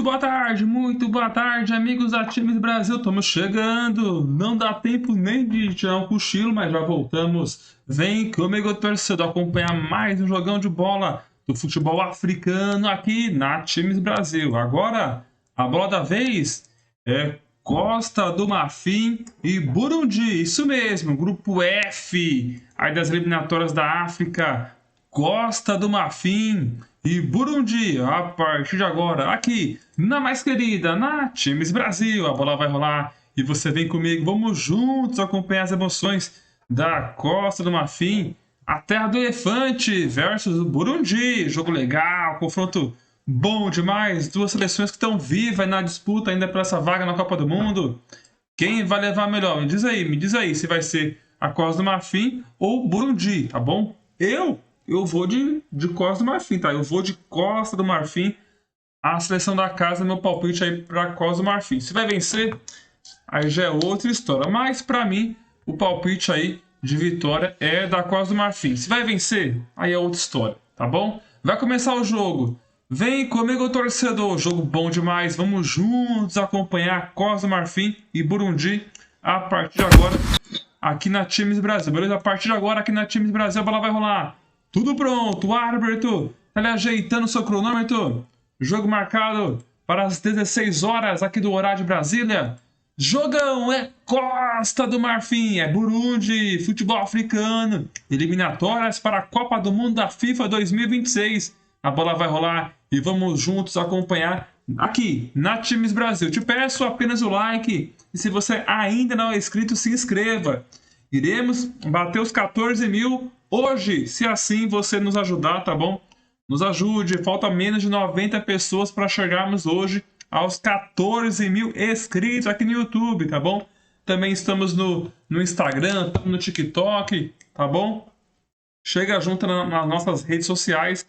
muito boa tarde, amigos da Times Brasil. Estamos chegando. Não dá tempo nem de tirar um cochilo, mas já voltamos. Vem comigo, torcedor, acompanhar mais um jogão de bola do futebol africano aqui na Times Brasil. Agora, a bola da vez é Costa do Marfim e Burundi. Isso mesmo, Grupo F, aí das eliminatórias da África. Costa do Marfim e Burundi, a partir de agora, aqui na mais querida, na Times Brasil. A bola vai rolar e você vem comigo. Vamos juntos acompanhar as emoções da Costa do Marfim, a terra do elefante versus o Burundi. Jogo legal, confronto bom demais. Duas seleções que estão vivas na disputa ainda para essa vaga na Copa do Mundo. Quem vai levar melhor? Me diz aí se vai ser a Costa do Marfim ou o Burundi, tá bom? Eu vou de Costa do Marfim, tá? Eu vou de Costa do Marfim. A seleção da casa, meu palpite aí para Costa do Marfim. Se vai vencer, aí já é outra história. Mas, para mim, o palpite aí de vitória é da Costa do Marfim. Se vai vencer, aí é outra história, tá bom? Vai começar o jogo. Vem comigo, torcedor. Jogo bom demais. Vamos juntos acompanhar Costa do Marfim e Burundi a partir de agora aqui na Times Brasil. Beleza? A partir de agora aqui na Times Brasil a bola vai rolar. Tudo pronto, o árbitro tá ali ajeitando o seu cronômetro. Jogo marcado para as 16 horas aqui do horário de Brasília. Jogão é Costa do Marfim, é Burundi, futebol africano. Eliminatórias para a Copa do Mundo da FIFA 2026. A bola vai rolar e vamos juntos acompanhar aqui na Times Brasil. Te peço apenas o like e se você ainda não é inscrito, se inscreva. Iremos bater os 14 mil hoje, se assim você nos ajudar, tá bom? Nos ajude, falta menos de 90 pessoas para chegarmos hoje aos 14 mil inscritos aqui no YouTube, tá bom? Também estamos no Instagram, estamos no TikTok, tá bom? Chega junto nas nossas redes sociais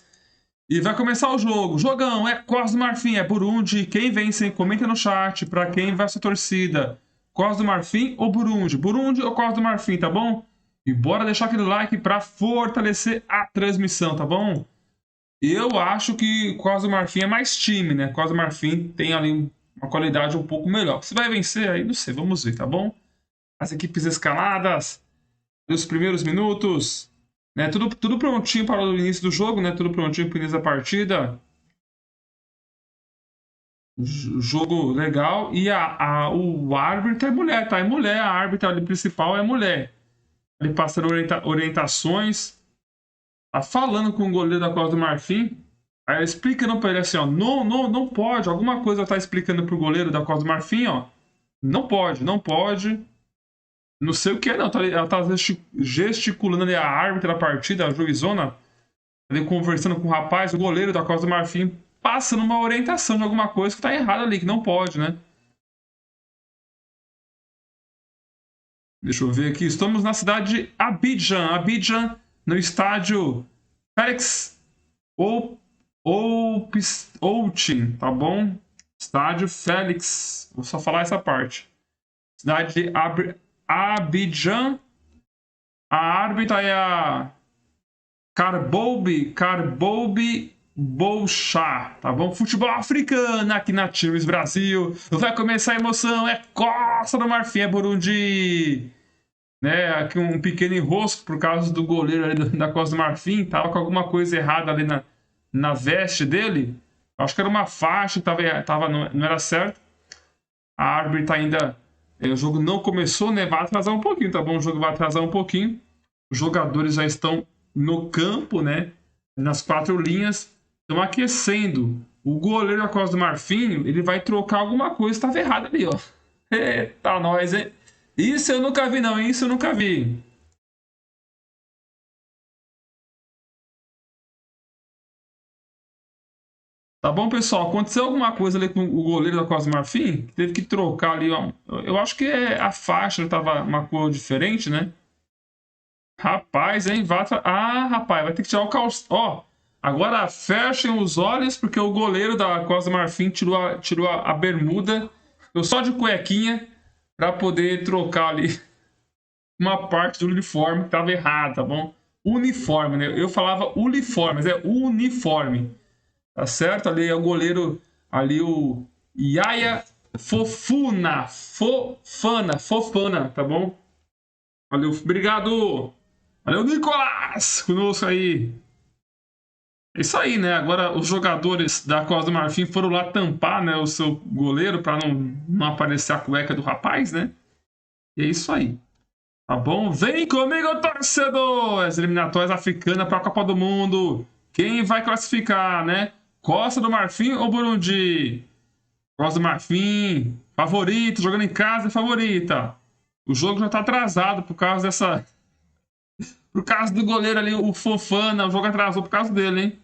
e vai começar o jogo. Jogão, é Costa do Marfim, é Burundi. Quem vence, comenta no chat para quem vai ser torcida. Costa do Marfim ou Burundi? Burundi ou Costa do Marfim, tá bom? E bora deixar aquele like para fortalecer a transmissão, tá bom? Eu acho que Costa do Marfim é mais time, né? Costa do Marfim tem ali uma qualidade um pouco melhor. Se vai vencer aí, não sei, vamos ver, tá bom? As equipes escaladas, os primeiros minutos, né? Tudo prontinho para o início do jogo, né? Tudo prontinho para o início da partida. Jogo legal. E o árbitro é mulher, tá? É mulher, a árbitra ali principal é mulher. Ele passando orientações, tá falando com o goleiro da Costa do Marfim, aí explicando para ele assim, ó, não pode, alguma coisa tá explicando pro goleiro da Costa do Marfim, ó, não pode, não sei o que é não, ela tá gesticulando ali a árbitra da partida, a juizona, ali conversando com o rapaz, o goleiro da Costa do Marfim, passando uma orientação de alguma coisa que tá errada ali, que não pode, né? Deixa eu ver aqui. Estamos na cidade de Abidjan, no estádio Felix Houphouet, tá bom? Estádio Felix. Vou só falar essa parte. Cidade de Abidjan. A árbitra é a Carboubi Bouchá, tá bom? Futebol africano aqui na Times Brasil. Vai começar a emoção. É Costa do Marfim, é Burundi. Né? Aqui um pequeno enrosco por causa do goleiro ali da Costa do Marfim. Tava com alguma coisa errada ali na veste dele. Acho que era uma faixa, não era certo. A árbitra ainda... o jogo não começou, né? Vai atrasar um pouquinho, tá bom? O jogo vai atrasar um pouquinho. Os jogadores já estão no campo, né? Nas 4 linhas. Estão aquecendo. O goleiro da Costa do Marfim, ele vai trocar alguma coisa, estava errado ali, ó. Eita, nós, hein? Isso eu nunca vi, não. Isso eu nunca vi. Tá bom, pessoal? Aconteceu alguma coisa ali com o goleiro da Costa do Marfim? Teve que trocar ali, ó. Eu acho que a faixa estava uma cor diferente, né? Rapaz, hein? Rapaz, vai ter que tirar o calção. Ó. Agora fechem os olhos, porque o goleiro da Costa do Marfim tirou a bermuda. Eu só de cuequinha para poder trocar ali uma parte do uniforme que estava errado, tá bom? Uniforme, né? Eu falava uniforme, mas é uniforme. Tá certo? Ali é o goleiro Ali o Yaya Fofana, tá bom? Valeu, obrigado. Valeu, Nicolas, conosco aí. É isso aí, né? Agora os jogadores da Costa do Marfim foram lá tampar, né, o seu goleiro para não aparecer a cueca do rapaz, né? E é isso aí. Tá bom? Vem comigo, torcedor! As eliminatórias africanas para a Copa do Mundo. Quem vai classificar, né? Costa do Marfim ou Burundi? Costa do Marfim, favorito, jogando em casa, favorita. O jogo já tá atrasado por causa dessa... Por causa do goleiro ali, o Fofana. O jogo atrasou por causa dele, hein?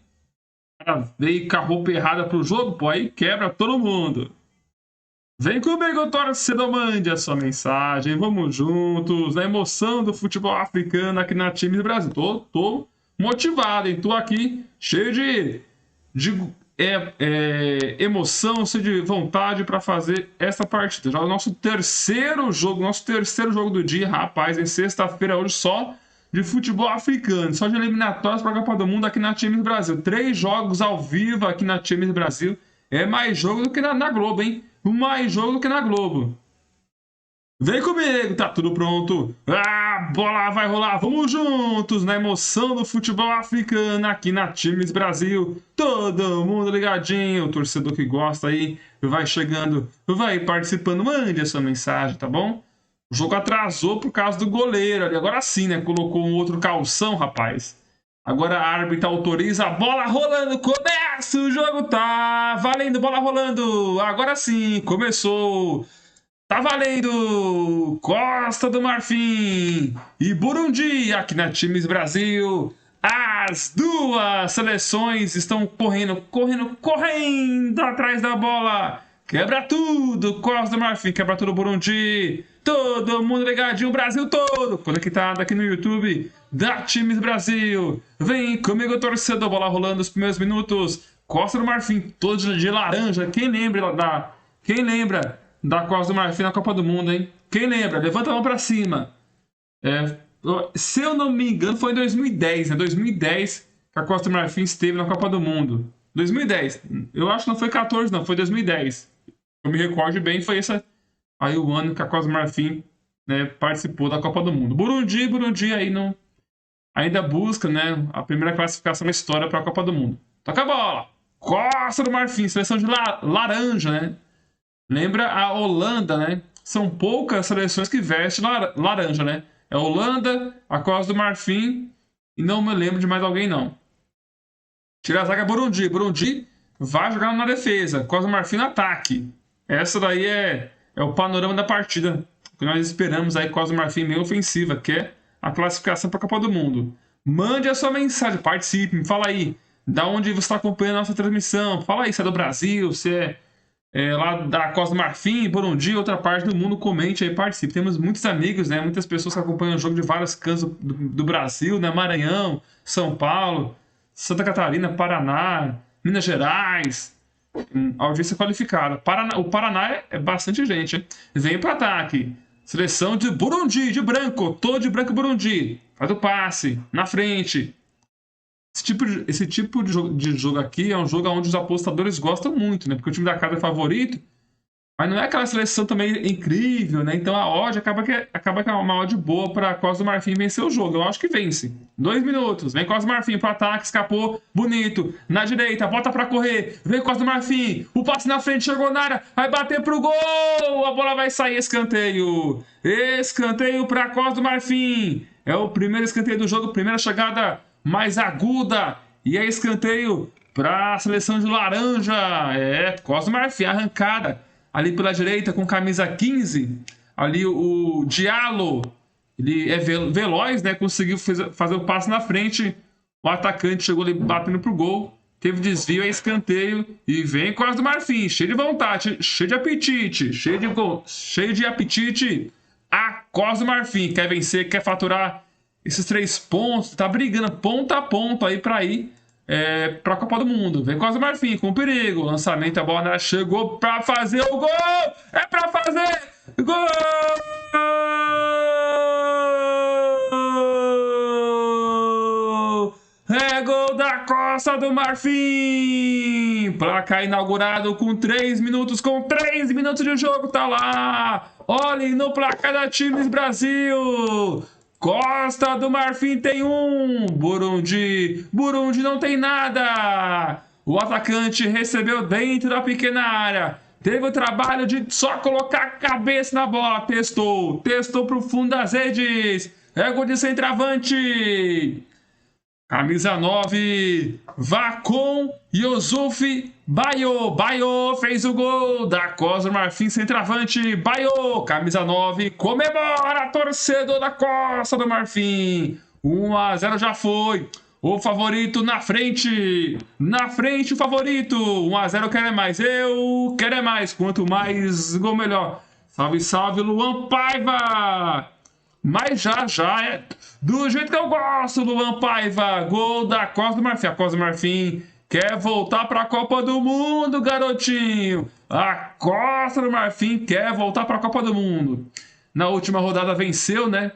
O cara veio com a roupa errada pro jogo, pô, aí quebra todo mundo. Vem comigo, torcedor, mande a sua mensagem. Vamos juntos, na emoção do futebol africano aqui na Time do Brasil. Tô motivado, hein? Tô aqui cheio de emoção, cheio de vontade para fazer essa partida. Já é o nosso terceiro jogo do dia, rapaz, em sexta-feira hoje só de futebol africano, só de eliminatórias para a Copa do Mundo aqui na Time do Brasil. 3 jogos ao vivo aqui na Time do Brasil. É mais jogo do que na Globo, hein? Mais jogo do que na Globo. Vem comigo, tá tudo pronto. A bola vai rolar, vamos juntos na emoção do futebol africano aqui na Times Brasil. Todo mundo ligadinho, o torcedor que gosta aí, vai chegando, vai participando, mande a sua mensagem, tá bom? O jogo atrasou por causa do goleiro ali, agora sim, né? Colocou um outro calção, rapaz. Agora a árbitra autoriza, a bola rolando, começa, o jogo tá valendo, bola rolando, agora sim, começou, tá valendo, Costa do Marfim e Burundi aqui na Times Brasil, as duas seleções estão correndo atrás da bola, quebra tudo, Costa do Marfim, quebra tudo Burundi, todo mundo ligadinho, o Brasil todo, conectado aqui no YouTube da Times Brasil. Vem comigo, torcedor, bola rolando os primeiros minutos. Costa do Marfim, todo de laranja. Quem lembra da Costa do Marfim na Copa do Mundo, hein? Quem lembra? Levanta a mão pra cima. Se eu não me engano, foi em 2010, né? 2010 que a Costa do Marfim esteve na Copa do Mundo. 2010. Eu acho que não foi 14, não. Foi 2010. Eu me recordo bem, foi essa... Aí o ano que a Costa do Marfim, né, participou da Copa do Mundo. Burundi aí não... Ainda busca, né, a primeira classificação na história para a Copa do Mundo. Toca a bola. Costa do Marfim, seleção de laranja, né? Lembra a Holanda, né? São poucas seleções que vestem laranja, né? É a Holanda, a Costa do Marfim e não me lembro de mais alguém, não. Tira a zaga Burundi. Burundi vai jogar na defesa. Costa do Marfim no ataque. Essa daí é o panorama da partida. Que nós esperamos aí, Costa do Marfim meio ofensiva, que é a classificação para a Copa do Mundo. Mande a sua mensagem, participe, me fala aí. Da onde você está acompanhando a nossa transmissão. Fala aí, se é do Brasil, se é lá da Costa do Marfim, Burundi, outra parte do mundo, comente aí, participe. Temos muitos amigos, né? Muitas pessoas que acompanham o jogo de vários cantos do Brasil, né? Maranhão, São Paulo, Santa Catarina, Paraná, Minas Gerais. Audiência qualificada. O Paraná é bastante gente, hein? Vem para ataque. Seleção de Burundi, de branco. Todo de branco Burundi. Faz o passe. Na frente. Esse tipo de jogo aqui é um jogo onde os apostadores gostam muito, né? Porque o time da casa é favorito. Mas não é aquela seleção também incrível, né? Então a odd acaba que é uma odd boa para a Costa do Marfim vencer o jogo. Eu acho que vence. 2 minutos. Vem Costa do Marfim para ataque, escapou. Bonito. Na direita, bota para correr. Vem Costa do Marfim. O passe na frente, chegou na área. Vai bater pro gol. A bola vai sair. Escanteio. Escanteio para Costa do Marfim. É o primeiro escanteio do jogo. Primeira chegada mais aguda. E é escanteio para a seleção de laranja. Costa do Marfim, arrancada. Ali pela direita, com camisa 15, ali o Diallo, ele é veloz, né? Conseguiu fazer o passe na frente. O atacante chegou ali batendo pro gol. Teve desvio, escanteio. E vem Costa do Marfim, cheio de vontade, cheio de apetite, cheio de apetite. A Costa do Marfim quer vencer, quer faturar esses 3 pontos. Tá brigando ponta a ponta aí para ir para a Copa do Mundo. Vem Costa do Marfim com perigo. Lançamento, a bola chegou para fazer o gol. É para fazer gol! É gol da Costa do Marfim! Placar inaugurado com 3 minutos, de jogo, tá lá! Olhem no placar da Times Brasil! Costa do Marfim tem 1, Burundi não tem nada! O atacante recebeu dentro da pequena área, teve o trabalho de só colocar a cabeça na bola, testou pro fundo das redes, é gol de centroavante! Camisa 9, Vacon Yusuf Bayo fez o gol da Costa do Marfim, centroavante Bayo, camisa 9, comemora, torcedor da Costa do Marfim, 1-0 já foi, o favorito na frente o favorito, 1-0 eu quero é mais, quanto mais gol melhor, salve Luan Paiva! Mas já é do jeito que eu gosto, Luan Paiva. Gol da Costa do Marfim. A Costa do Marfim quer voltar para a Copa do Mundo, garotinho. A Costa do Marfim quer voltar para a Copa do Mundo. Na última rodada venceu, né?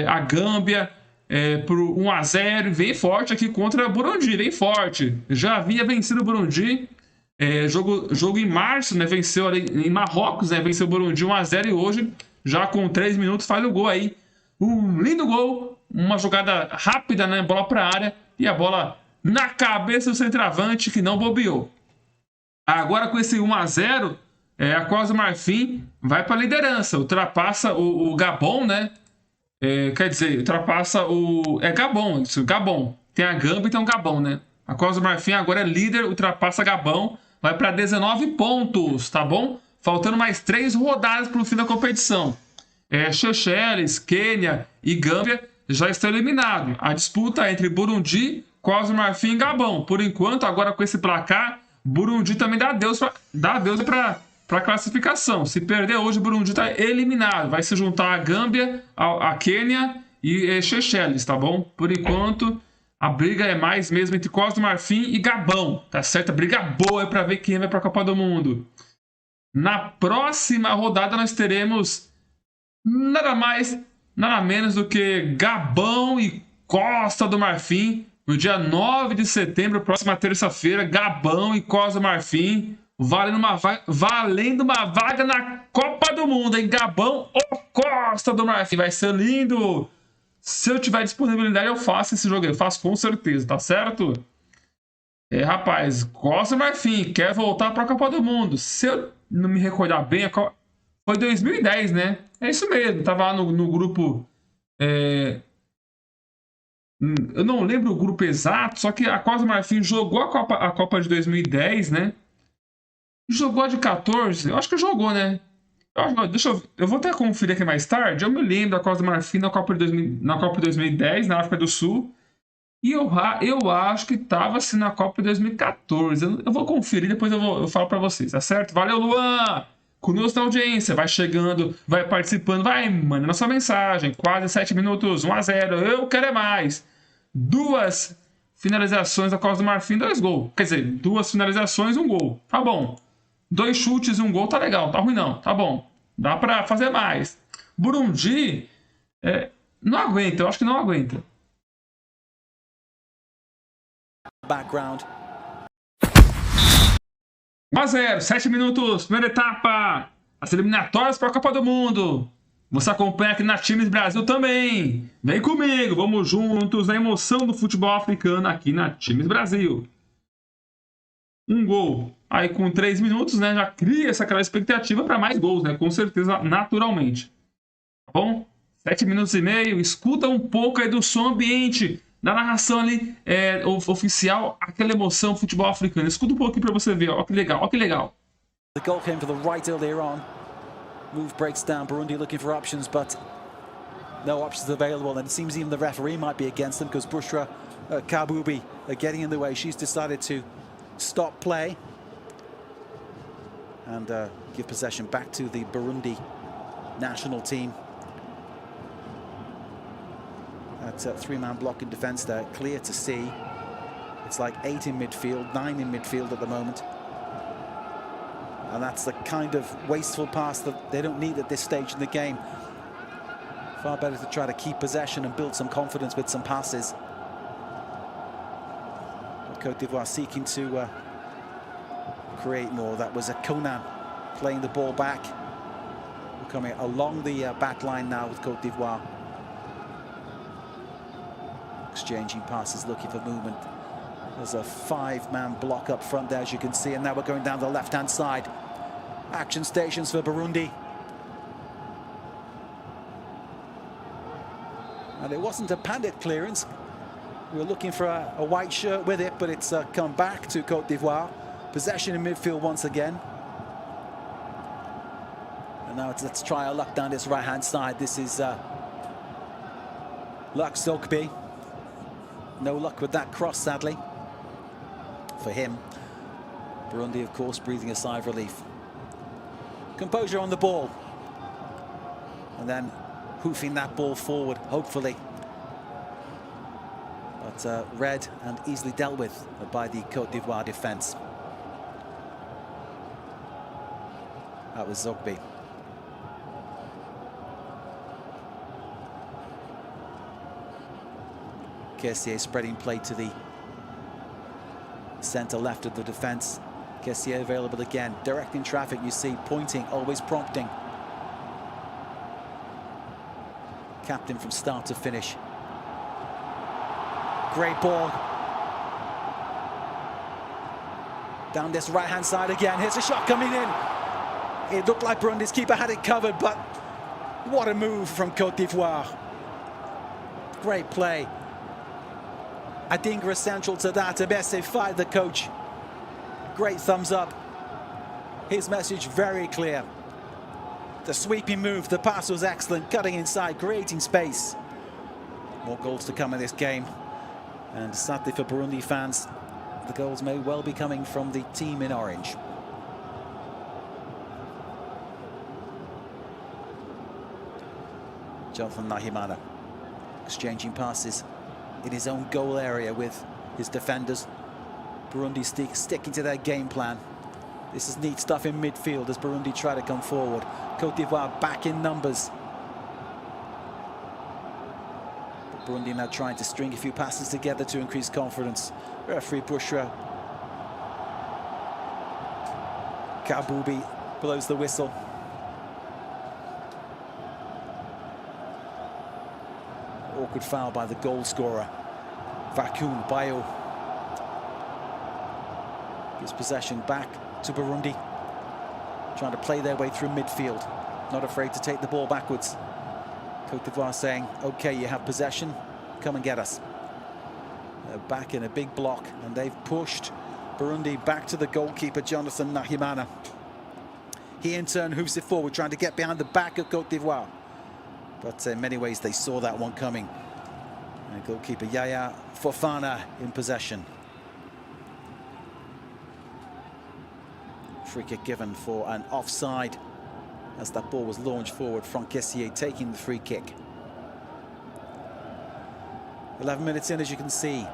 A Gâmbia por 1-0. Vem forte aqui contra o Burundi. Vem forte. Já havia vencido o Burundi. Jogo em março, né? Venceu ali em Marrocos, né? Venceu o Burundi 1-0 e hoje, já com 3 minutos, faz o gol aí. Um lindo gol, uma jogada rápida, né? Bola para a área e a bola na cabeça do centroavante que não bobeou. Agora com esse 1-0, a Costa do Marfim vai para a liderança, ultrapassa o Gabon, né? Quer dizer, ultrapassa o... Gabon, isso, Gabon. Tem a Gâmbia e tem o Gabon, né? A Costa do Marfim agora é líder, ultrapassa Gabão, vai para 19 pontos, tá bom? Faltando mais 3 rodadas para o fim da competição. Seychelles, Quênia e Gâmbia já estão eliminados. A disputa é entre Burundi, Costa do Marfim e Gabão. Por enquanto, agora com esse placar, Burundi também dá adeus para a classificação. Se perder hoje, Burundi está eliminado. Vai se juntar a Gâmbia, a Quênia e Seychelles, tá bom? Por enquanto, a briga é mais mesmo entre Costa do Marfim e Gabão, tá certo? A briga boa é para ver quem vai para a Copa do Mundo. Na próxima rodada nós teremos nada mais, nada menos do que Gabão e Costa do Marfim. No dia 9 de setembro, próxima terça-feira, Gabão e Costa do Marfim, valendo uma vaga na Copa do Mundo, hein? Gabão ou Costa do Marfim. Vai ser lindo! Se eu tiver disponibilidade, eu faço esse jogo. Eu faço com certeza, tá certo? Rapaz, Costa do Marfim quer voltar para a Copa do Mundo. Se eu não me recordar bem, foi 2010, né? É isso mesmo. Tava lá no grupo... Eu não lembro o grupo exato, só que a Costa do Marfim jogou a Copa de 2010, né? Jogou a de 14. Eu acho que jogou, né? Eu vou até conferir aqui mais tarde. Eu me lembro da Costa do Marfim na Copa de 2010, na África do Sul. E eu acho que tava assim na Copa de 2014. Eu vou conferir, depois eu falo pra vocês, tá certo? Valeu, Luan! Conosco na audiência, vai chegando, vai participando, vai mandando a sua mensagem. Quase 7 minutos, 1-0, eu quero é mais. 2 finalizações da Costa do Marfim, 2 gols. Quer dizer, 2 finalizações, 1 gol. Tá bom. 2 chutes e 1 gol, tá legal, tá ruim não, tá bom. Dá pra fazer mais. Burundi, não aguenta, eu acho que não aguenta. Background. 1-0, 7 minutos, primeira etapa. As eliminatórias para a Copa do Mundo. Você acompanha aqui na Times Brasil também. Vem comigo, vamos juntos na emoção do futebol africano aqui na Times Brasil. 1 gol. Aí com 3 minutos, né, já cria aquela expectativa para mais gols, né? Com certeza, naturalmente. Tá bom? 7 minutos e meio. Escuta um pouco aí do som ambiente, da narração ali oficial, aquela emoção futebol africano. Escuta um pouquinho para você ver. Ó que legal, ó que legal. The goal came to the right earlier on. Move breaks down. Burundi looking for options, but no options available. And it seems even the referee might be against them because Bushra Kabubi are getting in the way. She's decided to stop play and give possession back to the Burundi national team. That 3-man block in defence there, clear to see. It's like 8 in midfield, 9 in midfield at the moment. And that's the kind of wasteful pass that they don't need at this stage in the game. Far better to try to keep possession and build some confidence with some passes. Cote d'Ivoire seeking to create more. That was a Conan playing the ball back. We're coming along the back line now with Cote d'Ivoire. Exchanging passes, looking for movement. There's a 5-man block up front there, as you can see, and now we're going down the left-hand side. Action stations for Burundi. And it wasn't a panic clearance. We were looking for a white shirt with it, but it's come back to Cote d'Ivoire. Possession in midfield once again. And now let's try our luck down this right-hand side. This is Luck Zogby. No luck with that cross, sadly, for him. Burundi, of course, breathing a sigh of relief. Composure on the ball. And then hoofing that ball forward, hopefully. But read and easily dealt with by the Cote d'Ivoire defence. That was Zogby. Kessié spreading play to the centre left of the defence. Kessié available again, directing traffic, you see, pointing, always prompting. Captain from start to finish. Great ball. Down this right-hand side again. Here's a shot coming in. It looked like Burundi's keeper had it covered, but what a move from Cote d'Ivoire. Great play. Adingra central to that. Abese fired the coach. Great thumbs up. His message very clear. The sweeping move, the pass was excellent, cutting inside, creating space. More goals to come in this game. And sadly for Burundi fans, the goals may well be coming from the team in orange. Jonathan Nahimana exchanging passes in his own goal area with his defenders. Burundi sticking to their game plan. This is neat stuff in midfield as Burundi try to come forward. Cote d'Ivoire back in numbers. But Burundi now trying to string a few passes together to increase confidence. Referee Bushra Kabubi blows the whistle. Awkward foul by the goal scorer. Vakun Bayo gives possession back to Burundi, trying to play their way through midfield, not afraid to take the ball backwards. Cote d'Ivoire saying, okay, you have possession, come and get us. They're back in a big block, and they've pushed Burundi back to the goalkeeper, Jonathan Nahimana. He in turn hoofs it forward, trying to get behind the back of Cote d'Ivoire. But in many ways, they saw that one coming. And goalkeeper Yaya Fofana in possession. Free kick given for an offside as that ball was launched forward. Franck Kessié taking the free kick. 11 minutes in, as you can see,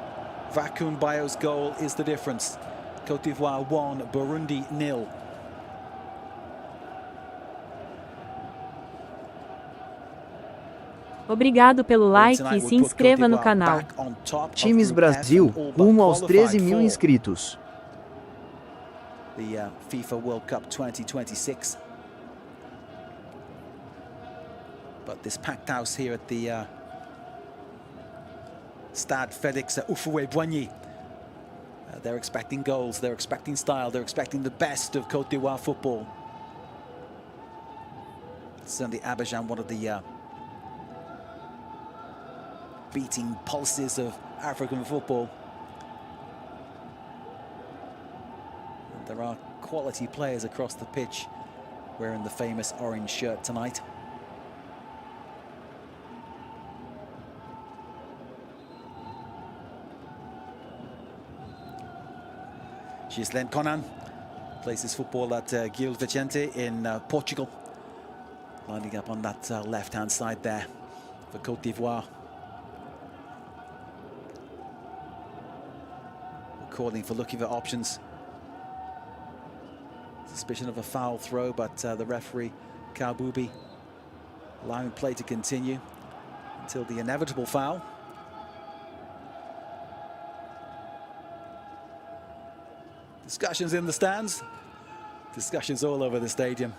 Vakun Bayo's goal is the difference. Cote d'Ivoire 1, Burundi 0. Obrigado pelo like e se inscreva no canal. Times Brasil, rumo aos 13.000 inscritos. The FIFA World Cup 2026. But this packed house here at the Stade Felix Houphouet Boigny, they're expecting goals, they're expecting style, they're expecting the best of Cote d'Ivoire football. Certainly Abidjan, one of the beating pulses of African football. And there are quality players across the pitch wearing the famous orange shirt tonight. Gislen Conan plays his football at Gil Vicente in Portugal. Lining up on that left-hand side there for Cote d'Ivoire. Calling for looking for options. Suspicion of a foul throw, but the referee, Kabubi, allowing play to continue until the inevitable foul. Discussions in the stands. Discussions all over the stadium.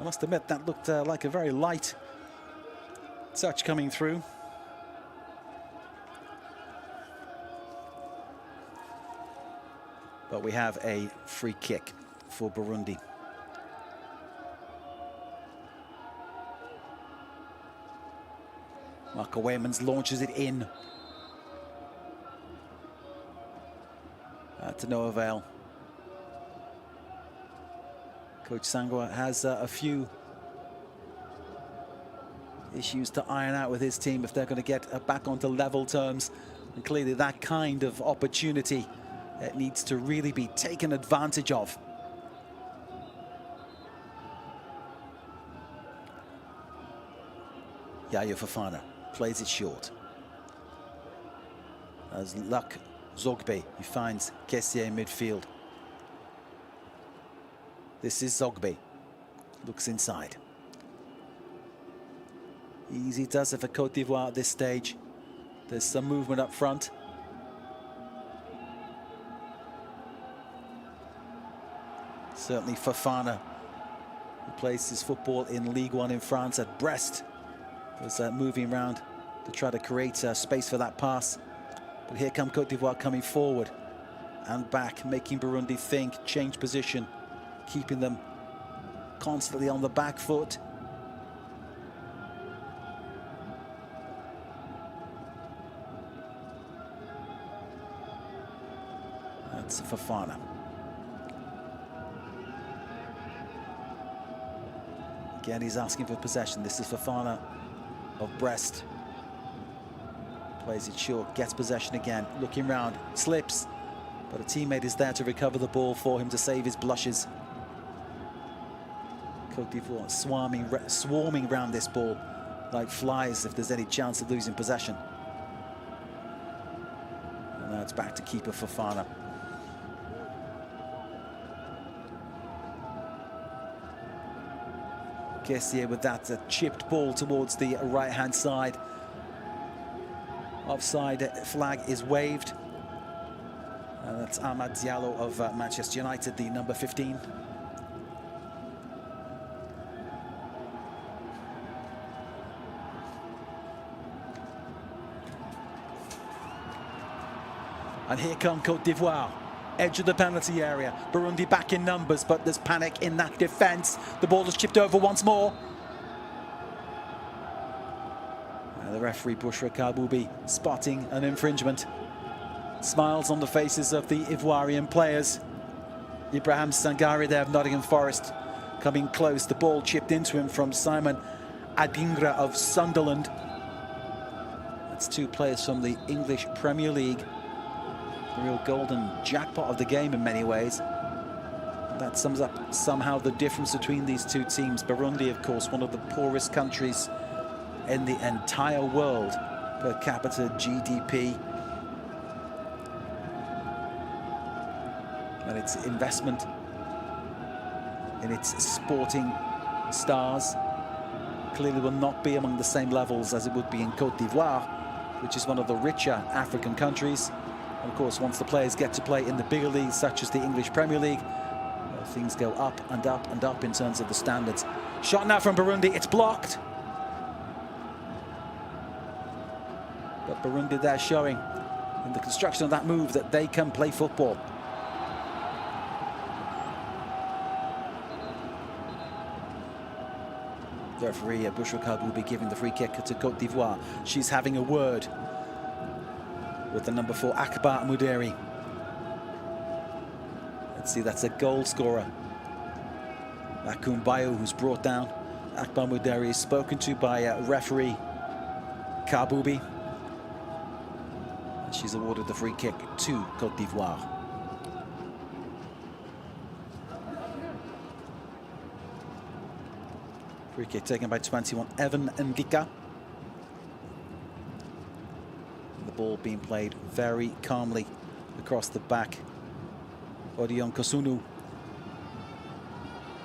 I must admit that looked like a very light touch coming through. But we have a free kick for Burundi. Marco Waymans launches it in. To no avail. Coach Sangwa has a few issues to iron out with his team if they're going to get back onto level terms. And clearly that kind of opportunity needs to really be taken advantage of. Yaya Fofana plays it short. As Luck Zogbe, he finds Kessié in midfield. This is Zogbe. Looks inside. Easy does it for Côte d'Ivoire at this stage. There's some movement up front. Certainly Fofana, who plays his football in Ligue 1 in France at Brest, was moving around to try to create space for that pass. But here come Côte d'Ivoire coming forward and back, making Burundi think, change position, keeping them constantly on the back foot. That's Fofana. Again, he's asking for possession. This is Fofana of Brest. Plays it short, gets possession again, looking round, slips, but a teammate is there to recover the ball for him to save his blushes. Côte d'Ivoire swarming around this ball like flies if there's any chance of losing possession. And now it's back to keeper Fofana. Kessié with that chipped ball towards the right-hand side. Offside flag is waved. That's Amad Diallo of Manchester United, the number 15. And here come Côte d'Ivoire, edge of the penalty area. Burundi back in numbers, but there's panic in that defence. The ball is chipped over once more. The referee, Bushra Kaboubi, spotting an infringement. Smiles on the faces of the Ivoirian players. Ibrahim Sangare there of Nottingham Forest coming close. The ball chipped into him from Simon Adingra of Sunderland. That's two players from the English Premier League. The real golden jackpot of the game in many ways. That sums up somehow the difference between these two teams. Burundi, of course, one of the poorest countries in the entire world per capita GDP. And its investment in its sporting stars clearly will not be among the same levels as it would be in Côte d'Ivoire, which is one of the richer African countries. And of course, once the players get to play in the bigger leagues, such as the English Premier League, things go up and up and up in terms of the standards. Shot now from Burundi, it's blocked. But Burundi there showing in the construction of that move that they can play football. The referee, Bushra Kabou, will be giving the free kick to Côte d'Ivoire. She's having a word with the number 4, Akbar Mouderi. Let's see, that's a goal scorer. Akumbayo, who's brought down. Akbar Mouderi is spoken to by referee Kaboubi. She's awarded the free kick to Côte d'Ivoire. Free kick taken by 21, Evan Ndika. The ball being played very calmly across the back. Odion Kosunu.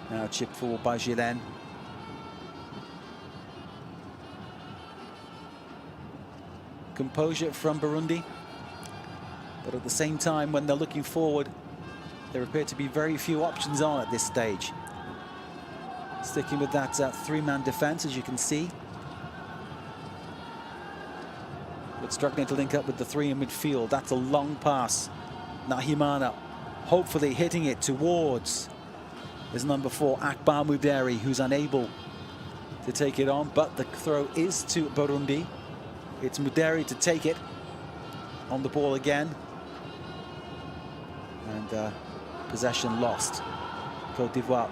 Now chipped forward by Gilen. Composure from Burundi. But at the same time, when they're looking forward, there appear to be very few options on at this stage. Sticking with that three-man defense, as you can see. But struggling to link up with the three in midfield. That's a long pass. Nahimana hopefully hitting it towards his number 4, Akbar Muderi, who's unable to take it on. But the throw is to Burundi. It's Muderi to take it. On the ball again. And possession lost. Côte d'Ivoire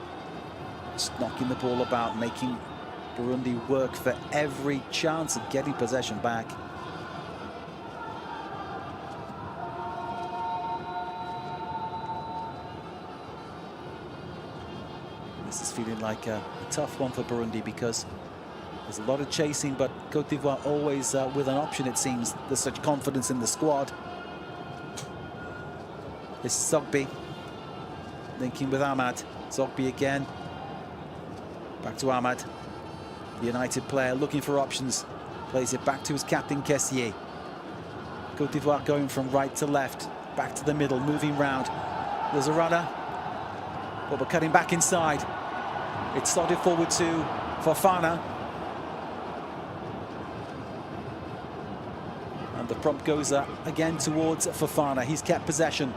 just knocking the ball about, making Burundi work for every chance of getting possession back. This is feeling like a tough one for Burundi because there's a lot of chasing, but Côte d'Ivoire always with an option, it seems. There's such confidence in the squad. This is Zogby linking with Ahmad. Zogby again. Back to Ahmad. The United player looking for options. Plays it back to his captain, Kessié. Côte d'Ivoire going from right to left. Back to the middle, moving round. There's a runner. But we're cutting back inside. It's slotted forward to Fofana. And the prompt goes again towards Fofana. He's kept possession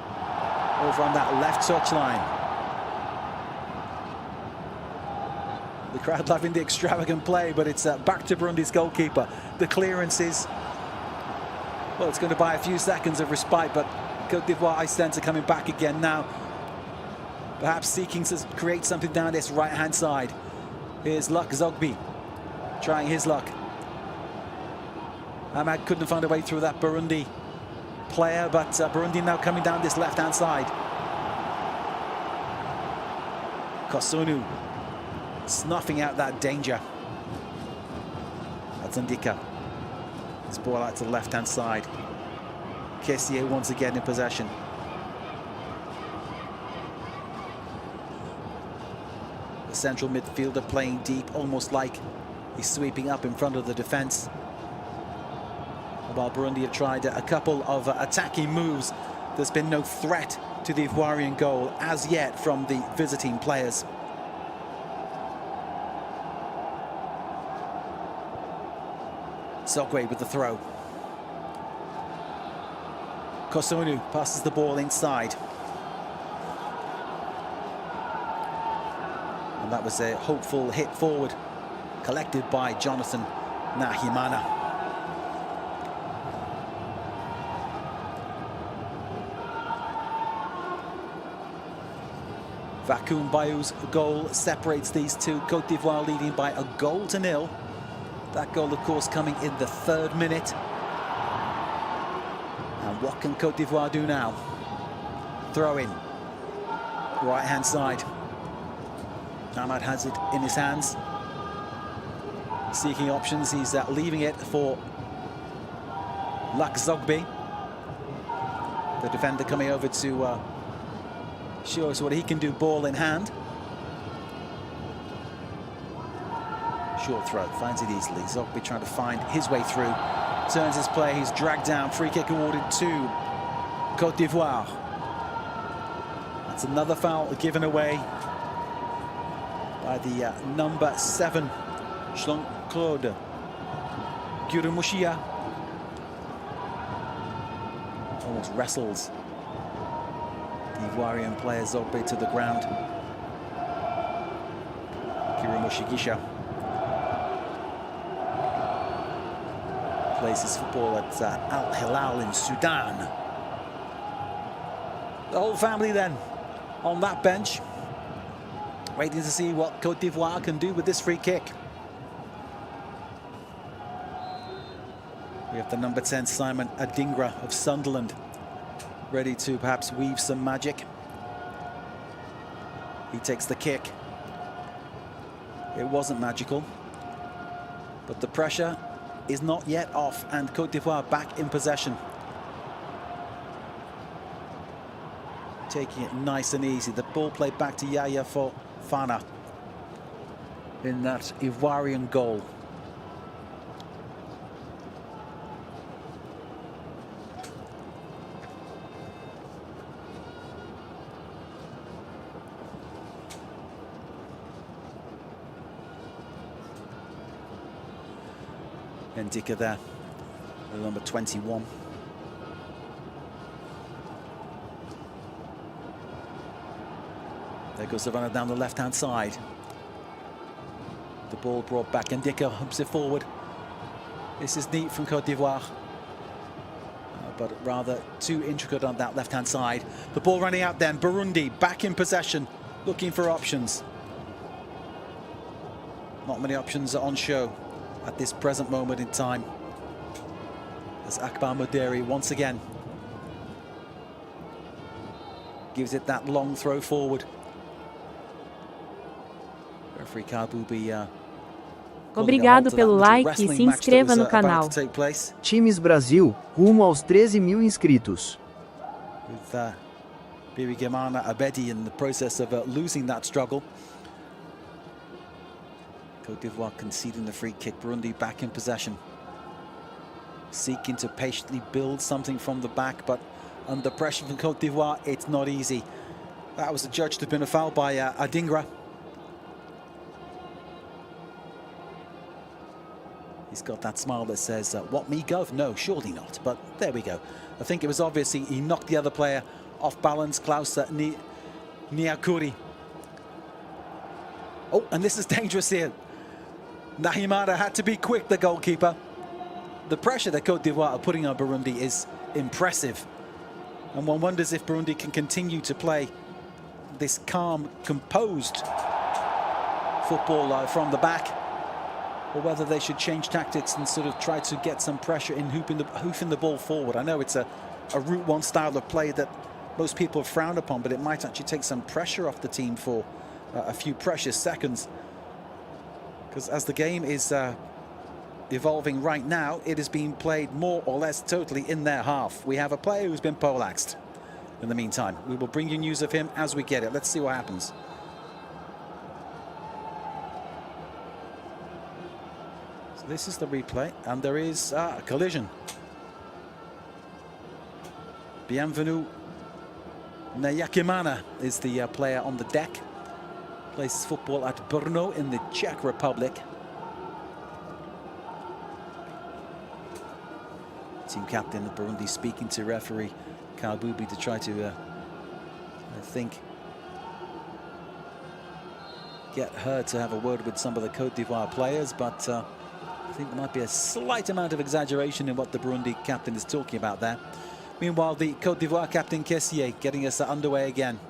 over on that left touchline. The crowd loving the extravagant play, but it's back to Burundi's goalkeeper. The clearances, well, it's going to buy a few seconds of respite, but Côte d'Ivoire, I sense, are coming back again now. Perhaps seeking to create something down this right-hand side. Here's Luck Zogby, trying his luck. Ahmad couldn't find a way through that Burundi player, but Burundi now coming down this left-hand side. Kosunu snuffing out that danger. That's Ndika. This ball out to the left-hand side. Kessié once again in possession. The central midfielder playing deep, almost like he's sweeping up in front of the defence. While Burundi have tried a couple of attacking moves, there's been no threat to the Ivorian goal as yet from the visiting players. Zogby with the throw. Kosunu passes the ball inside. And that was a hopeful hit forward, collected by Jonathan Nahimana. Vakoum Bayou's goal separates these two. Côte d'Ivoire leading by a 1-0. That goal, of course, coming in the 3rd minute. And what can Côte d'Ivoire do now? Throw in. Right-hand side. Ahmad has it in his hands. Seeking options, he's leaving it for Luck Zogby. The defender coming over to show us what he can do, ball in hand. Short throw, finds it easily. Zogby trying to find his way through. Turns his play, he's dragged down. Free kick awarded to Côte d'Ivoire. That's another foul given away by the number 7, Jean-Claude Gurumushia. Almost wrestles the Ivoirian player Zogby to the ground. Gurumushia plays his football at Al Hilal in Sudan. The whole family then on that bench, waiting to see what Côte d'Ivoire can do with this free kick. We have the number 10, Simon Adingra of Sunderland, ready to perhaps weave some magic. He takes the kick. It wasn't magical, but the pressure is not yet off, and Côte d'Ivoire back in possession. Taking it nice and easy. The ball played back to Yaya Fofana in that Ivorian goal. Ndika there, the number 21. There goes the runner down the left-hand side. The ball brought back. Ndika humps it forward. This is neat from Côte d'Ivoire, but rather too intricate on that left-hand side. The ball running out then. Burundi back in possession, looking for options. Not many options are on show at this present moment in time, as Akbar Moderi once again gives it that long throw forward. Referee Kabubi Obrigado pelo like e se inscreva no canal. Times Brasil, rumo aos 13.000 inscritos. With Birigemana Abedi in the process of losing that struggle. Côte d'Ivoire conceding the free kick. Burundi back in possession, seeking to patiently build something from the back, but under pressure from Côte d'Ivoire, it's not easy. That was adjudged to have been a foul by Adingra. He's got that smile that says, what, me, Gov? No, surely not. But there we go. I think it was obvious he knocked the other player off balance, Klaus Niakuri. Oh, and this is dangerous here. Nahimana had to be quick, the goalkeeper. The pressure that Côte d'Ivoire are putting on Burundi is impressive. And one wonders if Burundi can continue to play this calm, composed football from the back, or whether they should change tactics and sort of try to get some pressure in hoofing the ball forward. I know it's a Route 1 style of play that most people frown upon, but it might actually take some pressure off the team for a few precious seconds. Because as the game is evolving right now, it is being played more or less totally in their half. We have a player who's been poleaxed in the meantime. We will bring you news of him as we get it. Let's see what happens. This is the replay, and there is a collision. Bienvenu Nayakimana is the player on the deck. Plays football at Brno in the Czech Republic. Team captain of Burundi speaking to referee Kabubi to try to, I think, get her to have a word with some of the Côte d'Ivoire players, but I think there might be a slight amount of exaggeration in what the Burundi captain is talking about there. Meanwhile, the Côte d'Ivoire captain Kessié getting us underway again.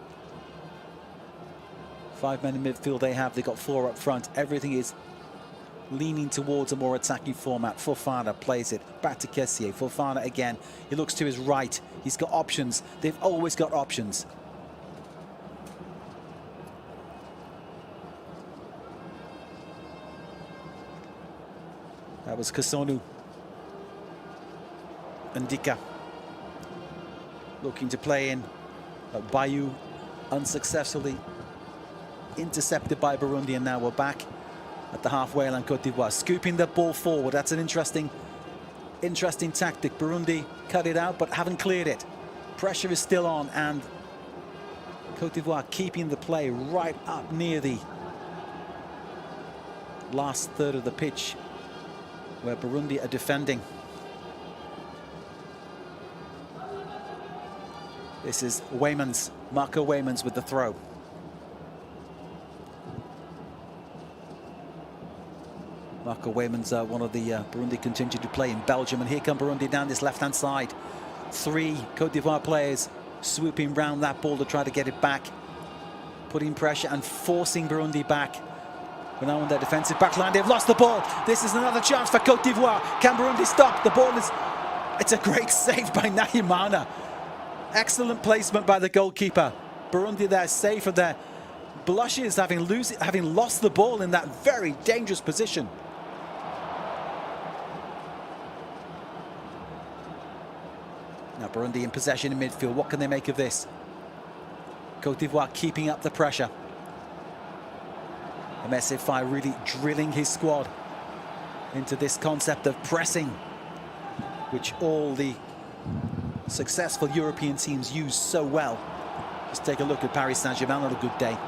5 men in midfield they have. They've got 4 up front. Everything is leaning towards a more attacking format. Fofana plays it back to Kessié. Fofana again. He looks to his right. He's got options. They've always got options. That was Kasonu. Ndika looking to play in. Bayou unsuccessfully intercepted by Burundi, and now we're back at the halfway line. Côte d'Ivoire scooping the ball forward. That's an interesting tactic. Burundi cut it out but haven't cleared it. Pressure is still on, and Côte d'Ivoire keeping the play right up near the last third of the pitch, where Burundi are defending. This is Waymans, Marco Waymans with the throw. Marco Waymans, one of the Burundi contingent to play in Belgium, and here come Burundi down this left-hand side. 3 Côte d'Ivoire players swooping round that ball to try to get it back, putting pressure and forcing Burundi back. We're now on their defensive back line. They've lost the ball. This is another chance for Côte d'Ivoire. Can Burundi stop? The ball is... It's a great save by Nahimana. Excellent placement by the goalkeeper. Burundi there safe for their blushes, having lost the ball in that very dangerous position. Now Burundi in possession in midfield. What can they make of this? Côte d'Ivoire keeping up the pressure. MSFI really drilling his squad into this concept of pressing, which all the successful European teams use so well. Just take a look at Paris Saint-Germain on a good day.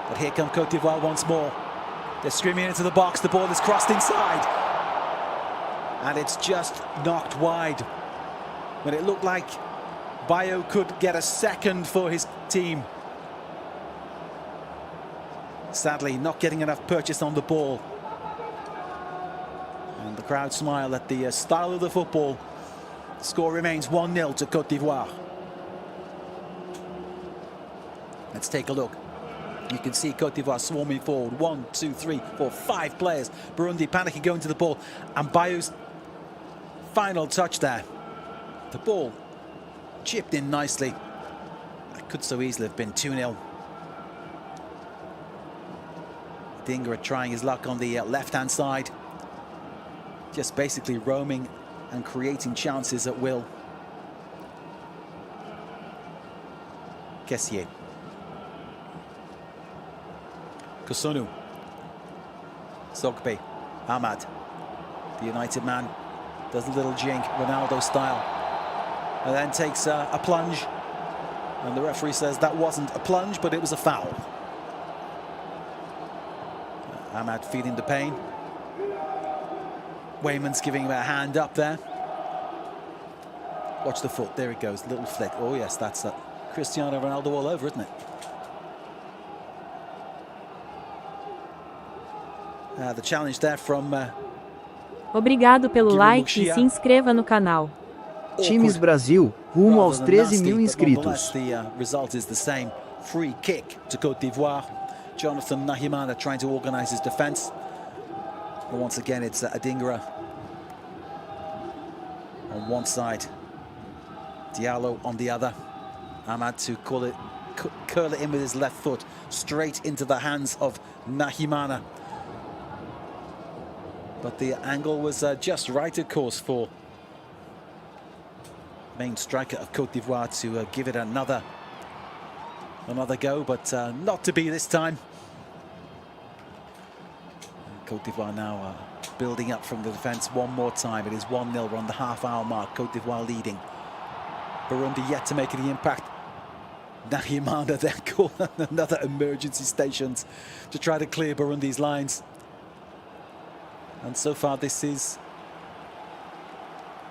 But here come Côte d'Ivoire once more. They're streaming into the box. The ball is crossed inside. And it's just knocked wide. When it looked like Bayo could get a second for his team. Sadly, not getting enough purchase on the ball. And the crowd smile at the style of the football. The score remains 1-0 to Côte d'Ivoire. Let's take a look. You can see Côte d'Ivoire swarming forward. 1, 2, 3, 4, 5 players. Burundi panicking going to the ball. And Bayo's final touch there. The ball chipped in nicely. That could so easily have been 2-0. Adingra trying his luck on the left-hand side. Just basically roaming and creating chances at will. Kessié. Kosunu. Zogbe. Ahmad. The United man does a little jink, Ronaldo style. And then takes a plunge. And the referee says that wasn't a plunge, but it was a foul. Ahmad feeling the pain. Wayman's giving him a hand up there. Watch the foot, there it goes, little flick. Oh yes, that's Cristiano Ronaldo all over, isn't it? The challenge there from... Obrigado pelo like e se inscreva no canal. Times Brasil, rumo aos 13.000 inscritos. The result is the same. Free kick to Côte d'Ivoire. Jonathan Nahimana trying to organize his defense. And once again, it's Adingra on one side, Diallo on the other. Ahmad to curl it in with his left foot, straight into the hands of Nahimana. But the angle was just right, of course, for main striker of Côte d'Ivoire to give it another go, but not to be this time. Côte d'Ivoire now building up from the defence one more time. It is 1-0, we're on the half-hour mark. Côte d'Ivoire leading. Burundi yet to make any impact. Nahimana then called another emergency stations to try to clear Burundi's lines. And so far this is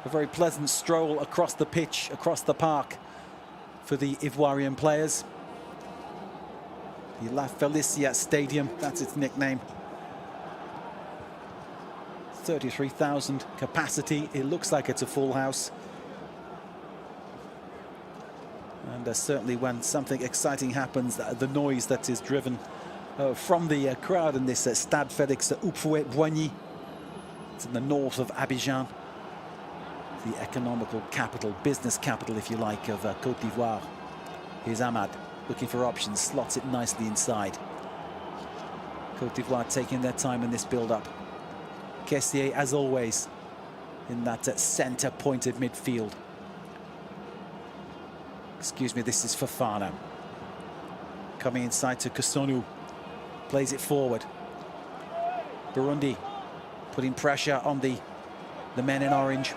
a very pleasant stroll across the pitch, across the park for the Ivoirian players. The La Felicia Stadium, that's its nickname. 33,000 capacity. It looks like it's a full house. And certainly when something exciting happens, the noise that is driven from the crowd in this Stade Felix Houphouet Boigny. It's in the north of Abidjan, the economical capital, business capital, if you like, of Côte d'Ivoire. Here's Ahmad looking for options, slots it nicely inside. Côte d'Ivoire taking their time in this build-up. Kessié, as always, in that centre-pointed midfield. Excuse me, this is Fofana. Coming inside to Kosunu. Plays it forward. Burundi putting pressure on the men in orange.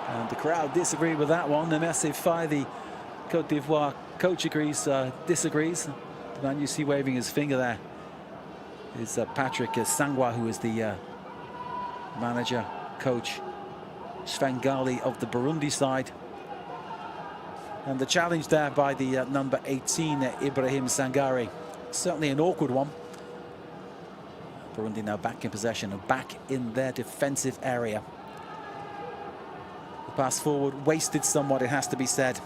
And the crowd disagree with that one. The Massive Fi, the Côte d'Ivoire coach, disagrees. The man you see waving his finger there is Patrick Sangwa, who is the manager, coach, Svengali of the Burundi side. And the challenge there by the number 18, Ibrahim Sangare. Certainly an awkward one. Burundi now back in possession and back in their defensive area. The pass forward wasted somewhat, it has to be said.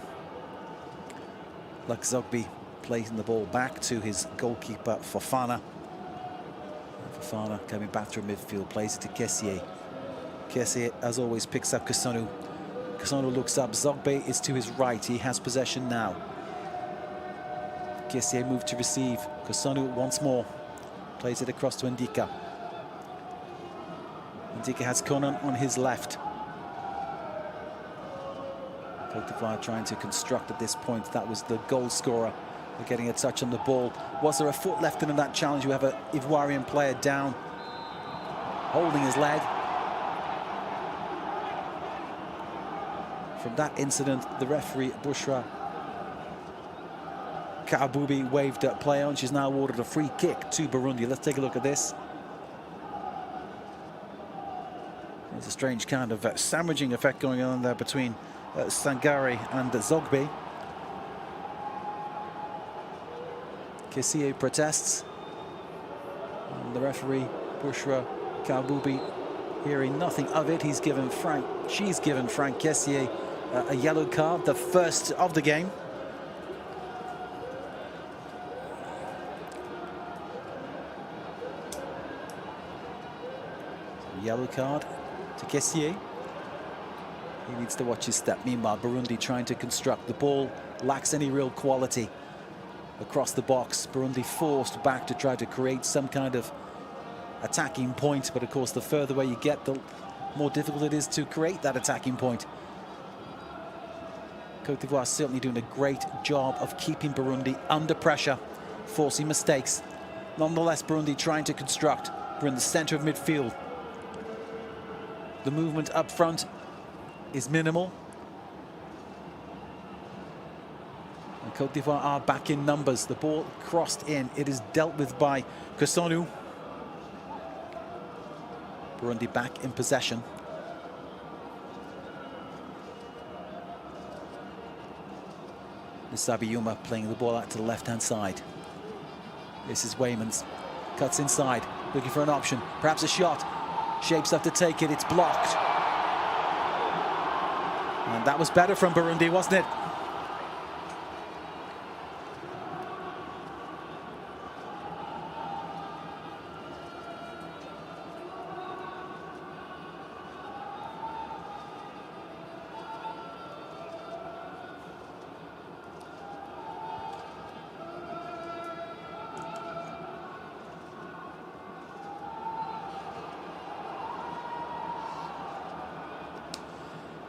Luck Zogby placing the ball back to his goalkeeper, Fofana. And Fofana coming back through midfield, plays it to Kessié. Kessié, as always, picks up Kosunu. Kosunu looks up, Zogbe is to his right, he has possession now. Kessié moved to receive, Kosunu once more, plays it across to Ndika. Ndika has Conan on his left. Côte d'Ivoire trying to construct at this point, that was the goal scorer. They're getting a touch on the ball. Was there a foot left in that challenge? You have an Ivoirian player down, holding his leg. From that incident, the referee, Bushra Kabubi waved at play on. She's now awarded a free kick to Burundi. Let's take a look at this. There's a strange kind of sandwiching effect going on there between Sangare and Zogby. Kessie protests. And the referee, Bushra Kabubi, hearing nothing of it. She's given Frank Kessie a yellow card, the first of the game. Yellow card to Kessie. He needs to watch his step. Meanwhile, Burundi trying to construct. The ball lacks any real quality across the box. Burundi forced back to try to create some kind of attacking point, but of course the further away you get, the more difficult it is to create that attacking point. Côte d'Ivoire certainly doing a great job of keeping Burundi under pressure, forcing mistakes. Nonetheless, Burundi trying to construct. We're in the center of midfield. The movement up front is minimal. And Côte d'Ivoire are back in numbers. The ball crossed in. It is dealt with by Kosonu. Burundi back in possession. Nisabiyuma playing the ball out to the left-hand side. This is Waymans. Cuts inside, looking for an option. Perhaps a shot. Shapes up to take it. It's blocked. And that was better from Burundi, wasn't it?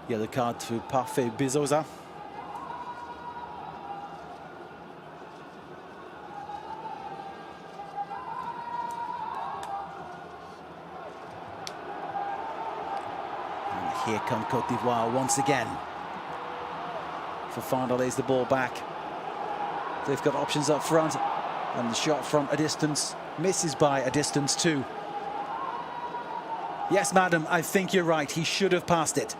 Yellow card to Parfait Bizoza. And here come Côte d'Ivoire once again. Fofana lays the ball back. They've got options up front, and the shot from a distance misses by a distance too. Yes, madam, I think you're right. He should have passed it.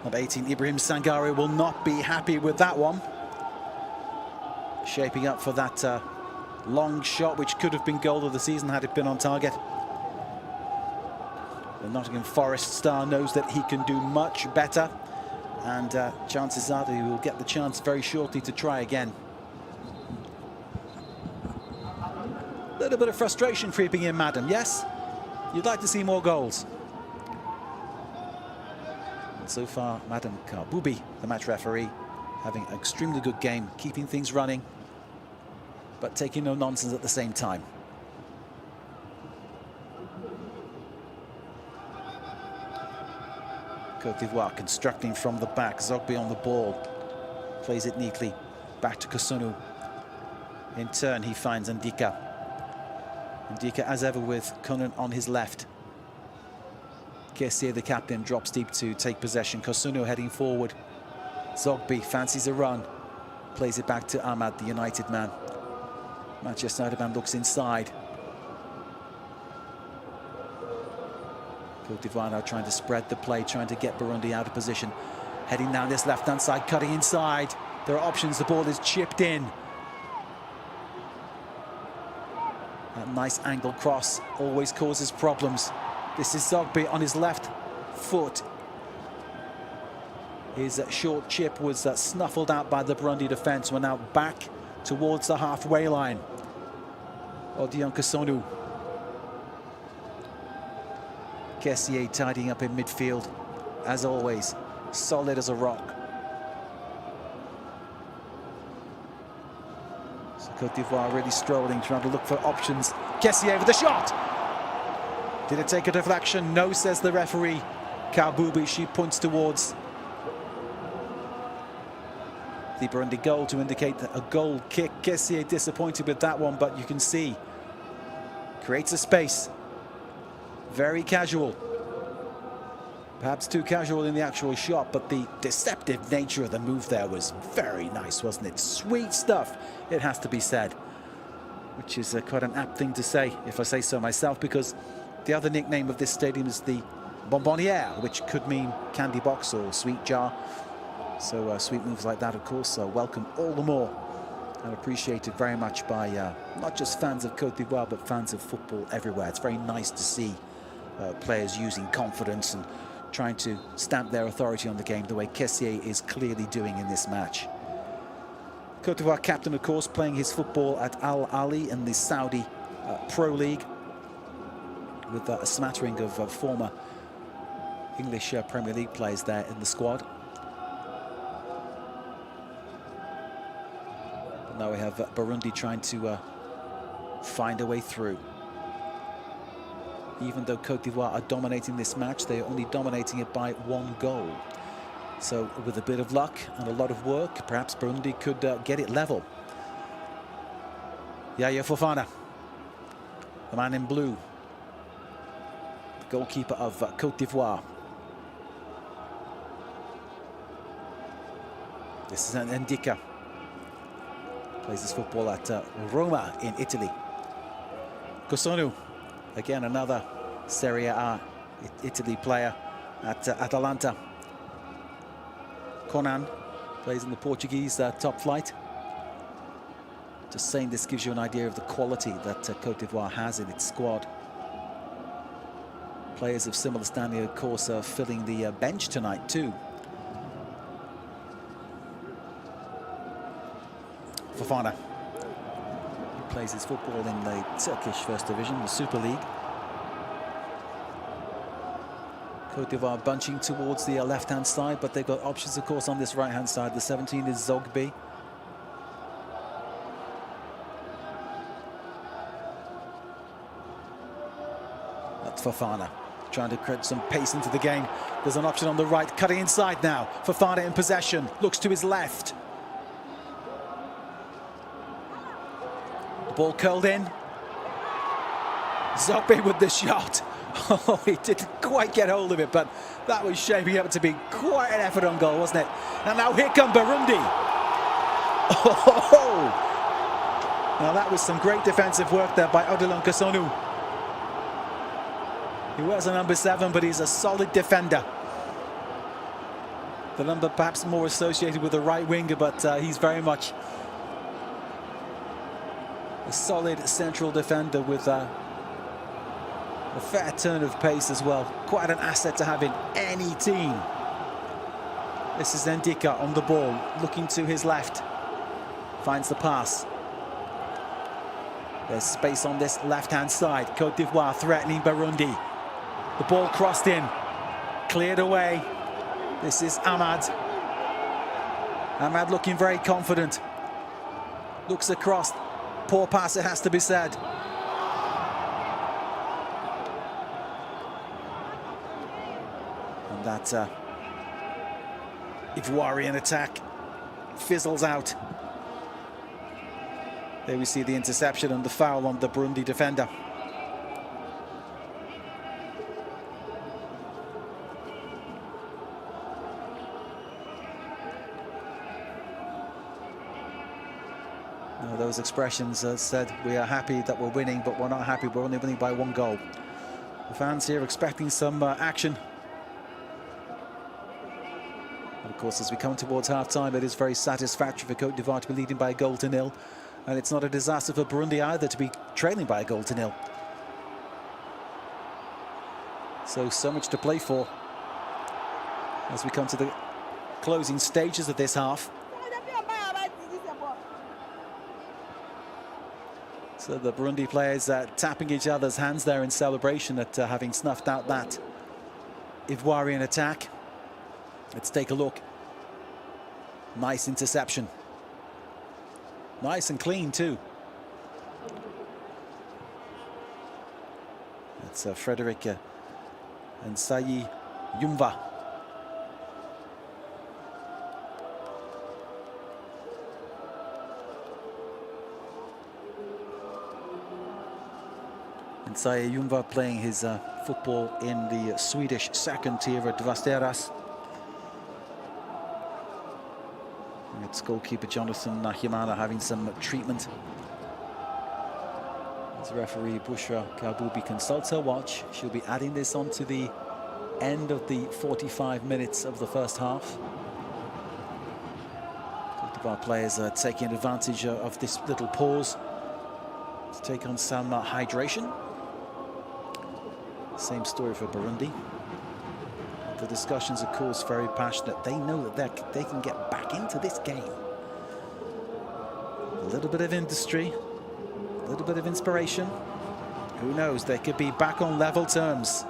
Number 18, Ibrahim Sangare will not be happy with that one. Shaping up for that long shot, which could have been goal of the season had it been on target. The Nottingham Forest star knows that he can do much better, and chances are that he will get the chance very shortly to try again. A little bit of frustration creeping in, madam, yes? You'd like to see more goals. So far, Madam Kabubi, the match referee, having an extremely good game, keeping things running, but taking no nonsense at the same time. Côte d'Ivoire constructing from the back. Zogby on the ball, plays it neatly, back to Kosunu. In turn, he finds Ndika. Ndika, as ever, with Conan on his left. Kessie, the captain, drops deep to take possession. Kosunu heading forward. Zogby fancies a run. Plays it back to Ahmad, the United man. Manchester United man looks inside. Côte d'Ivoire now trying to spread the play, trying to get Burundi out of position. Heading down this left-hand side, cutting inside. There are options, the ball is chipped in. That nice angle cross always causes problems. This is Zogby on his left foot. His short chip was snuffled out by the Burundi defence. We're now back towards the halfway line. Odion Kosonu. Kessie tidying up in midfield, as always, solid as a rock. So Côte d'Ivoire really strolling, trying to look for options. Kessie with the shot! Did it take a deflection? No, says the referee. Kabubi, she points towards the Burundi goal to indicate a goal kick. Kessie disappointed with that one, but you can see, creates a space. Very casual. Perhaps too casual in the actual shot, but the deceptive nature of the move there was very nice, wasn't it? Sweet stuff, it has to be said. Which is quite an apt thing to say, if I say so myself, because the other nickname of this stadium is the Bonbonnière, which could mean candy box or sweet jar. So sweet moves like that, of course, welcome all the more and appreciated very much by not just fans of Côte d'Ivoire, but fans of football everywhere. It's very nice to see players using confidence and trying to stamp their authority on the game the way Kessié is clearly doing in this match. Côte d'Ivoire captain, of course, playing his football at Al Ahly in the Saudi Pro League, with a smattering of former English Premier League players there in the squad. Now we have Burundi trying to find a way through. Even though Côte d'Ivoire are dominating this match, they are only dominating it by 1 goal. So with a bit of luck and a lot of work, perhaps Burundi could get it level. Yaya Fofana, the man in blue, the goalkeeper of Côte d'Ivoire. This is an Ndika. Plays his football at Roma in Italy. Costa, again another Serie A Italy player at Atalanta. Conan plays in the Portuguese top flight. Just saying, this gives you an idea of the quality that Côte d'Ivoire has in its squad. Players of similar standing, of course, are filling the bench tonight too. Fofana, he plays his football in the Turkish First Division, the Super League. Côte d'Ivoire bunching towards the left-hand side, but they've got options, of course, on this right-hand side. The 17 is Zogby. That's Fofana, trying to create some pace into the game. There's an option on the right, cutting inside now. Fofana in possession, looks to his left. Ball curled in. Zogby with the shot. Oh, he didn't quite get hold of it, but that was shaping up to be quite an effort on goal, wasn't it? And now here come Burundi. Oh! Now that was some great defensive work there by Odilon Kasonu. He wears a number 7, but he's a solid defender. The number perhaps more associated with the right winger, but he's very much a solid central defender with a fair turn of pace as well. Quite an asset to have in any team. This is Ndika on the ball, looking to his left. Finds the pass. There's space on this left-hand side. Côte d'Ivoire threatening Burundi. The ball crossed in, cleared away. This is Ahmad. Ahmad looking very confident. Looks across. Poor pass, it has to be said. And that Ivoirian attack fizzles out. There we see the interception and the foul on the Burundi defender. Those expressions said, we are happy that we're winning, but we're not happy we're only winning by 1 goal. The fans here expecting some action. And of course, as we come towards half-time, it is very satisfactory for Côte d'Ivoire to be leading by 1-0. And it's not a disaster for Burundi either to be trailing by 1-0. So much to play for as we come to the closing stages of this half. So the Burundi players tapping each other's hands there in celebration at having snuffed out that Ivoirian attack. Let's take a look. Nice interception. Nice and clean too. That's Frederick and Sayi Yumva. And Sayi Yumva playing his football in the Swedish second tier at Vasteras. It's goalkeeper Jonathan Nahimana having some treatment. As referee Bushra Kabubi consults her watch, she'll be adding this on to the end of the 45 minutes of the first half. Both of our players are taking advantage of this little pause to take on some hydration. Same story for Burundi. The discussions, of course, very passionate. They know that they can get back into this game. A little bit of industry, a little bit of inspiration. Who knows? They could be back on level terms.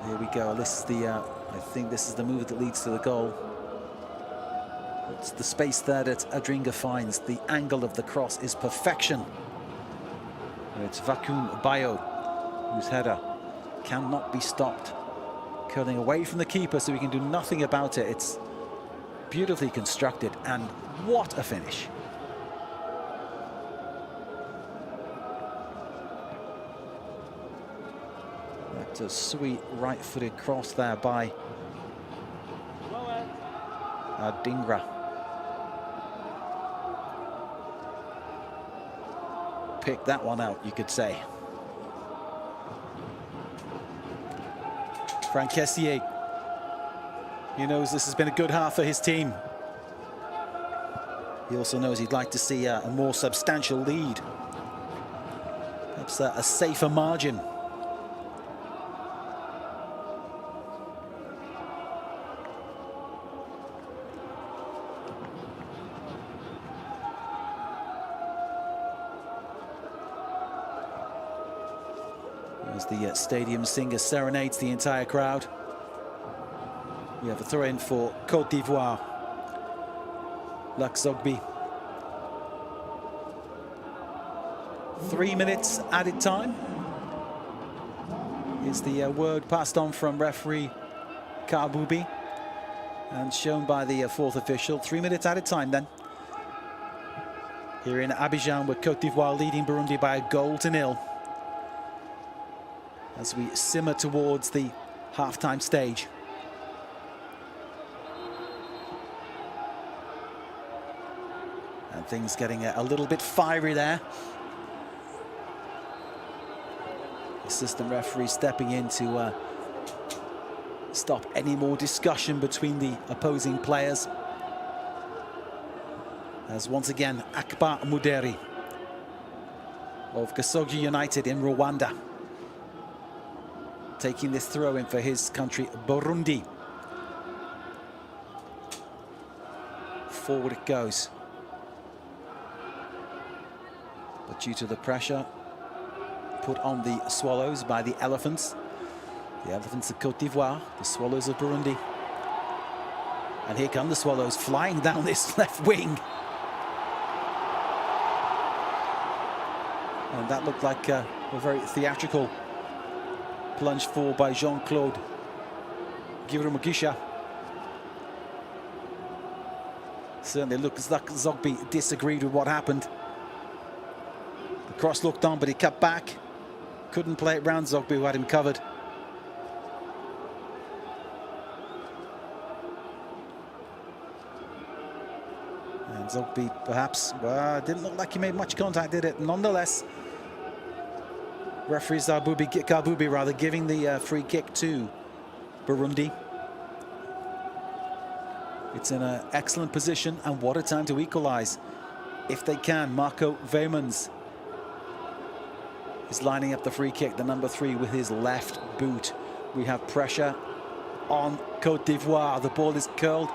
Here we go. This is the, I think this is the move that leads to the goal. It's the space there that Adringa finds. The angle of the cross is perfection. It's Vakum Bayo, whose header cannot be stopped. Curling away from the keeper, so he can do nothing about it. It's beautifully constructed, and what a finish. That's a sweet right-footed cross there by Adingra. Pick that one out, you could say. Frank Kessier, he knows this has been a good half for his team. He also knows he'd like to see a more substantial lead. Perhaps a safer margin. As the stadium singer serenades the entire crowd. We have a throw-in for Côte d'Ivoire. Lak Zogby. 3 minutes added time is the word passed on from referee Kabubi and shown by the fourth official. 3 minutes added time then. Here in Abidjan, with Côte d'Ivoire leading Burundi by 1-0. As we simmer towards the half-time stage. And things getting a little bit fiery there. Assistant referee stepping in to stop any more discussion between the opposing players. As once again, Akbar Muderi of Gasogi United in Rwanda taking this throw in for his country, Burundi. Forward it goes. But due to the pressure put on the Swallows by the Elephants of Côte d'Ivoire, the Swallows of Burundi. And here come the Swallows flying down this left wing. And that looked like a very theatrical plunge forward by Jean-Claude Giromugisha. Certainly looks like Zogby disagreed with what happened. The cross looked on, but he cut back. Couldn't play it round Zogby, who had him covered. And Zogby perhaps, well, didn't look like he made much contact, did it? Nonetheless, referee Kabubi rather giving the free kick to Burundi. It's in an excellent position, and what a time to equalize if they can. Marco Veymans is lining up the free kick, the number 3, with his left boot. We have pressure on Côte d'Ivoire. The ball is curled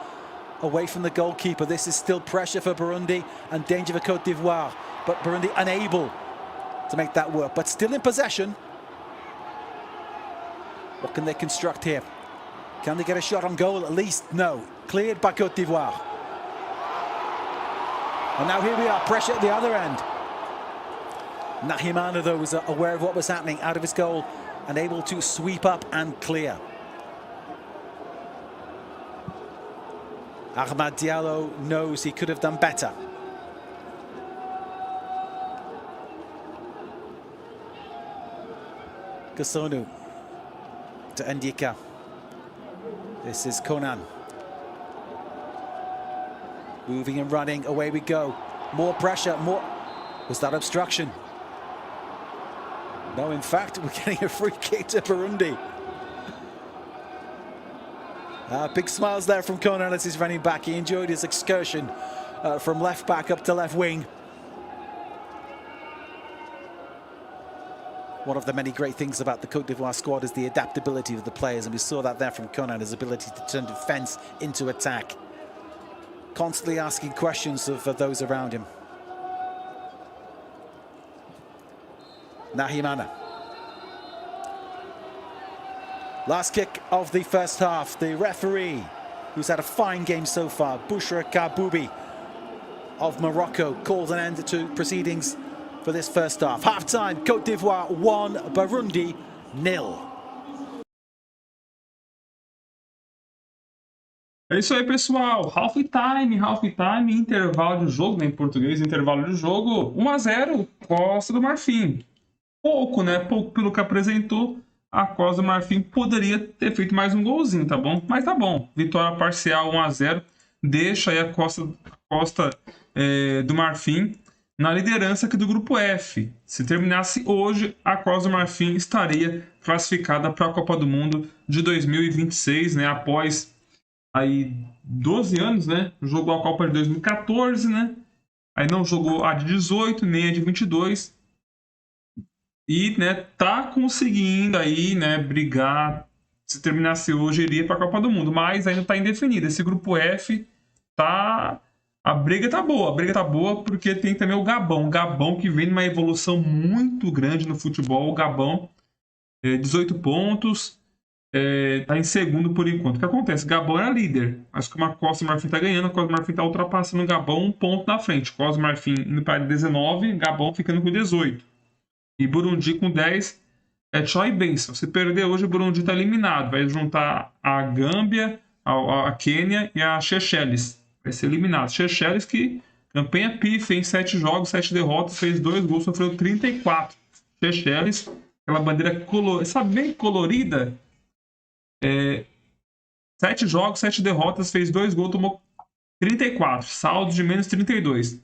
away from the goalkeeper. This is still pressure for Burundi and danger for Côte d'Ivoire, but Burundi unable to make that work, but still in possession. What can they construct here? Can they get a shot on goal at least? No. Cleared by Côte d'Ivoire. And now here we are, pressure at the other end. Nahimana, though, was aware of what was happening out of his goal and able to sweep up and clear. Ahmad Diallo knows he could have done better. Kasonu to Ndika. This is Conan. Moving and running, away we go. More pressure, more... Was that obstruction? No, in fact, we're getting a free kick to Burundi. Big smiles there from Conan as he's running back. He enjoyed his excursion from left back up to left wing. One of the many great things about the Côte d'Ivoire squad is the adaptability of the players, and we saw that there from Conan, his ability to turn defence into attack. Constantly asking questions of those around him. Nahimana. Last kick of the first half. The referee, who's had a fine game so far, Bushra Kaboubi of Morocco, called an end to proceedings for this first half. Half-time, Côte d'Ivoire 1, Burundi 0. É isso aí, pessoal. Half-time, intervalo de jogo, né? Em português, intervalo de jogo, 1-0, Costa do Marfim. Pouco, né? Pouco pelo que apresentou. A Costa do Marfim poderia ter feito mais um golzinho, tá bom? Mas tá bom. Vitória parcial 1-0. Deixa aí a Costa do Marfim na liderança aqui do Grupo F. Se terminasse hoje, a Costa do Marfim estaria classificada para a Copa do Mundo de 2026, né? Após aí 12 anos, né? Jogou a Copa de 2014, né? Aí não jogou a de 18, nem a de 22. E, né, tá conseguindo aí, né, brigar. Se terminasse hoje, iria para a Copa do Mundo, mas ainda tá indefinido. Esse Grupo F tá... A briga tá boa porque tem também o Gabão que vem numa evolução muito grande no futebol. O Gabão, 18 pontos, tá em segundo por enquanto. O que acontece? O Gabão era líder, mas como a Costa do Marfim tá ganhando, a Costa do Marfim tá ultrapassando o Gabão um ponto na frente. Costa do Marfim indo para 19, Gabão ficando com 18. E Burundi com 10 é tchau e bênção. Se perder hoje, o Burundi está eliminado. Vai juntar a Gâmbia, a Quênia e a Seychelles. Vai ser eliminado. Seychelles que campanha pífia em 7 jogos, 7 derrotas, fez 2 gols, sofreu 34. Seychelles, aquela bandeira bem colorida. 7 jogos, 7 derrotas, fez 2 gols, tomou 34. Saldo de menos 32.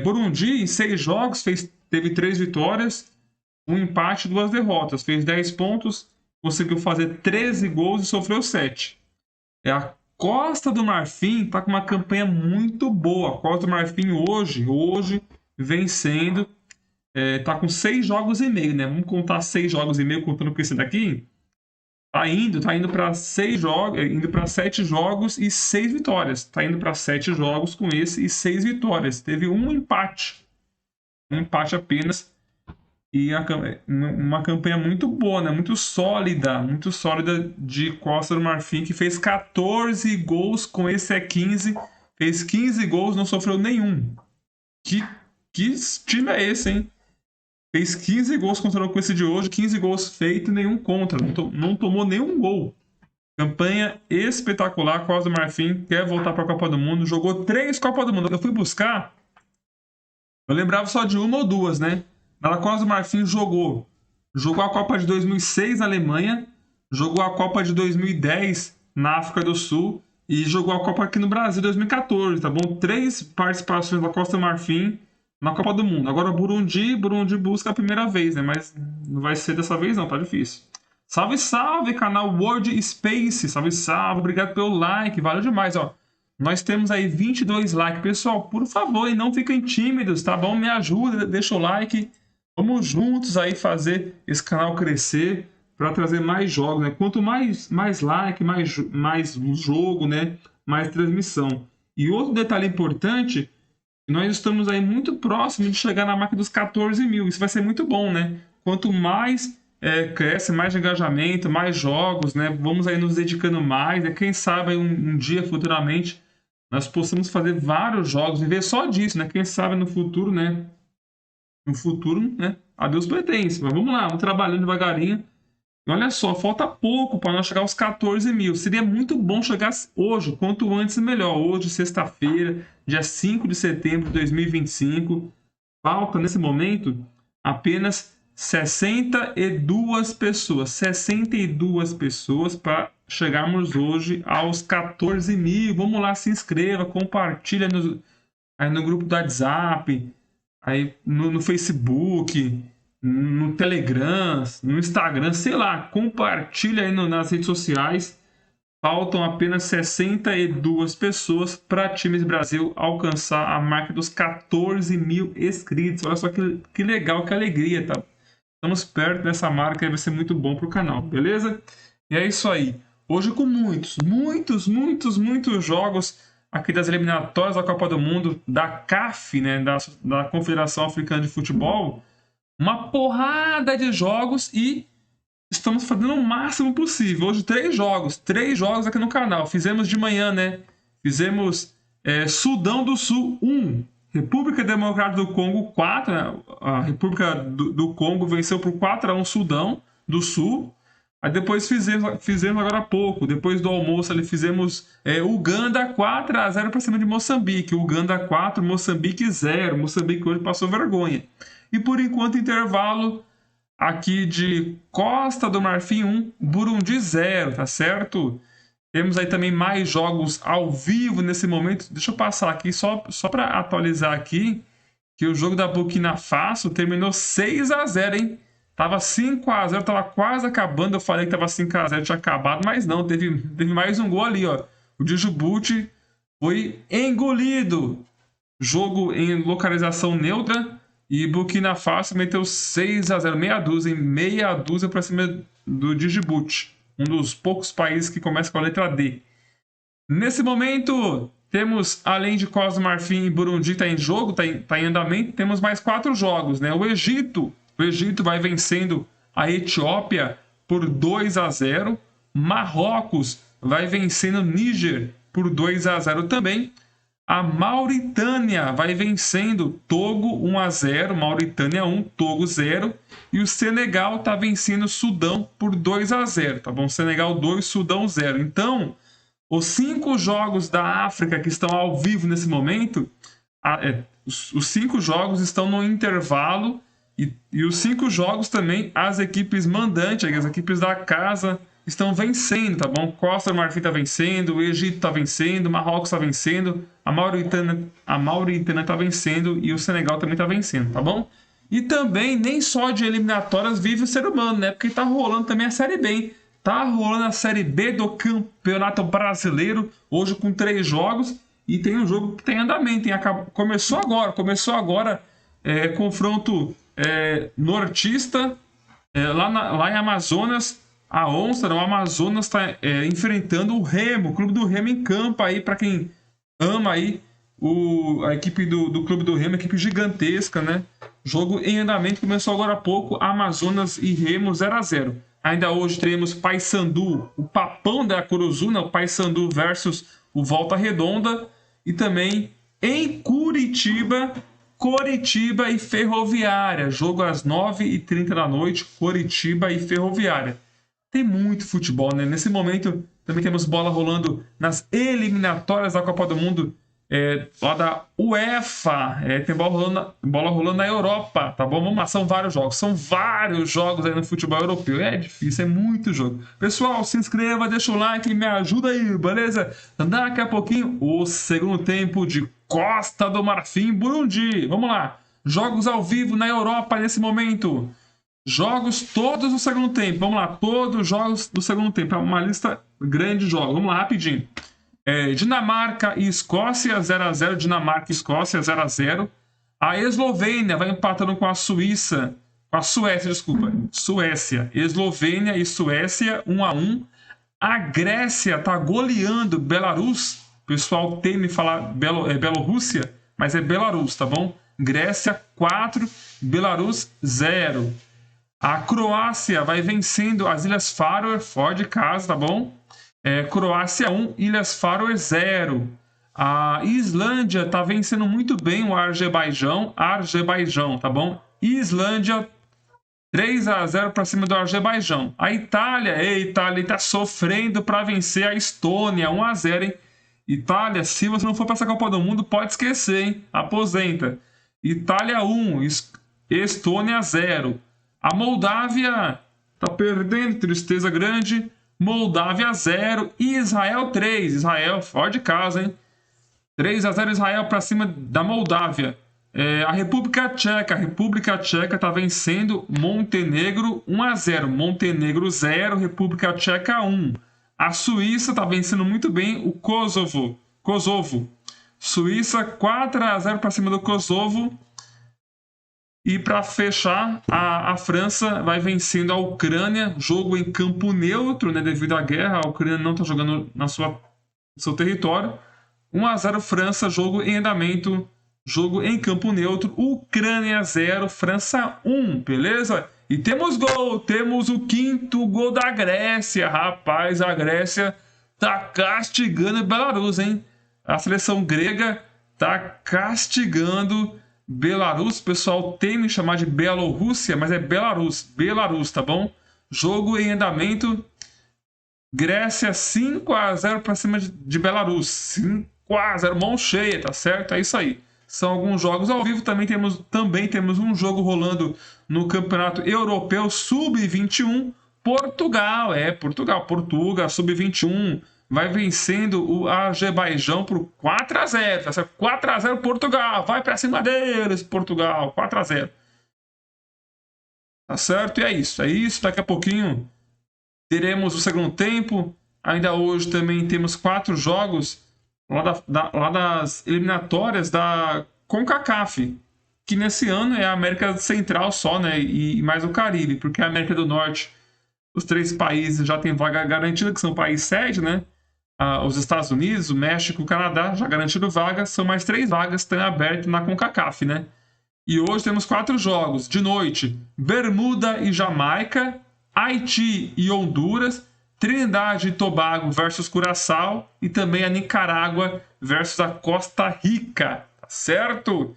Burundi, em 6 jogos, teve 3 vitórias, 1 empate e 2 derrotas. Fez 10 pontos, conseguiu fazer 13 gols e sofreu 7. A Costa do Marfim está com uma campanha muito boa. A Costa do Marfim hoje vencendo. Está com 6 jogos e meio, né? Vamos contar 6 jogos e meio contando com esse daqui. Tá indo para 6 jogos, indo para 7 jogos e 6 vitórias. Tá indo para 7 jogos com esse e 6 vitórias. Teve um empate apenas, e uma campanha muito boa, né? Muito sólida de Costa do Marfim, que fez 14 gols, com esse 15, fez 15 gols, não sofreu nenhum. Que time é esse, hein? Fez 15 gols contra com esse de hoje, 15 gols feitos, nenhum contra, não tomou nenhum gol. Campanha espetacular. Costa do Marfim quer voltar para a Copa do Mundo, jogou 3 Copas do Mundo. Eu fui buscar, eu lembrava só de uma ou duas, né? Na Costa do Marfim jogou a Copa de 2006 na Alemanha, jogou a Copa de 2010 na África do Sul e jogou a Copa aqui no Brasil em 2014, tá bom? 3 participações da Costa do Marfim na Copa do Mundo. Agora Burundi busca a primeira vez, né? Mas não vai ser dessa vez não, tá difícil. Salve, salve, canal World Space, salve, obrigado pelo like, valeu demais, ó. Nós temos aí 22 likes. Pessoal, por favor, não fiquem tímidos, tá bom? Me ajuda, deixa o like. Vamos juntos aí fazer esse canal crescer para trazer mais jogos, né? Quanto mais like, mais jogo, né? Mais transmissão. E outro detalhe importante, nós estamos aí muito próximos de chegar na marca dos 14 mil. Isso vai ser muito bom, né? Quanto mais cresce, mais engajamento, mais jogos, né? Vamos aí nos dedicando mais. Quem sabe aí um dia, futuramente, nós possamos fazer vários jogos, viver só disso, né? Quem sabe no futuro, né? No futuro, né? A Deus pertence. Mas vamos lá, vamos trabalhando devagarinho E olha só, falta pouco para nós chegar aos 14 mil. Seria muito bom chegar hoje, quanto antes melhor. Hoje, sexta-feira, dia 5 de setembro de 2025. Falta, nesse momento, apenas 62 pessoas. 62 pessoas para chegarmos hoje aos 14 mil. Vamos lá, se inscreva, compartilha aí no grupo do WhatsApp, aí no Facebook, no Telegram, no Instagram, sei lá, compartilha aí nas redes sociais. Faltam apenas 62 pessoas para Times Brasil alcançar a marca dos 14 mil inscritos. Olha só que legal, que alegria, tá? Estamos perto dessa marca e vai ser muito bom para o canal, beleza? E é isso aí. Hoje com muitos jogos aqui das eliminatórias da Copa do Mundo, da CAF, né, da Confederação Africana de Futebol. Uma porrada de jogos e estamos fazendo o máximo possível. Hoje 3 jogos aqui no canal. Fizemos de manhã, né? Fizemos Sudão do Sul 1, República Democrática do Congo 4, né? A República do Congo venceu por 4-1 Sudão do Sul. Aí depois fizemos agora há pouco, depois do almoço ali fizemos Uganda 4-0 para cima de Moçambique. Uganda 4, Moçambique 0. Moçambique hoje passou vergonha. E por enquanto intervalo aqui de Costa do Marfim 1, Burundi 0, tá certo? Temos aí também mais jogos ao vivo nesse momento. Deixa eu passar aqui só para atualizar aqui que o jogo da Burkina Faso terminou 6-0, hein? Tava 5-0, tava quase acabando. Eu falei que tava 5-0, tinha acabado, mas não, teve mais um gol ali, ó. O Djibouti foi engolido. Jogo em localização neutra. E Burkina Faso meteu 6-0, meia dúzia para cima do Djibouti, um dos poucos países que começa com a letra D. Nesse momento, temos, além de Costa do Marfim e Burundi, está em jogo, está em andamento, temos mais 4 jogos, né? O Egito vai vencendo a Etiópia por 2-0, Marrocos vai vencendo o Níger por 2-0 também. A Mauritânia vai vencendo Togo 1-0, Mauritânia 1, Togo 0. E o Senegal está vencendo o Sudão por 2-0, tá bom? Senegal 2, Sudão 0. Então, os 5 jogos da África que estão ao vivo nesse momento, os 5 jogos estão no intervalo e os 5 jogos também, as equipes mandantes, as equipes da casa, estão vencendo, tá bom? Costa do Marfim está vencendo, o Egito está vencendo, o Marrocos está vencendo, a Mauritânia está vencendo e o Senegal também está vencendo, tá bom? E também, nem só de eliminatórias vive o ser humano, né? Porque tá rolando também a Série B, hein? Tá rolando a Série B do Campeonato Brasileiro, hoje com 3 jogos, e tem um jogo que tem andamento, hein? Começou agora, confronto nortista, lá em Amazonas. A Onça, o Amazonas, está enfrentando o Remo, o clube do Remo em campo aí, para quem ama aí a equipe do clube do Remo, equipe gigantesca, né? Jogo em andamento, começou agora há pouco, Amazonas e Remo 0-0. Ainda hoje teremos Paysandu, o papão da Coruzuna, o Paysandu versus o Volta Redonda, e também em Curitiba e Ferroviária, jogo às 9h30 da noite, Curitiba e Ferroviária. Tem muito futebol, né? Nesse momento também temos bola rolando nas eliminatórias da Copa do Mundo, lá da UEFA. Tem bola rolando na Europa, tá bom? Vamos lá, são vários jogos aí no futebol europeu. É difícil, é muito jogo. Pessoal, se inscreva, deixa o like, me ajuda aí, beleza? Daqui a pouquinho, o segundo tempo de Costa do Marfim, Burundi. Vamos lá, jogos ao vivo na Europa nesse momento. Jogos todos do segundo tempo. Vamos lá, todos os jogos do segundo tempo. É uma lista grande de jogos. Vamos lá, rapidinho. Dinamarca e Escócia, 0-0. Dinamarca e Escócia, 0-0. A Eslovênia vai empatando com a Suécia, desculpa. Suécia. Eslovênia e Suécia, 1-1. A Grécia tá goleando Belarus. O pessoal teme falar Bielorrússia, mas é Belarus, tá bom? Grécia, 4. Belarus, 0. A Croácia vai vencendo as Ilhas Faroe, fora de casa, tá bom? Croácia 1, Ilhas Faroe 0. A Islândia tá vencendo muito bem o Azerbaijão, tá bom? Islândia 3-0 para cima do Azerbaijão. A Itália tá sofrendo para vencer a Estônia, 1-0, hein? Itália, se você não for para essa Copa do Mundo, pode esquecer, hein? Aposenta. Itália 1, Estônia 0. A Moldávia tá perdendo, tristeza grande. Moldávia 0 e Israel 3. Israel, fora de casa, hein? 3-0 Israel para cima da Moldávia. A República Tcheca tá vencendo Montenegro 1-0. Montenegro 0, República Tcheca 1. A Suíça tá vencendo muito bem o Kosovo. Suíça 4-0 para cima do Kosovo. E para fechar, a França vai vencendo a Ucrânia, jogo em campo neutro, né, devido à guerra. A Ucrânia não está jogando no seu território. 1-0 França, jogo em andamento, jogo em campo neutro. Ucrânia 0, França 1, beleza? E temos gol, temos o 5º gol da Grécia. Rapaz, a Grécia tá castigando Belarus, hein? A seleção grega tá castigando Belarus. O pessoal tem me chamar de Bielorrússia, mas é Belarus, tá bom? Jogo em andamento. Grécia 5-0 para cima de Belarus. 5-0, mão cheia, tá certo? É isso aí. São alguns jogos ao vivo. Também temos um jogo rolando no Campeonato Europeu Sub-21. Portugal, Sub-21. Vai vencendo o Azerbaijão por 4-0, tá certo? 4-0 Portugal, vai pra cima deles, Portugal, 4-0. Tá certo? E é isso, daqui a pouquinho teremos o segundo tempo. Ainda hoje também temos 4 jogos lá das eliminatórias da CONCACAF, que nesse ano é a América Central só, né? E mais o Caribe, porque a América do Norte, os 3 países já têm vaga garantida, que são país sede, né? Os Estados Unidos, o México e o Canadá já garantiram vagas. São mais 3 vagas que estão abertas na CONCACAF, né? E hoje temos 4 jogos. De noite, Bermuda e Jamaica, Haiti e Honduras, Trindade e Tobago versus Curaçao e também a Nicarágua versus a Costa Rica, tá certo?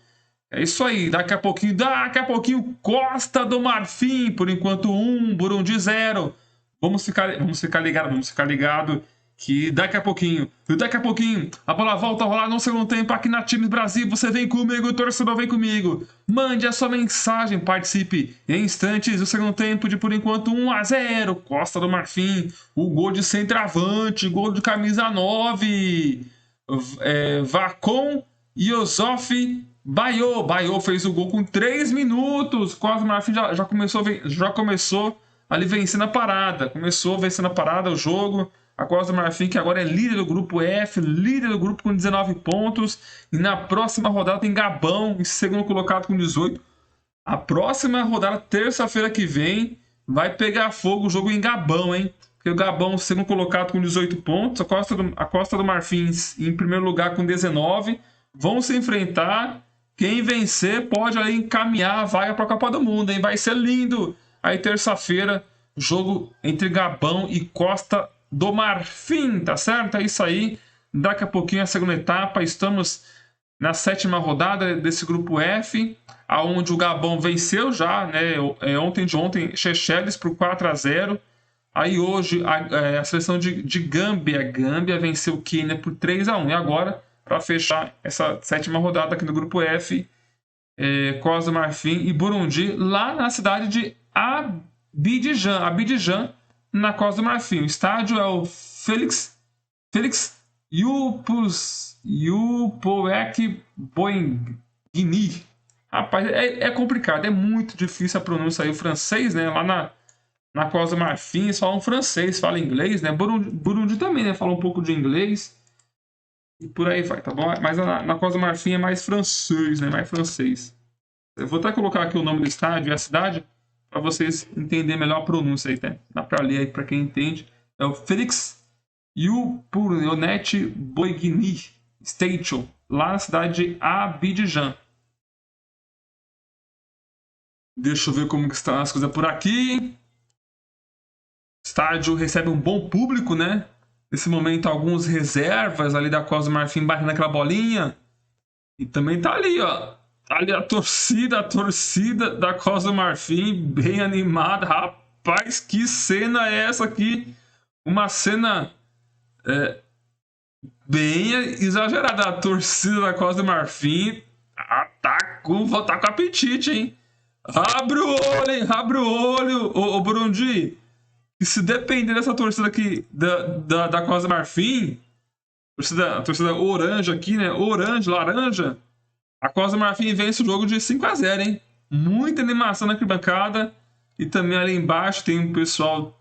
É isso aí, daqui a pouquinho Costa do Marfim, por enquanto 1, Burundi 0. Vamos ficar ligado que daqui a pouquinho a bola volta a rolar no segundo tempo aqui na Times Brasil. Você vem comigo, torcedor, vem comigo. Mande a sua mensagem, participe. Em instantes, o segundo tempo de, por enquanto, 1-0. Costa do Marfim, o gol de centroavante, gol de camisa 9. Vacon Yosofi Bayo fez o gol com 3 minutos. Costa do Marfim já começou ali vencendo a parada. Começou vencendo a parada, o jogo. A Costa do Marfim, que agora é líder do Grupo F, líder do grupo com 19 pontos. E na próxima rodada tem Gabão, em segundo colocado com 18. A próxima rodada, terça-feira que vem, vai pegar fogo o jogo em Gabão, hein? Porque o Gabão, segundo colocado com 18 pontos. A Costa do Marfim, em primeiro lugar, com 19. Vão se enfrentar. Quem vencer pode aí encaminhar a vaga para a Copa do Mundo, hein? Vai ser lindo. Aí, terça-feira, jogo entre Gabão e Costa do Marfim, tá certo? É isso aí. Daqui a pouquinho a segunda etapa. Estamos na 7ª rodada desse Grupo F, aonde o Gabão venceu já, né? Ontem Seychelles por 4-0. Aí hoje a seleção de Gâmbia venceu o Quênia por 3-1. E agora, para fechar essa 7ª rodada aqui no Grupo F, Costa do Marfim e Burundi, lá na cidade de Abidjan, na Costa do Marfim. O estádio é o Felix Houphouet Boigny. Rapaz, é complicado, é muito difícil a pronúncia aí, o francês, né? Lá na Costa do Marfim eles falam francês, falam inglês, né? Burundi também, né? Fala um pouco de inglês. E por aí vai, tá bom? Mas na Costa do Marfim é mais francês, né? Mais francês. Eu vou até colocar aqui o nome do estádio e a cidade, para vocês entenderem melhor a pronúncia aí, tá? Dá para ler aí para quem entende. É o Felix Houphouet Boigny Station, lá na cidade de Abidjan. Deixa eu ver como que estão as coisas por aqui. O estádio recebe um bom público, né? Nesse momento, alguns reservas ali da Costa do Marfim batendo naquela bolinha. E também tá ali, ó. Ali a torcida da Costa do Marfim, bem animada. Rapaz, que cena é essa aqui? Uma cena bem exagerada. A torcida da Costa do Marfim tá com apetite, hein? Abre o olho, hein? Abre o olho, ô Burundi. E se depender dessa torcida aqui da Costa do Marfim, a torcida orange aqui, né? Orange, laranja. A Costa do Marfim vence o jogo de 5-0, hein? Muita animação na arquibancada. E também ali embaixo tem um pessoal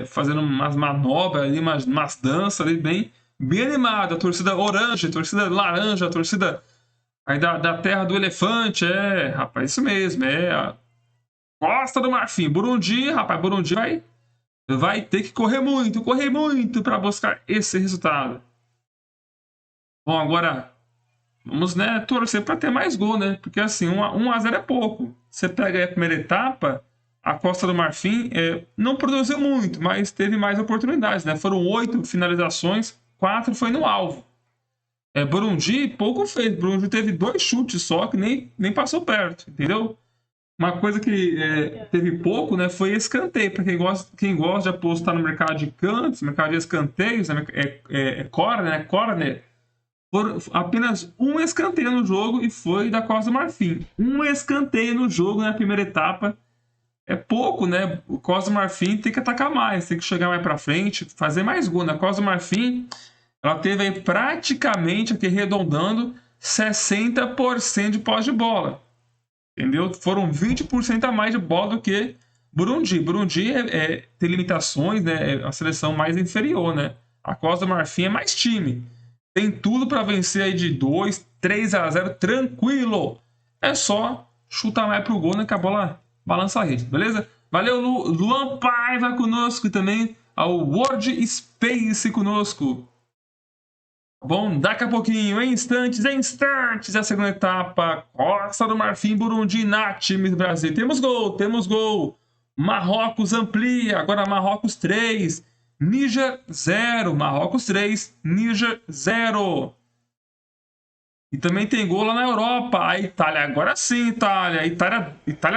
fazendo umas manobras ali, umas danças ali, bem animada. A torcida orange, a torcida laranja, a torcida aí da terra do elefante. Rapaz, isso mesmo. A Costa do Marfim. Burundi, rapaz, Burundi vai ter que correr muito para buscar esse resultado. Bom, agora vamos, né, torcer para ter mais gol, né? Porque assim, 1-0 é pouco. Você pega aí a primeira etapa, a Costa do Marfim não produziu muito, mas teve mais oportunidades, né? Foram 8 finalizações, 4 foi no alvo. Burundi pouco fez. Burundi teve 2 chutes só, que nem passou perto, entendeu? Uma coisa que teve pouco, né, foi escanteio. Para quem gosta de apostar no mercado de cantos, mercado de escanteios, corner, foram apenas um escanteio no jogo e foi da Costa do Marfim. Um escanteio no jogo na primeira etapa é pouco, né? O Costa do Marfim tem que atacar mais, tem que chegar mais para frente, fazer mais gol. Na Costa do Marfim, ela teve aí praticamente, aqui arredondando, 60% de posse de bola. Entendeu? Foram 20% a mais de bola do que Burundi. Burundi tem limitações, né? É a seleção mais inferior, né? A Costa do Marfim é mais time. Tem tudo para vencer aí de 2-3-0 tranquilo. É só chutar mais pro gol, né? Que a bola balança a rede, beleza? Valeu, Luan Paiva conosco e também ao World Space conosco. Bom, daqui a pouquinho, em instantes, a segunda etapa, Costa do Marfim, Burundi, na time do Brasil. Temos gol. Marrocos amplia, agora Marrocos 3, Níger 0, Marrocos 3, Níger 0. E também tem gol lá na Europa, a Itália, agora sim, Itália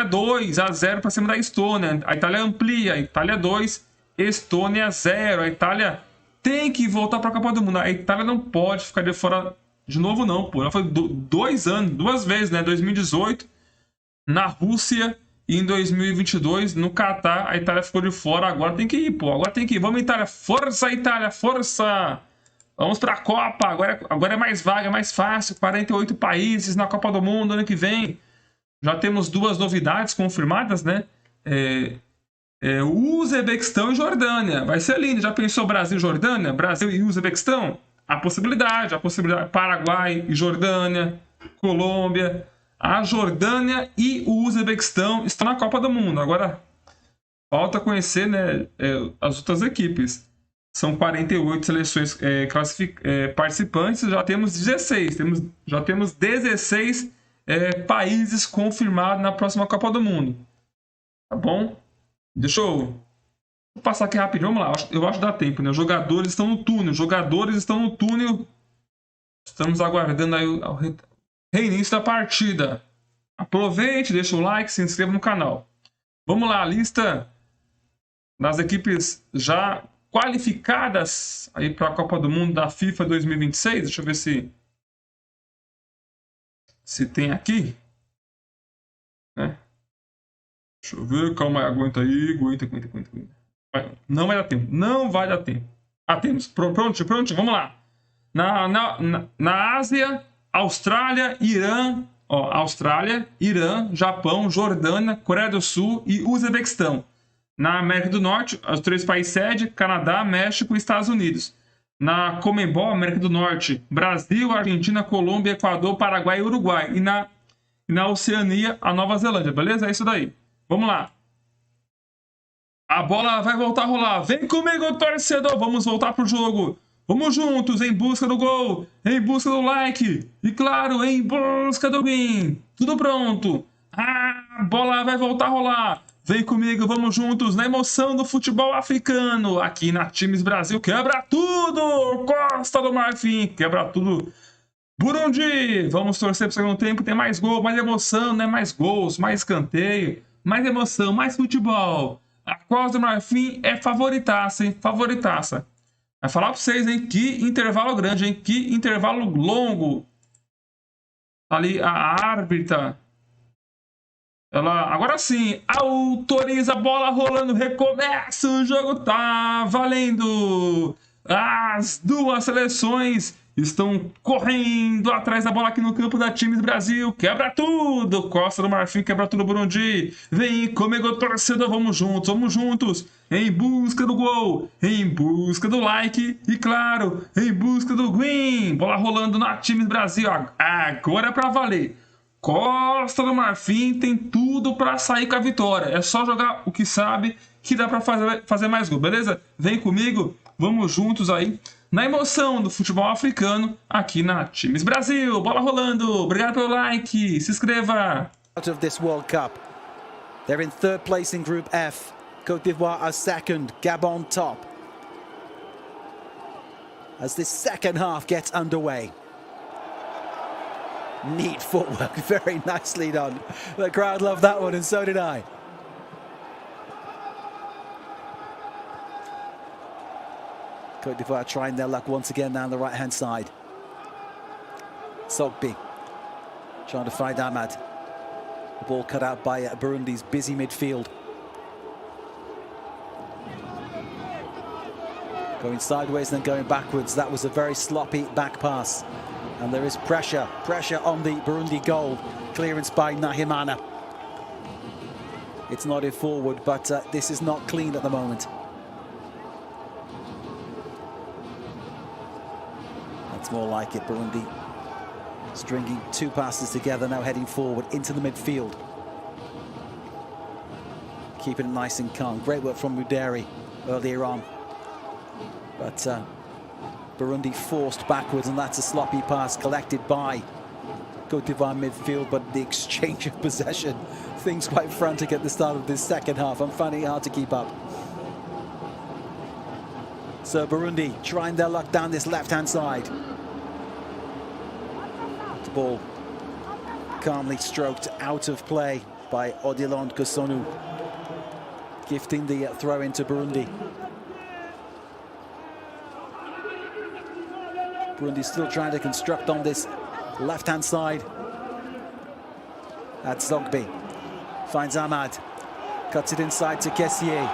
2-0 para cima da Estônia. A Itália amplia, Itália 2, Estônia 0. A Itália tem que voltar para a Copa do Mundo. A Itália não pode ficar de fora de novo, não, pô. Ela foi 2 anos, 2 vezes, né? 2018 na Rússia e em 2022 no Catar. A Itália ficou de fora. Agora tem que ir, pô. Agora tem que ir. Vamos, Itália. Força, Itália. Força. Vamos para a Copa. Agora é mais vaga, é mais fácil. 48 países na Copa do Mundo ano que vem. Já temos 2 novidades confirmadas, né? O Uzbequistão e Jordânia. Vai ser lindo. Já pensou Brasil e Jordânia? Brasil e Uzbequistão? A possibilidade. Paraguai e Jordânia. Colômbia. A Jordânia e o Uzbequistão estão na Copa do Mundo. Agora, falta conhecer, né, as outras equipes. São 48 seleções participantes. Já temos 16. Já temos 16 países confirmados na próxima Copa do Mundo. Tá bom? Deixa eu passar aqui rapidinho. Vamos lá. Eu acho que dá tempo, né? Os jogadores estão no túnel. Estamos aguardando aí o reinício da partida. Aproveite, deixa o like, se inscreva no canal. Vamos lá. A lista das equipes já qualificadas aí para a Copa do Mundo da FIFA 2026. Deixa eu ver se tem aqui. Né? Deixa eu ver, calma aí, aguenta aí, aguenta. Não vai dar tempo. Temos. Pronto, vamos lá. Na Ásia, Austrália, Irã, Japão, Jordânia, Coreia do Sul e Uzbequistão. Na América do Norte, os 3 países sede, Canadá, México e Estados Unidos. Na Conmebol, América do Norte, Brasil, Argentina, Colômbia, Equador, Paraguai e Uruguai. E na Oceania, a Nova Zelândia, beleza? É isso daí. Vamos lá. A bola vai voltar a rolar. Vem comigo, torcedor. Vamos voltar pro jogo. Vamos juntos em busca do gol, em busca do like e, claro, em busca do win. Tudo pronto. A bola vai voltar a rolar. Vem comigo, vamos juntos na emoção do futebol africano. Aqui na Times Brasil, quebra tudo. Costa do Marfim, quebra tudo Burundi, vamos torcer para o segundo tempo, tem mais gol, mais emoção, né? Mais gols, mais escanteio, mais emoção, mais futebol. A Costa do Marfim é favoritaça, hein? Favoritaça. Vai falar para vocês, hein? Que intervalo grande, hein? Que intervalo longo. Ali a árbitra. Ela, agora sim, autoriza a bola rolando, recomeça, o jogo tá valendo. As duas seleções estão correndo atrás da bola aqui no campo da Times Brasil. Quebra tudo, Costa do Marfim quebra tudo, Burundi. Vem comigo, torcedor, vamos juntos, em busca do gol, em busca do like e, claro, em busca do win. Bola rolando na Times Brasil, agora é pra valer. Costa do Marfim tem tudo para sair com a vitória. É só jogar o que sabe que dá para fazer mais gol, beleza? Vem comigo, vamos juntos aí na emoção do futebol africano aqui na Times Brasil. Bola rolando. Obrigado pelo like. Se inscreva. Out of this World Cup. They're in third place in Group F. Côte d'Ivoire are second. Gabon top. As this second half gets underway. Neat footwork, very nicely done. The crowd loved that one, and so did I. Côte d'Ivoire trying their luck once again down the right-hand side. Sogbi trying to find Ahmad. The ball cut out by Burundi's busy midfield. Going sideways and then going backwards. That was a very sloppy back pass. And there is pressure on the Burundi goal. Clearance by Nahimana. It's nodded forward, but this is not clean at the moment. That's more like it. Burundi stringing two passes together, now heading forward into the midfield. Keeping it nice and calm. Great work from Muderi earlier on. But Burundi forced backwards, and that's a sloppy pass collected by Côte d'Ivoire midfield, but the exchange of possession, things quite frantic at the start of this second half. I'm finding it hard to keep up. So Burundi trying their luck down this left-hand side. The ball calmly stroked out of play by Odilon Kosonu, gifting the throw into Burundi. Burundi still trying to construct on this left-hand side. That's Zogbi. Finds Ahmad. Cuts it inside to Kessié.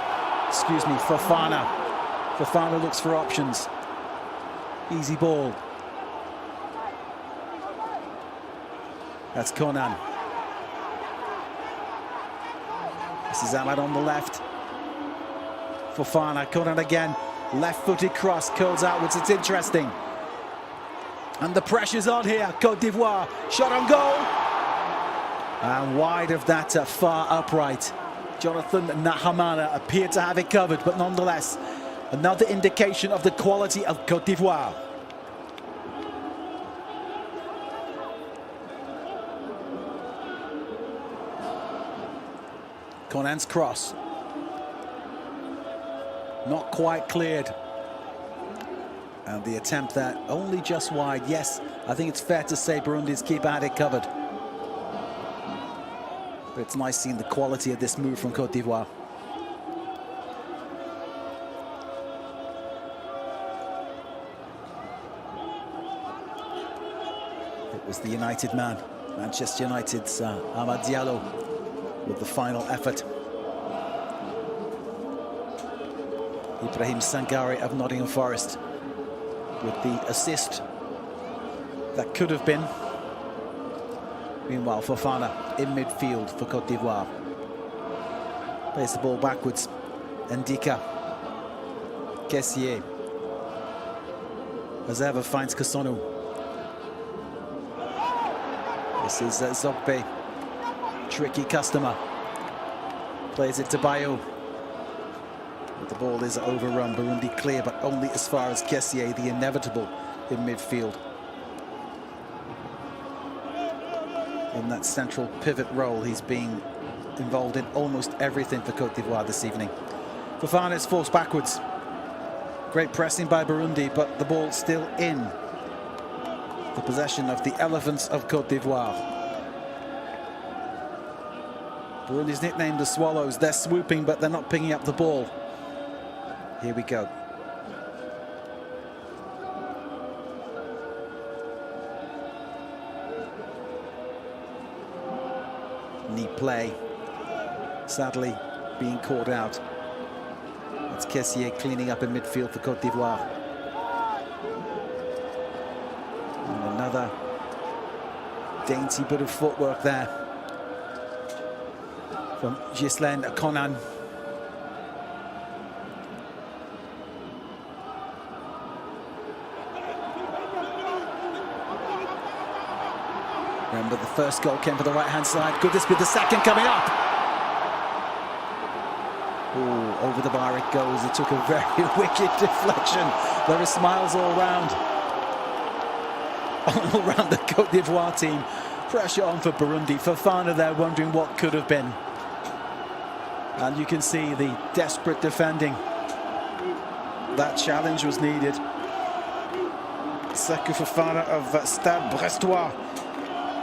Excuse me, Fofana. Fofana looks for options. Easy ball. That's Conan. This is Ahmad on the left. Fofana, Conan again. Left-footed cross, curls outwards. It's interesting. And the pressure's on here. Côte d'Ivoire, shot on goal. And wide of that far upright. Jonathan Nahamana appeared to have it covered, but nonetheless, another indication of the quality of Côte d'Ivoire. Conan's cross. Not quite cleared. And the attempt there only just wide. Yes, I think it's fair to say Burundi's keeper had it covered. But it's nice seeing the quality of this move from Côte d'Ivoire. It was the United man, Manchester United's Amad Diallo, with the final effort. Ibrahim Sangare of Nottingham Forest with the assist that could have been. Meanwhile, Fofana in midfield for Côte d'Ivoire. Plays the ball backwards. Ndika. Kessié. As ever, finds Kosonu. This is Zogbe. Tricky customer. Plays it to Bayo. But the ball is overrun. Burundi clear, but only as far as Kessié, the inevitable in midfield. In that central pivot role, he's being involved in almost everything for Côte d'Ivoire this evening. Fofana is forced backwards. Great pressing by Burundi, but the ball still in the possession of the elephants of Côte d'Ivoire. Burundi's nicknamed the Swallows. They're swooping, but they're not picking up the ball. Here we go. Knee play. Sadly, being caught out. It's Kessié cleaning up in midfield for Côte d'Ivoire. And another dainty bit of footwork there from Ghislaine Conan. Remember, the first goal came from the right-hand side. Could this be the second coming up? Ooh, over the bar it goes. It took a very wicked deflection. There are smiles all around the Côte d'Ivoire team. Pressure on for Burundi. Fofana there wondering what could have been. And you can see the desperate defending. That challenge was needed. Sekou Fofana of Stade Brestois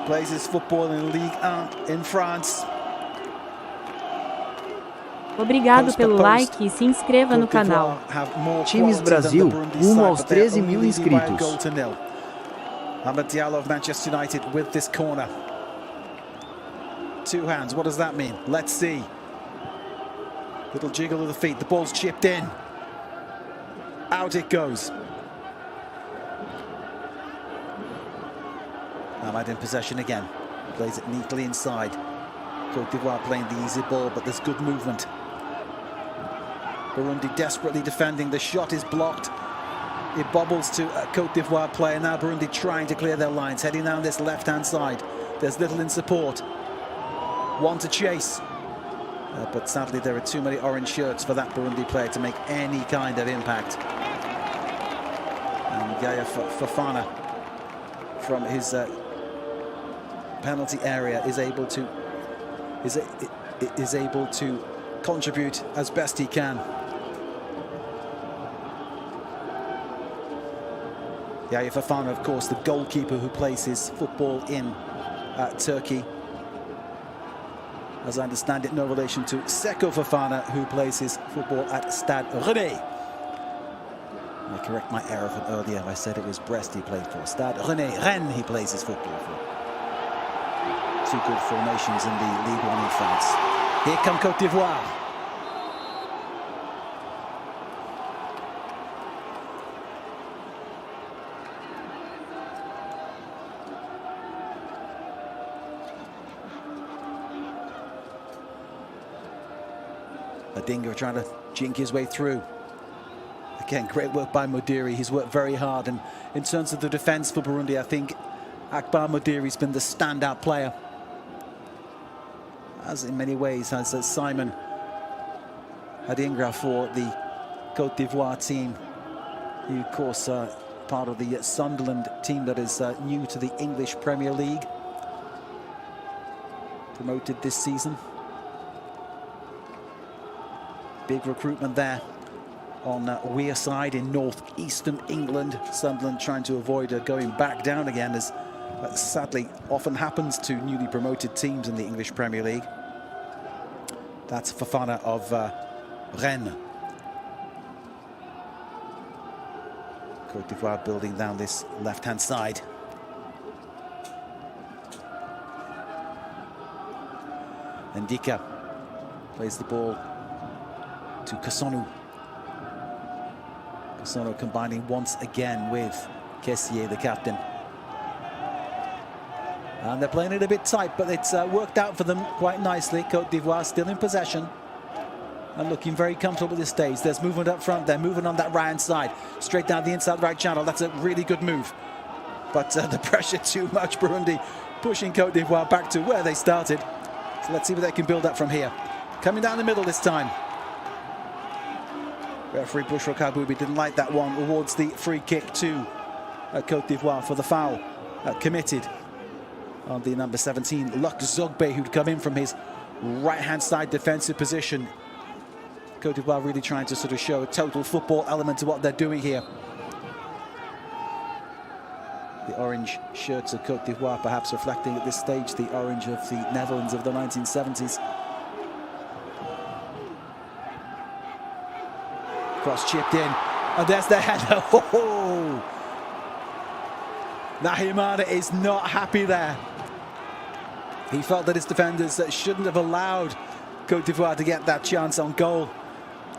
plays his football in Ligue 1 in France. Obrigado pelo like e se inscreva no canal. Times Brasil, rumo aos 13.000 inscritos. Amad Diallo of Manchester United with this corner. Two hands, what does that mean? Let's see. Little jiggle of the feet, the ball's chipped in. Out it goes. Amad in possession again. Plays it neatly inside. Côte d'Ivoire playing the easy ball, but there's good movement. Burundi desperately defending. The shot is blocked. It bobbles to a Côte d'Ivoire player. Now Burundi trying to clear their lines, heading down this left-hand side. There's little in support. One to chase. But sadly, there are too many orange shirts for that Burundi player to make any kind of impact. And Yaya Fofana, from his penalty area, is able to contribute as best he can. Yaya Fofana, of course, the goalkeeper who plays his football in Turkey. As I understand it, no relation to Sekou Fofana, who plays his football at Stade Rennais. I correct my error from earlier. I said it was Brest he played for. Stade Rennais, Rennes he plays his football for. Two good formations in the Ligue 1 in France. Here come Côte d'Ivoire. Adingra trying to jink his way through. Again, great work by Modiri. He's worked very hard, and in terms of the defence for Burundi, I think Akbar Modiri's been the standout player, as in many ways has Simon Adingra for the Côte d'Ivoire team. He, of course, part of the Sunderland team that is new to the English Premier League, promoted this season. Big recruitment there on Wearside in northeastern England. Sunderland trying to avoid going back down again, as sadly often happens to newly promoted teams in the English Premier League. That's Fofana of Rennes. Côte d'Ivoire building down this left-hand side. Ndika plays the ball to Kasonu. Kasonu combining once again with Kessié, the captain. And they're playing it a bit tight, but it's worked out for them quite nicely. Côte d'Ivoire still in possession and looking very comfortable at this stage. There's movement up front. They're moving on that right-hand side, straight down the inside right channel. That's a really good move. But the pressure too much. Burundi pushing Côte d'Ivoire back to where they started. So let's see what they can build up from here. Coming down the middle this time. Referee Bushra Kabubi didn't like that one. Awards the free kick to Côte d'Ivoire for the foul committed on the number 17, Luc Zogbe, who'd come in from his right-hand side defensive position. Côte d'Ivoire really trying to sort of show a total football element to what they're doing here. The orange shirts of Côte d'Ivoire perhaps reflecting at this stage the orange of the Netherlands of the 1970s. Cross chipped in, and there's the header. Oh! Nahimana is not happy there. He felt that his defenders shouldn't have allowed Côte d'Ivoire to get that chance on goal.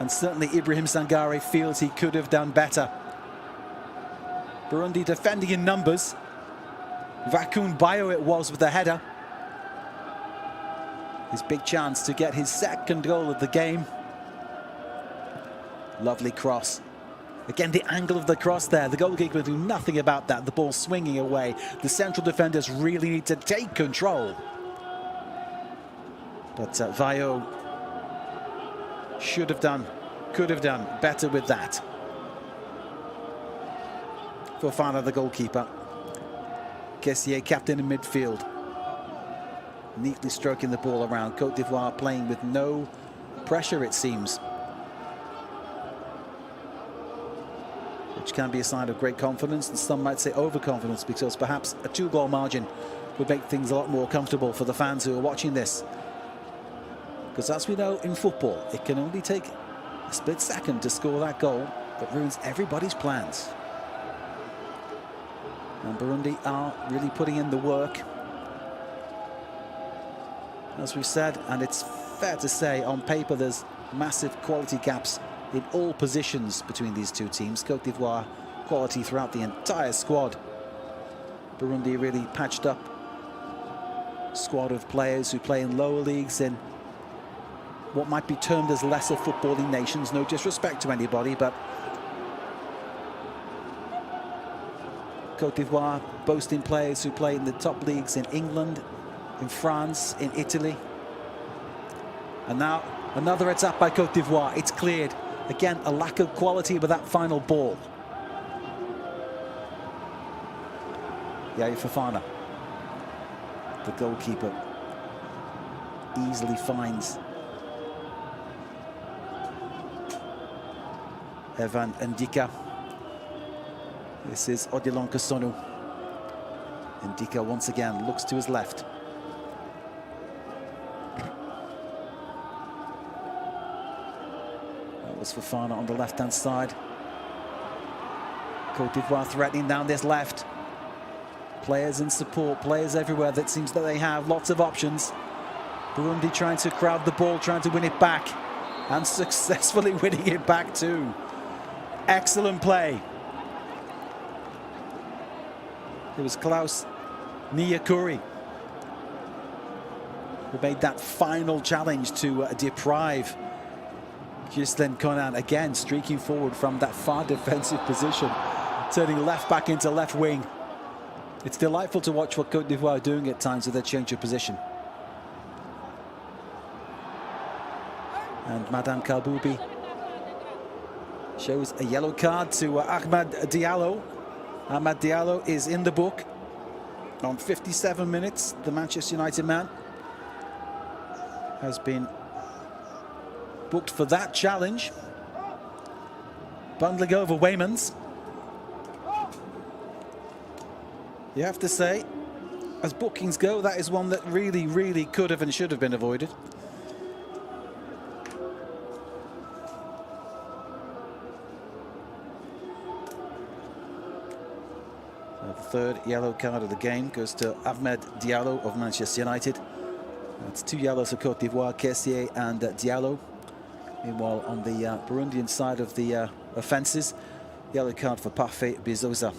And certainly Ibrahim Sangare feels he could have done better. Burundi defending in numbers. Vakun Bayo it was with the header. His big chance to get his second goal of the game. Lovely cross. Again, the angle of the cross there. The goalkeeper do nothing about that. The ball swinging away. The central defenders really need to take control. But Vayo should have done, could have done better with that. Fofana, the goalkeeper. Kessié, captain in midfield. Neatly stroking the ball around. Côte d'Ivoire playing with no pressure, it seems. Which can be a sign of great confidence, and some might say overconfidence, because perhaps a 2-goal margin would make things a lot more comfortable for the fans who are watching this. Because as we know in football, it can only take a split second to score that goal that ruins everybody's plans. And Burundi are really putting in the work, as we've said, and it's fair to say on paper there's massive quality gaps in all positions between these two teams. Côte d'Ivoire quality throughout the entire squad. Burundi really patched up squad of players who play in lower leagues in what might be termed as lesser footballing nations. No disrespect to anybody, but Côte d'Ivoire boasting players who play in the top leagues in England, in France, in Italy. And now another attack by Côte d'Ivoire. It's cleared. Again, a lack of quality with that final ball. Yaya Fofana, the goalkeeper, easily finds Evan Ndika. This is Odilon Kasonu. Ndika once again looks to his left. That was Fofana on the left-hand side. Côte d'Ivoire threatening down this left. Players in support, players everywhere. That seems that they have lots of options. Burundi trying to crowd the ball, trying to win it back, and successfully winning it back too. Excellent play. It was Klaus Niyakuri who made that final challenge to deprive Ghislain Konan, again streaking forward from that far defensive position, turning left back into left wing. It's delightful to watch what Côte d'Ivoire are doing at times with their change of position. And Madame Kalboubi shows a yellow card to Ahmad Diallo. Ahmad Diallo is in the book on 57 minutes. The Manchester United man has been booked for that challenge. Bundling over Waymans. You have to say, as bookings go, that is one that really, really could have and should have been avoided. So the third yellow card of the game goes to Ahmed Diallo of Manchester United. That's 2 yellows for Côte d'Ivoire, Kessié and Diallo. Meanwhile, on the Burundian side of the offences, yellow card for Parfait Bizoza,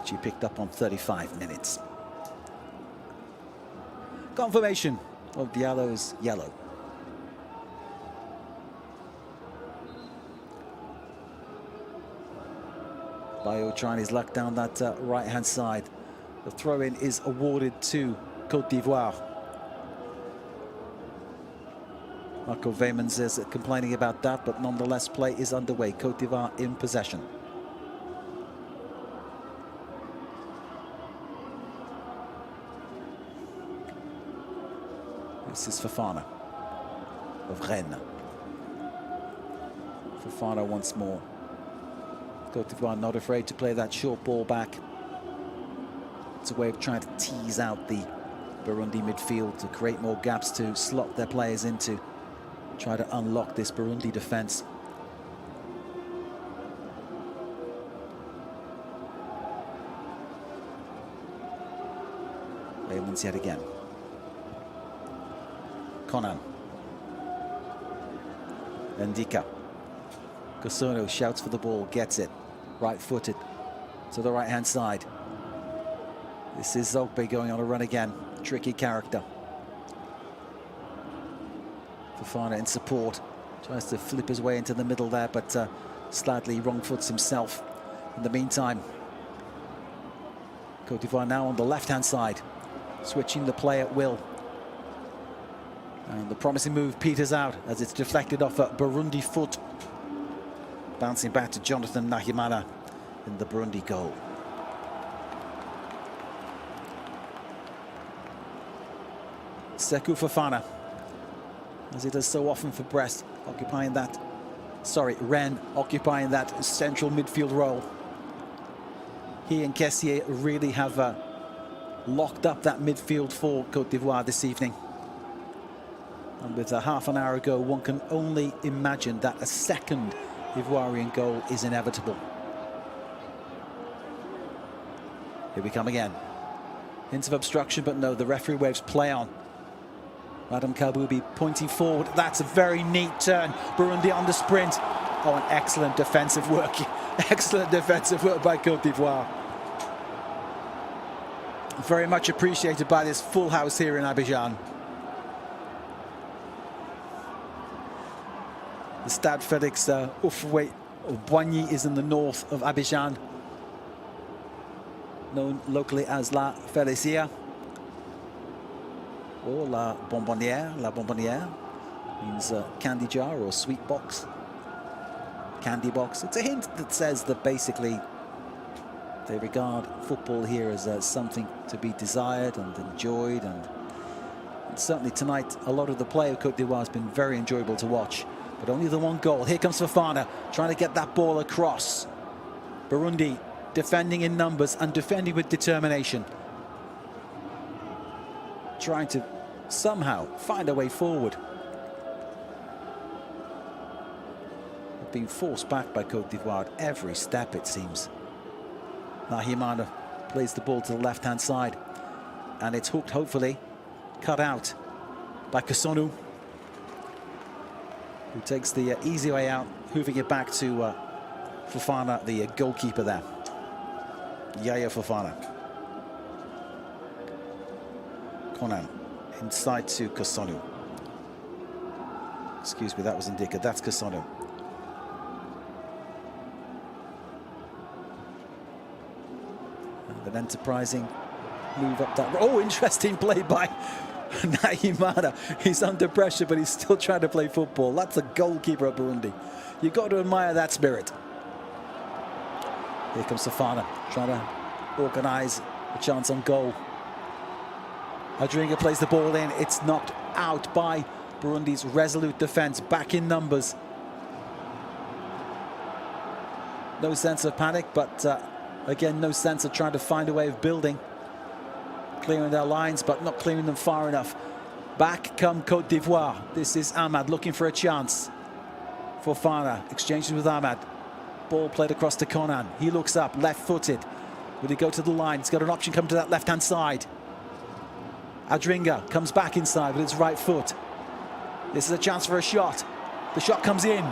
which he picked up on 35 minutes. Confirmation of Diallo's yellow. Bayo trying his luck down that right-hand side. The throw-in is awarded to Côte d'Ivoire. Marco Waymans is complaining about that, but nonetheless play is underway. Côte d'Ivoire in possession. This is Fofana of Rennes. Fofana once more. Côte d'Ivoire not afraid to play that short ball back. It's a way of trying to tease out the Burundi midfield to create more gaps to slot their players into, try to unlock this Burundi defense. Wins yet again. Conan. Ndika. Kosono shouts for the ball, gets it. Right-footed to the right-hand side. This is Zogbe going on a run again. Tricky character. Fofana in support. Tries to flip his way into the middle there, but slightly wrong-foots himself. In the meantime, Côte d'Ivoire now on the left-hand side, switching the play at will. And the promising move peters out as it's deflected off a Burundi foot. Bouncing back to Jonathan Nahimana in the Burundi goal. Sekou Fofana, as he does so often for Brest, occupying that, Rennes occupying that central midfield role. He and Kessié really have locked up that midfield for Côte d'Ivoire this evening. And with half an hour ago, one can only imagine that a second Ivoirian goal is inevitable. Here we come again. Hints of obstruction, but no, the referee waves play on. Madam Kaboubi pointing forward. That's a very neat turn. Burundi on the sprint. Oh, an excellent defensive work. Excellent defensive work by Côte d'Ivoire. Very much appreciated by this full house here in Abidjan. The Stade Felix Houphouet of Boigny is in the north of Abidjan, known locally as La Felicia or La Bonbonnière. La Bonbonnière means candy jar or sweet box, candy box. It's a hint that says that basically they regard football here as something to be desired and enjoyed, and certainly tonight a lot of the play of Côte d'Ivoire has been very enjoyable to watch. But only the one goal. Here comes Fofana trying to get that ball across. Burundi defending in numbers and defending with determination, trying to somehow find a way forward. Being forced back by Côte d'Ivoire at every step, it seems. Nahimana plays the ball to the left-hand side, and it's hooked, hopefully, cut out by Kossonu, who takes the easy way out, hooving it back to Fofana, the goalkeeper there. Yaya Fofana. Conan inside to Kossonu. Excuse me, that was Ndika. That's Kossonu. And an enterprising move up that. Oh, interesting play by Nahimana. He's under pressure, but he's still trying to play football. That's a goalkeeper of Burundi. You've got to admire that spirit. Here comes Fofana, trying to organize a chance on goal. Adringa plays the ball in. It's knocked out by Burundi's resolute defense, back in numbers. No sense of panic, but again, no sense of trying to find a way of building. Clearing their lines, but not clearing them far enough. Back come Côte d'Ivoire. This is Ahmad looking for a chance. Fofana exchanges with Ahmad. Ball played across to Conan. He looks up, left-footed. Will he go to the line? He's got an option coming to that left-hand side. Adringa comes back inside with his right foot. This is a chance for a shot. The shot comes in.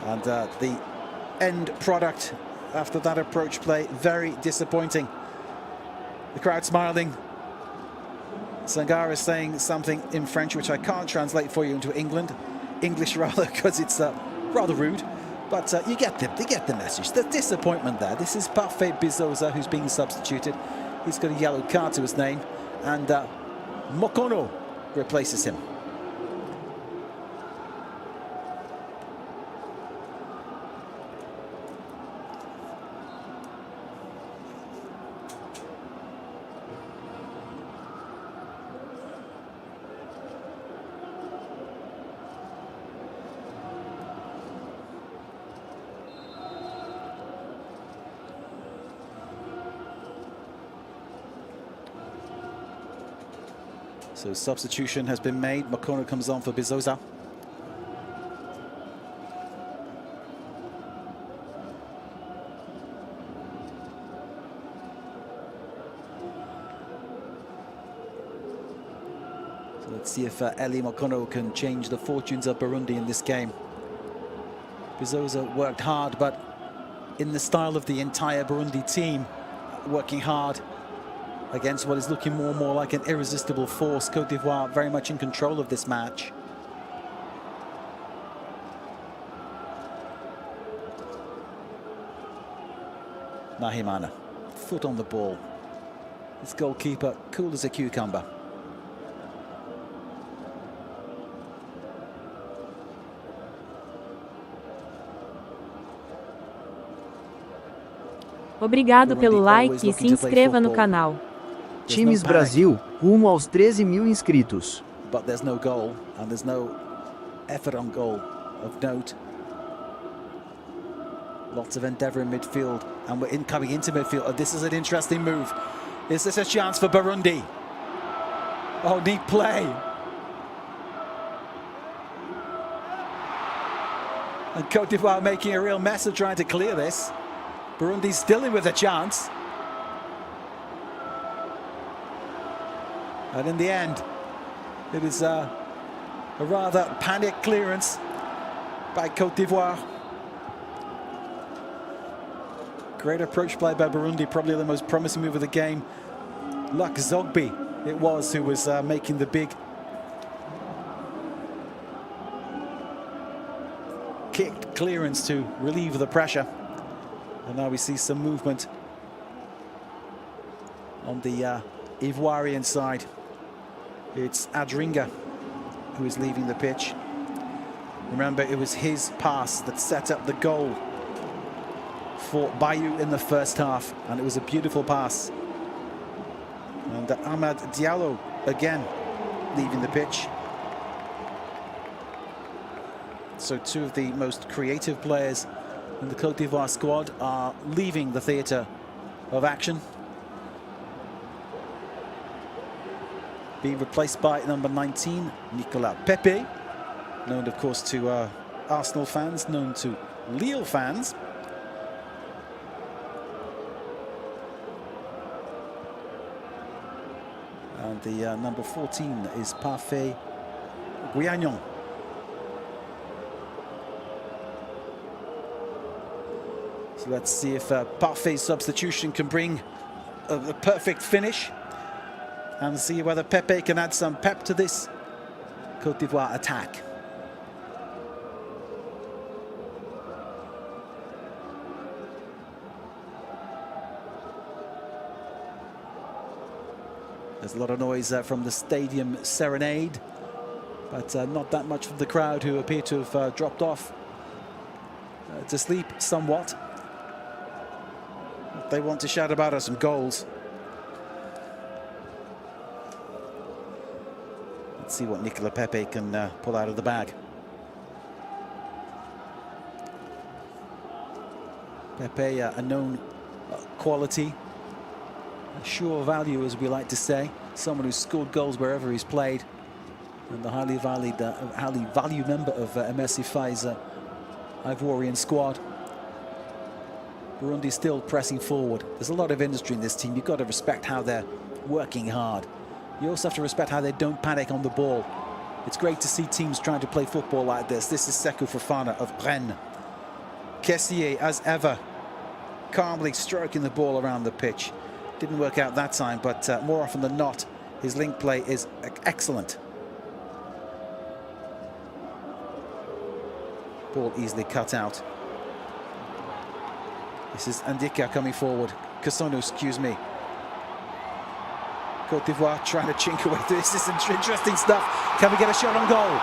And the end product after that approach play, very disappointing. The crowd smiling. Sangara is saying something in French, which I can't translate for you into English rather, because it's rather rude. But you get the message. The disappointment there. This is Parfait Bizoza, who's being substituted. He's got a yellow card to his name, and Mokono replaces him. So substitution has been made. Makono comes on for Bizoza. So let's see if Eli Makono can change the fortunes of Burundi in this game. Bizoza worked hard, but in the style of the entire Burundi team, working hard against what is looking more and more like an irresistible force. Côte d'Ivoire very much in control of this match. Nahimana, foot on the ball. This goalkeeper, cool as a cucumber. Obrigado pelo like e se inscreva no canal. Times Brasil, rumo aos 13 mil inscritos. But there's no goal, and there's no effort on goal of note. Lots of endeavour in midfield, and we're coming into midfield. Oh, this is an interesting move. Is this a chance for Burundi? Oh, neat play. And Côte d'Ivoire making a real mess of trying to clear this. Burundi's still in with a chance. And in the end, it is a rather panic clearance by Côte d'Ivoire. Great approach play by Burundi, probably the most promising move of the game. Luck Zogby it was who was making the big kick clearance to relieve the pressure. And now we see some movement on the Ivoirian side. It's Adringa who is leaving the pitch. Remember, it was his pass that set up the goal for Bayou in the first half, and it was a beautiful pass. And Ahmad Diallo again leaving the pitch. So two of the most creative players in the Côte d'Ivoire squad are leaving the theatre of action, being replaced by number 19, Nicolas Pepe, known of course to Arsenal fans, known to Lille fans. And the number 14 is Parfait Guignon. So let's see if Parfait's substitution can bring a perfect finish, and see whether Pepe can add some pep to this Côte d'Ivoire attack. There's a lot of noise from the stadium serenade, but not that much from the crowd, who appear to have dropped off to sleep somewhat. What they want to shout about are some goals. Let's see what Nicolas Pepe can pull out of the bag. Pepe, a known quality, a sure value, as we like to say, someone who's scored goals wherever he's played, and the highly valued member of MSC Fai's Ivorian squad. Burundi still pressing forward. There's a lot of industry in this team. You've got to respect how they're working hard. You also have to respect how they don't panic on the ball. It's great to see teams trying to play football like this. This is Sekou Fofana of Rennes. Kessié, as ever, calmly stroking the ball around the pitch. Didn't work out that time, but more often than not, his link play is excellent. Ball easily cut out. This is Andika coming forward. Kasonu, excuse me. Côte d'Ivoire trying to chink away through this. This is interesting stuff. Can we get a shot on goal?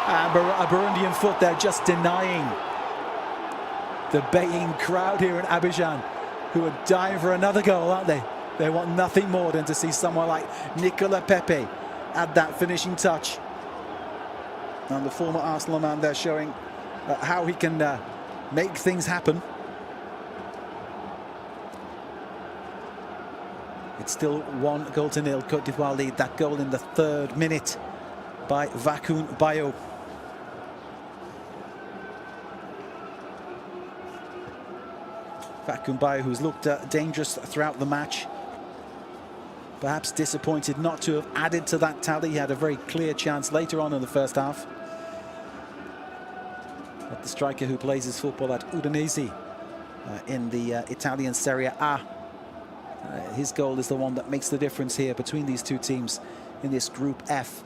And a Burundian foot there, just denying the baying crowd here in Abidjan, who are dying for another goal, aren't they? They want nothing more than to see someone like Nicolas Pepe add that finishing touch. And the former Arsenal man there showing how he can make things happen. It's still 1-0. Côte d'Ivoire lead. That goal in the 3rd minute by Vakun Bayo. Vakun Bayo, who's looked dangerous throughout the match. Perhaps disappointed not to have added to that tally. He had a very clear chance later on in the first half. But the striker who plays his football at Udinese in the Italian Serie A. His goal is the one that makes the difference here between these two teams in this Group F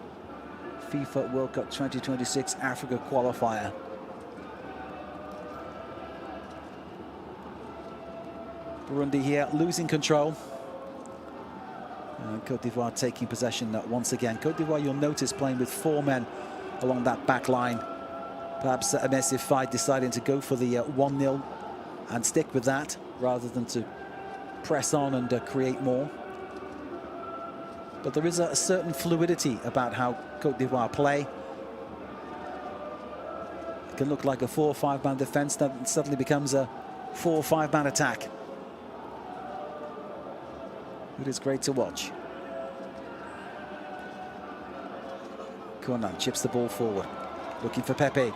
FIFA World Cup 2026 Africa qualifier. Burundi here losing control. Côte d'Ivoire taking possession once again. Côte d'Ivoire, you'll notice, playing with 4 men along that back line. Perhaps Houphouet deciding to go for the 1-0 and stick with that rather than to press on and create more. But there is a certain fluidity about how Côte d'Ivoire play. It can look like a 4- or 5-man defence that suddenly becomes a 4- or 5-man attack. It is great to watch. Conan chips the ball forward, looking for Pepe.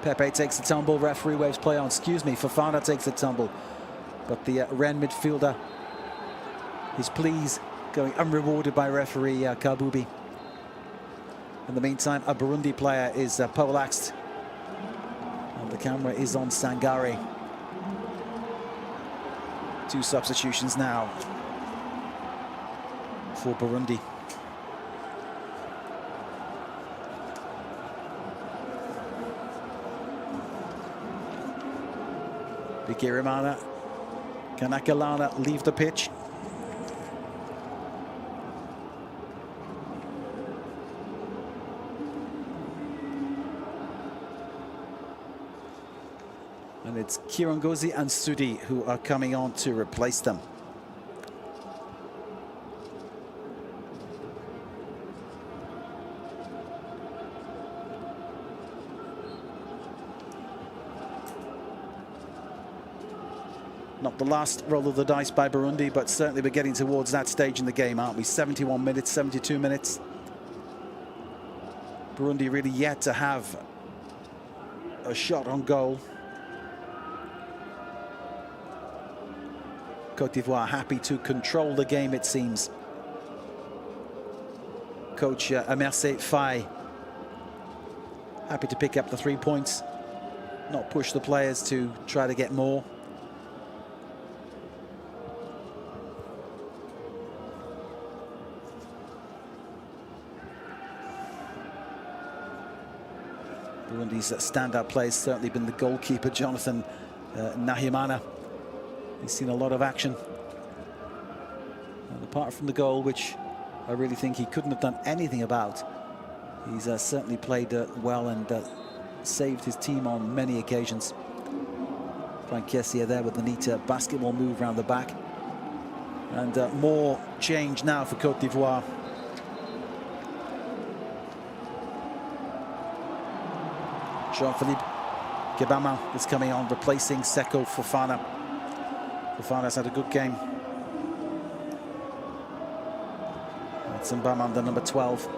Pepe takes the tumble, referee waves play on. Excuse me, Fofana takes the tumble. But the Rennes midfielder, his pleas going unrewarded by referee Kabubi. In the meantime, a Burundi player is poleaxed. And the camera is on Sangare. 2 substitutions now for Burundi. Bigirimana, Kanakalana leave the pitch. And it's Kirongozi and Sudi who are coming on to replace them. Not the last roll of the dice by Burundi, but certainly we're getting towards that stage in the game, aren't we? 71 minutes, 72 minutes. Burundi really yet to have a shot on goal. Côte d'Ivoire happy to control the game, it seems. Coach Emerse Faye happy to pick up the 3 points, not push the players to try to get more. Burundi's standout player has certainly been the goalkeeper, Jonathan Nahimana. He's seen a lot of action. And apart from the goal, which I really think he couldn't have done anything about, he's certainly played well and saved his team on many occasions. Frank Kessier there with the neat basketball move around the back. And more change now for Côte d'Ivoire. Jean-Philippe Gebama is coming on, replacing Seko Fofana. Fofana's had a good game. That's Mbama, the number 12.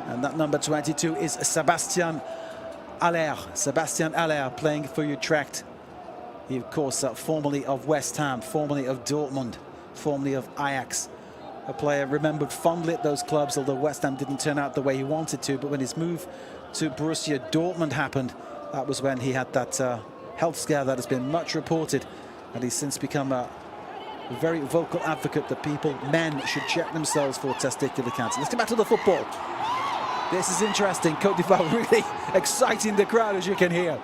And that number 22 is Sebastian Aller. Sebastian Aller playing for Utrecht. He, of course, formerly of West Ham, formerly of Dortmund, formerly of Ajax. A player remembered fondly at those clubs, although West Ham didn't turn out the way he wanted to. But when his move to Borussia Dortmund happened, that was when he had that health scare that has been much reported. And he's since become a very vocal advocate that men should check themselves for testicular cancer. Let's get back to the football. This is interesting. Côte d'Ivoire really exciting the crowd, as you can hear.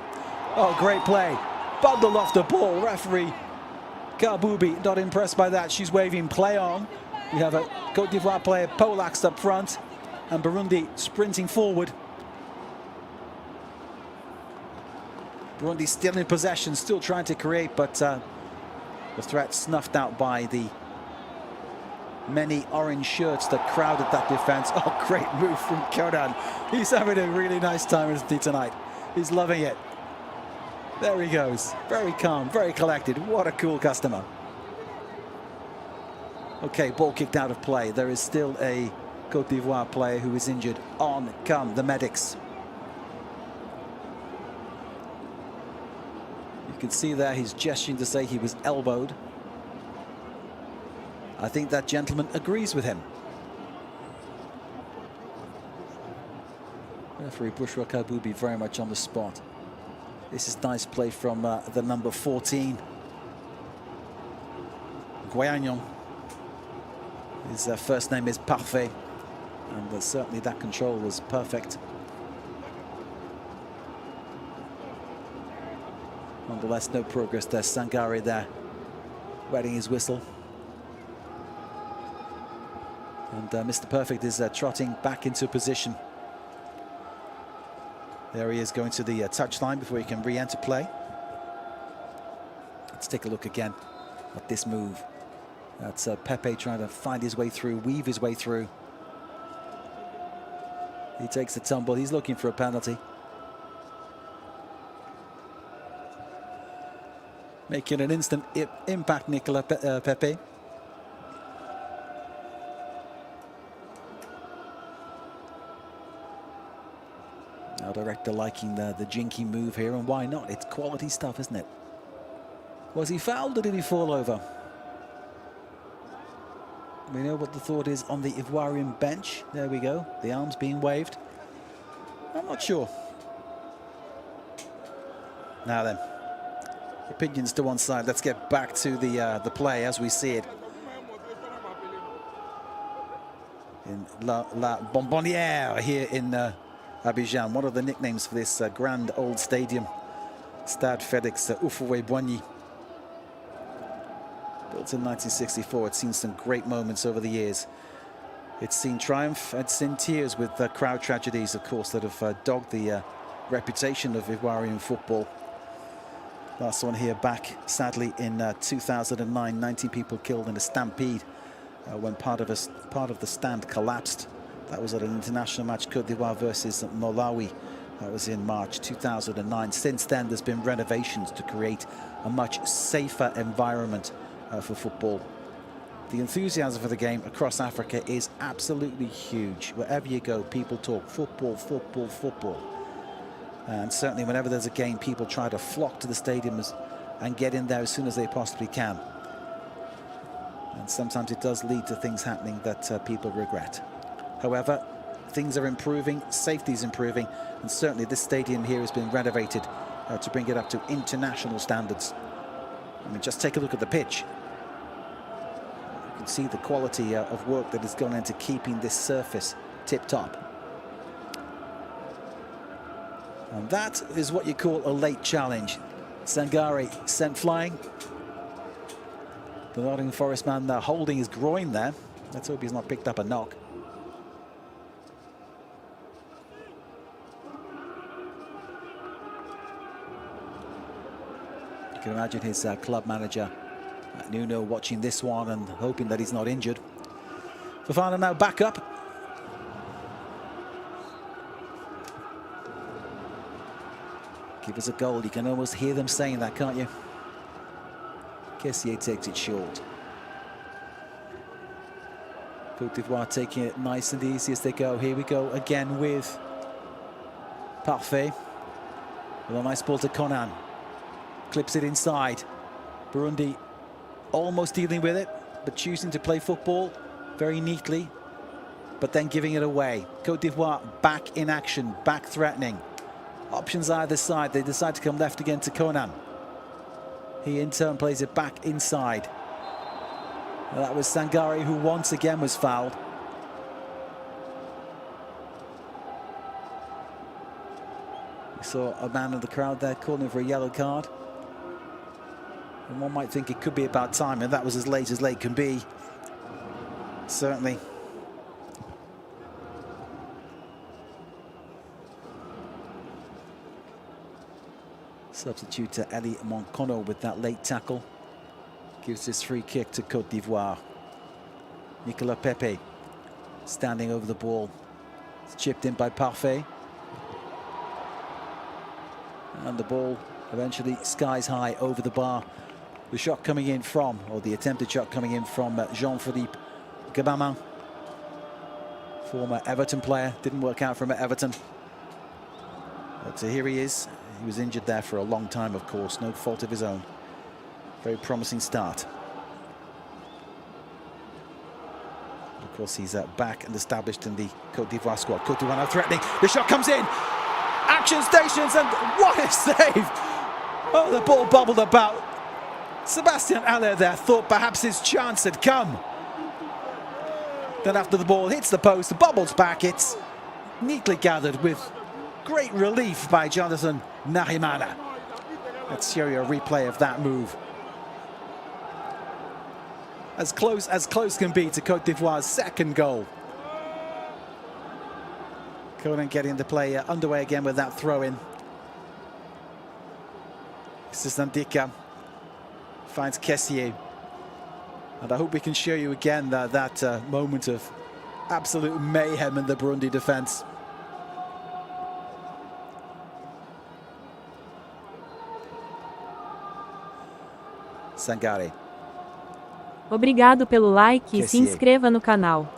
Oh, great play. Bundle off the ball. Referee Kabubi not impressed by that. She's waving play on. We have a Côte d'Ivoire player poleaxed up front and Burundi sprinting forward. Burundi still in possession, still trying to create, but the threat snuffed out by the many orange shirts that crowded that defense. Oh, great move from Conan. He's having a really nice time, isn't he, tonight? He's loving it. There he goes. Very calm, very collected. What a cool customer. Okay, ball kicked out of play. There is still a Côte d'Ivoire player who is injured. On come the medics. You can see there he's gesturing to say he was elbowed. I think that gentleman agrees with him. Referee Bushra Kabubi very much on the spot. This is nice play from the number 14. Guayagnon. His first name is Parfait. And certainly that control was perfect. Nonetheless, no progress there. Sangare there, wetting his whistle. And Mr. Perfect is trotting back into position. There he is going to the touchline before he can re-enter play. Let's take a look again at this move. That's Pepe trying to find his way through, weave his way through. He takes the tumble. He's looking for a penalty. Making an instant impact, Nicolas Pepe. Now director liking the jinky move here, and why not? It's quality stuff, isn't it? Was he fouled or did he fall over? We know what the thought is on the Ivoirian bench. There we go, the arms being waved. I'm not sure. Now then, opinions to one side. Let's get back to the play as we see it. In La Bonbonnière here in Abidjan, one of the nicknames for this grand old stadium. Stade Felix, Houphouet Boigny. Built in 1964, it's seen some great moments over the years. It's seen triumph, it's seen tears with crowd tragedies, of course, that have dogged the reputation of Ivoirian football. Last one here back, sadly, in 2009, 19 people killed in a stampede when part of the stand collapsed. That was at an international match, Côte d'Ivoire versus Malawi. That was in March 2009. Since then, there's been renovations to create a much safer environment for football. The enthusiasm for the game across Africa is absolutely huge. Wherever you go, people talk football, football, football. And certainly whenever there's a game, people try to flock to the stadiums and get in there as soon as they possibly can. And sometimes it does lead to things happening that people regret. However, things are improving, safety is improving, and certainly this stadium here has been renovated to bring it up to international standards. I mean, just take a look at the pitch. You can see the quality of work that has gone into keeping this surface tip-top. And that is what you call a late challenge. Sangare sent flying. The Nottingham Forest man holding his groin there. Let's hope he's not picked up a knock. You can imagine his club manager, Nuno, watching this one and hoping that he's not injured. Fofana now back up. Give us a goal. You can almost hear them saying that, can't you? Kessié takes it short. Côte d'Ivoire taking it nice and easy as they go. Here we go again with Parfait. With a nice ball to Conan. Clips it inside. Burundi almost dealing with it, but choosing to play football very neatly, but then giving it away. Côte d'Ivoire back in action, back threatening. Options either side. They decide to come left again to Conan. He in turn plays it back inside. Well, that was Sangare who once again was fouled. We saw a man in the crowd there calling for a yellow card. And one might think it could be about time, and that was as late can be. Certainly. Substitute to Eli Monkono with that late tackle. Gives this free kick to Côte d'Ivoire. Nicolas Pepe standing over the ball. It's chipped in by Parfait. And the ball Eventually skies high over the bar. The shot coming in from, or the attempted shot coming in from Jean-Philippe Gabaman, former Everton player. Didn't work out for him at Everton. But here he is. He was injured there for a long time, of course, no fault of his own. Very promising start. Of course, he's back and established in the Côte d'Ivoire squad. Côte d'Ivoire now threatening. The shot comes in. Action stations, and what a save! Oh, the ball bobbled about. Sébastien Haller there thought perhaps his chance had come. Then after the ball hits the post, the bobbles back. It's neatly gathered with great relief by Jonathan Nahimana. Let's show you a replay of that move. As close can be to Côte d'Ivoire's second goal. Conan getting the play underway again with that throw-in. This is Ndika. Finds Kessié. And I hope we can show you again that moment of absolute mayhem in the Burundi defense. Sangare. Obrigado pelo like e se inscreva no canal.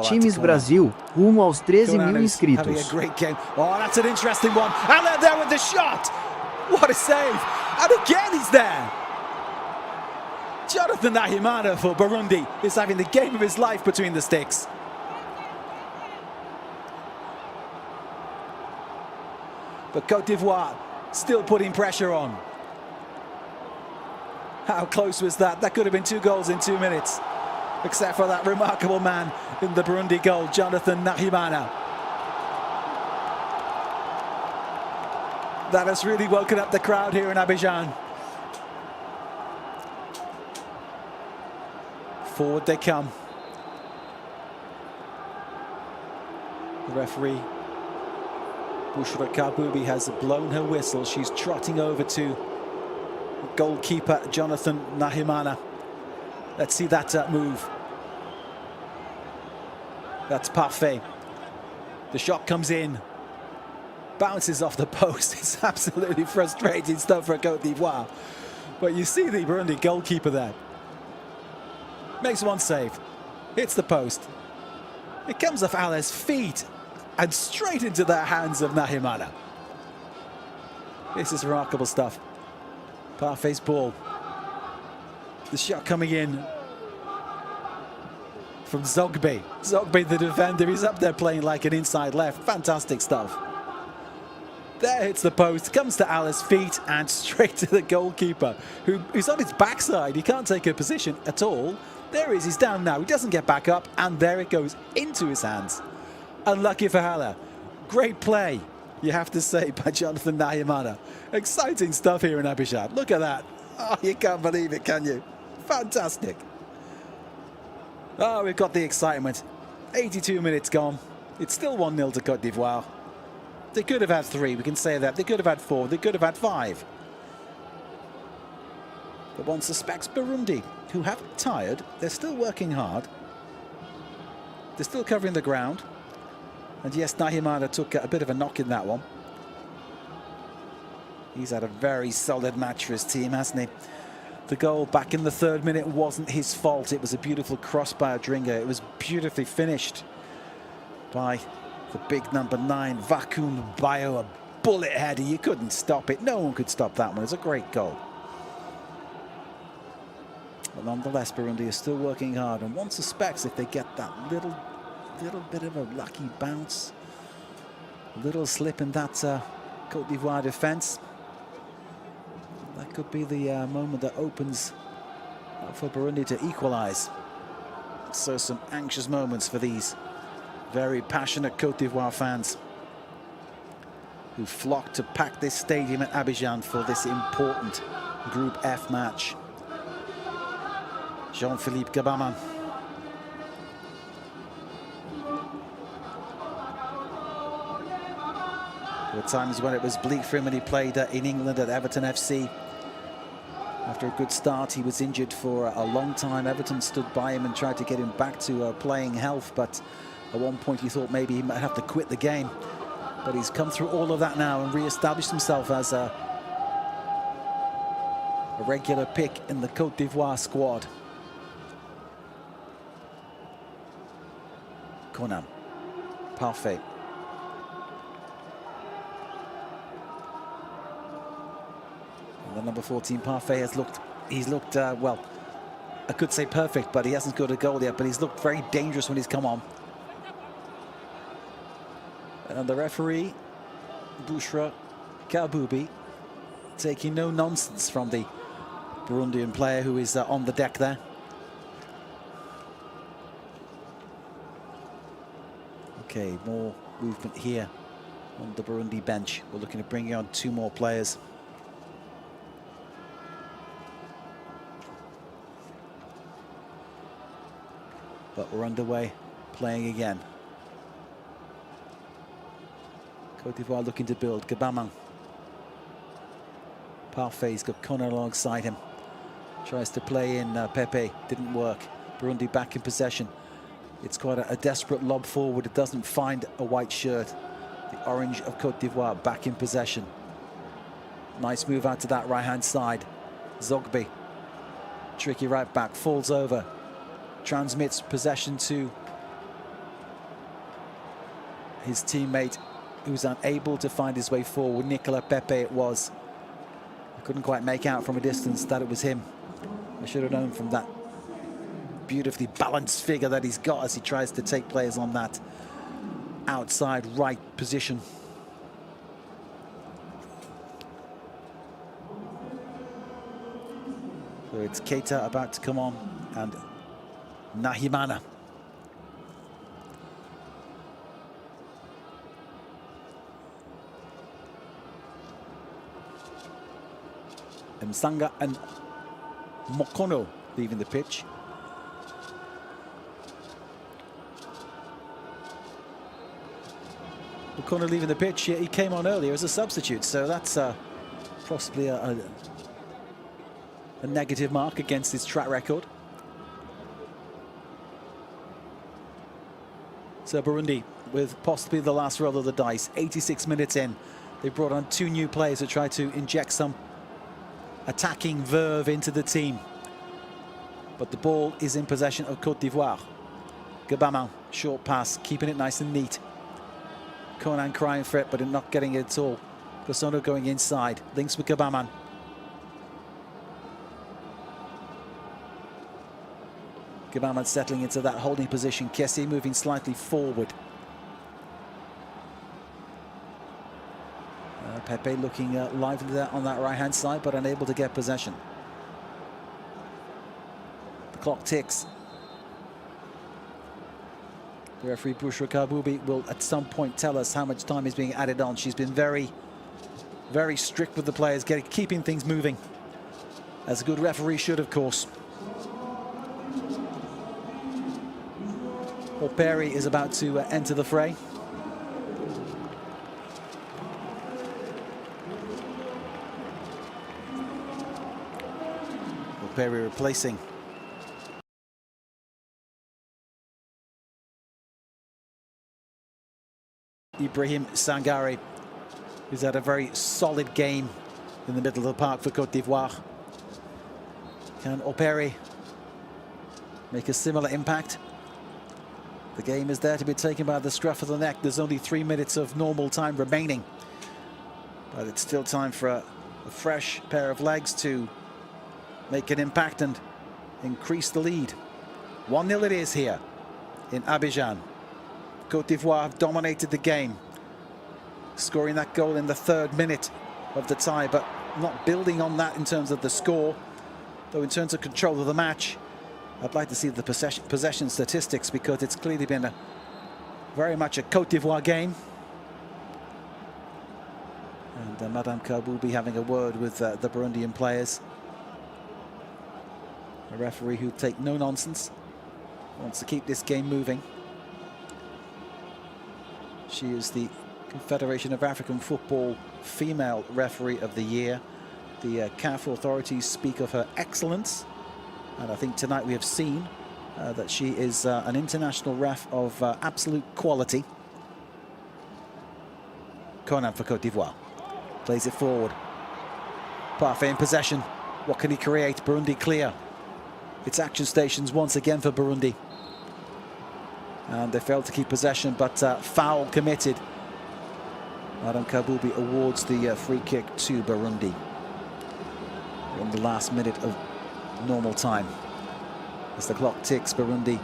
Times Brasil, rumo aos 13 mil inscritos. Having a great game. Oh, that's an interesting one. And there with the shot. What a save. And again he's there. Jonathan Nahimana for Burundi is having the game of his life between the sticks. But Côte d'Ivoire still putting pressure on. How close was that? That could have been 2 goals in 2 minutes. Except for that remarkable man in the Burundi goal, Jonathan Nahimana. That has really woken up the crowd here in Abidjan. Forward they come. The referee, Bushra Kabubi, has blown her whistle. She's trotting over to goalkeeper Jonathan Nahimana. Let's see that move. That's parfait. The shot comes in. Bounces off the post. It's absolutely frustrating stuff for Côte d'Ivoire. But you see the Burundi goalkeeper there. Makes one save. Hits the post. It comes off Haller's feet and straight into the hands of Nahimana. This is remarkable stuff. Parfait's ball. The shot coming in from Zogbe. Zogbe, the defender, he's up there playing like an inside left. Fantastic stuff. There hits the post, comes to Haller's feet and straight to the goalkeeper, who's on his backside. He can't take a position at all. There he is, he's down now. He doesn't get back up, and there it goes into his hands. Unlucky for Haller. Great play, you have to say, by Jonathan Nahimana. Exciting stuff here in Abidjan. Look at that. Oh, you can't believe it, can you? Fantastic. Oh, we've got the excitement. 82 minutes gone. It's still 1-0 to Côte d'Ivoire. They could have had 3, we can say that. They could have had 4, they could have had 5. But one suspects Burundi, who haven't tired. They're still working hard. They're still covering the ground. And yes, Nahimana took a bit of a knock in that one. He's had a very solid match for his team, hasn't he? The goal back in the 3rd minute wasn't his fault. It was a beautiful cross by Odringa. It was beautifully finished by the big number 9, Vakun Bayo. A bullet header. You couldn't stop it. No one could stop that one. It was a great goal. But nonetheless, Burundi is still working hard. And one suspects if they get that little bit of a lucky bounce, little slip in that Côte d'Ivoire defense, that could be the moment that opens for Burundi to equalize. So some anxious moments for these very passionate Côte d'Ivoire fans who flocked to pack this stadium at Abidjan for this important Group F match. Jean-Philippe Gabaman. There were times when it was bleak for him when he played in England at Everton FC. After a good start, he was injured for a long time. Everton stood by him and tried to get him back to playing health, but at one point he thought maybe he might have to quit the game. But he's come through all of that now and re-established himself as a a regular pick in the Côte d'Ivoire squad. Conan, Parfait. And the number 14 Parfait has looked, well, I could say perfect, but he hasn't scored a goal yet, but he's looked very dangerous when he's come on. And the referee, Bushra Kaboubi, taking no nonsense from the Burundian player who is on the deck there. Okay, more movement here on the Burundi bench. We're looking at bringing on 2 more players. But we're underway, playing again. Côte d'Ivoire looking to build. Gabamang. Parfait's got Conan alongside him. Tries to play in Pepe. Didn't work. Burundi back in possession. It's quite a desperate lob forward. It doesn't find a white shirt. The orange of Côte d'Ivoire back in possession. Nice move out to that right-hand side. Zogby. Tricky right back. Falls over. Transmits possession to his teammate, who was unable to find his way forward. Nicolas Pepe it was. I couldn't quite make out from a distance that it was him. I should have known from that beautifully balanced figure that he's got as he tries to take players on that outside right position. So it's Keita about to come on, and Nahimana. Msanga and Mokono leaving the pitch. Mokono leaving the pitch. He came on earlier as a substitute, so that's possibly a negative mark against his track record. So Burundi with possibly the last roll of the dice. 86 minutes in. They brought on 2 new players to try to inject some attacking verve into the team. But the ball is in possession of Côte d'Ivoire. Gabamang, short pass, keeping it nice and neat. Conan crying for it, but not getting it at all. Cosono going inside, links with Gabamang. Gabamang settling into that holding position. Kessie moving slightly forward. Pepe looking lively there on that right-hand side, but unable to get possession. The clock ticks. The referee, Bushra Kaboubi, will at some point tell us how much time is being added on. She's been very, very strict with the players, keeping things moving. As a good referee should, of course. Perry is about to enter the fray. Perry replacing Ibrahim Sangare, who's had a very solid game in the middle of the park for Côte d'Ivoire. Can Operi make a similar impact? The game is there to be taken by the scruff of the neck. There's only 3 minutes of normal time remaining, but it's still time for a fresh pair of legs to make an impact and increase the lead. 1-0 it is here in Abidjan. Côte d'Ivoire have dominated the game, scoring that goal in the 3rd minute of the tie, but not building on that in terms of the score. Though in terms of control of the match, I'd like to see the possession statistics, because it's clearly been very much a Côte d'Ivoire game. And Madame Kaboubi having a word with the Burundian players. A referee who'll take no nonsense, wants to keep this game moving. She is the Confederation of African Football Female Referee of the Year. The CAF authorities speak of her excellence, and I think tonight we have seen that she is an international ref of absolute quality. Conan for Côte d'Ivoire plays it forward. Parfait in possession. What can he create? Burundi clear. It's action stations once again for Burundi. And they failed to keep possession, but foul committed. Adam Kabubi awards the free kick to Burundi in the last minute of normal time. As the clock ticks, Burundi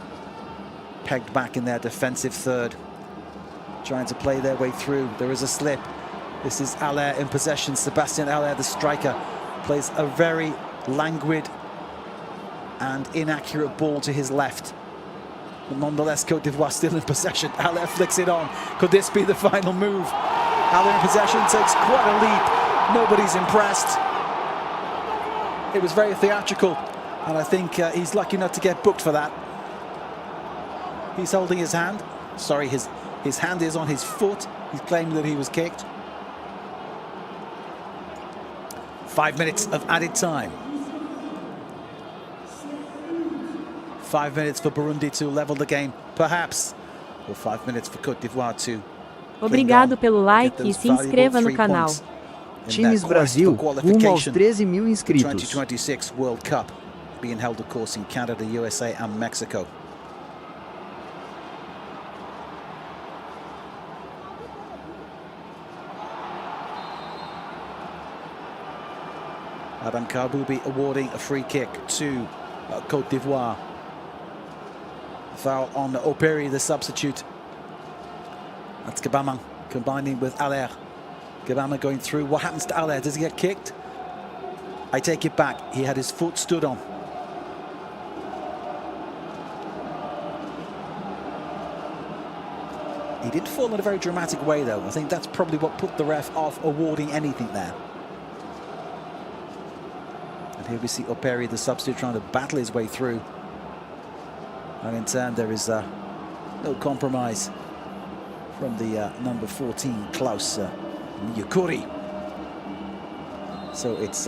pegged back in their defensive third, trying to play their way through. There is a slip. This is Allaire in possession. Sébastien Allaire, the striker, plays a very languid and inaccurate ball to his left. But nonetheless, Côte d'Ivoire still in possession. Allaire flicks it on. Could this be the final move? Allaire in possession, takes quite a leap. Nobody's impressed. It was very theatrical, and I think he's lucky not to get booked for that. He's holding his hand. Sorry, his hand is on his foot. He's claiming that he was kicked. 5 minutes of added time. 5 minutes for Burundi to level the game, perhaps. Or 5 minutes for Côte d'Ivoire to... Obrigado pelo like e se inscreva no canal. Times Brasil, rumo aos 13.000 inscritos. 2026 World Cup, being held, of course, in Canada, USA and Mexico. Adam Kabubi awarding a free kick to Côte d'Ivoire. Foul on Operi, the substitute. That's Gabama combining with Allaire. Gabama going through. What happens to Allaire? Does he get kicked? I take it back. He had his foot stood on. He did fall in a very dramatic way, though. I think that's probably what put the ref off awarding anything there. And here we see Operi, the substitute, trying to battle his way through. And in turn, there is no compromise from the number 14, Klaus Nyukuri. So it's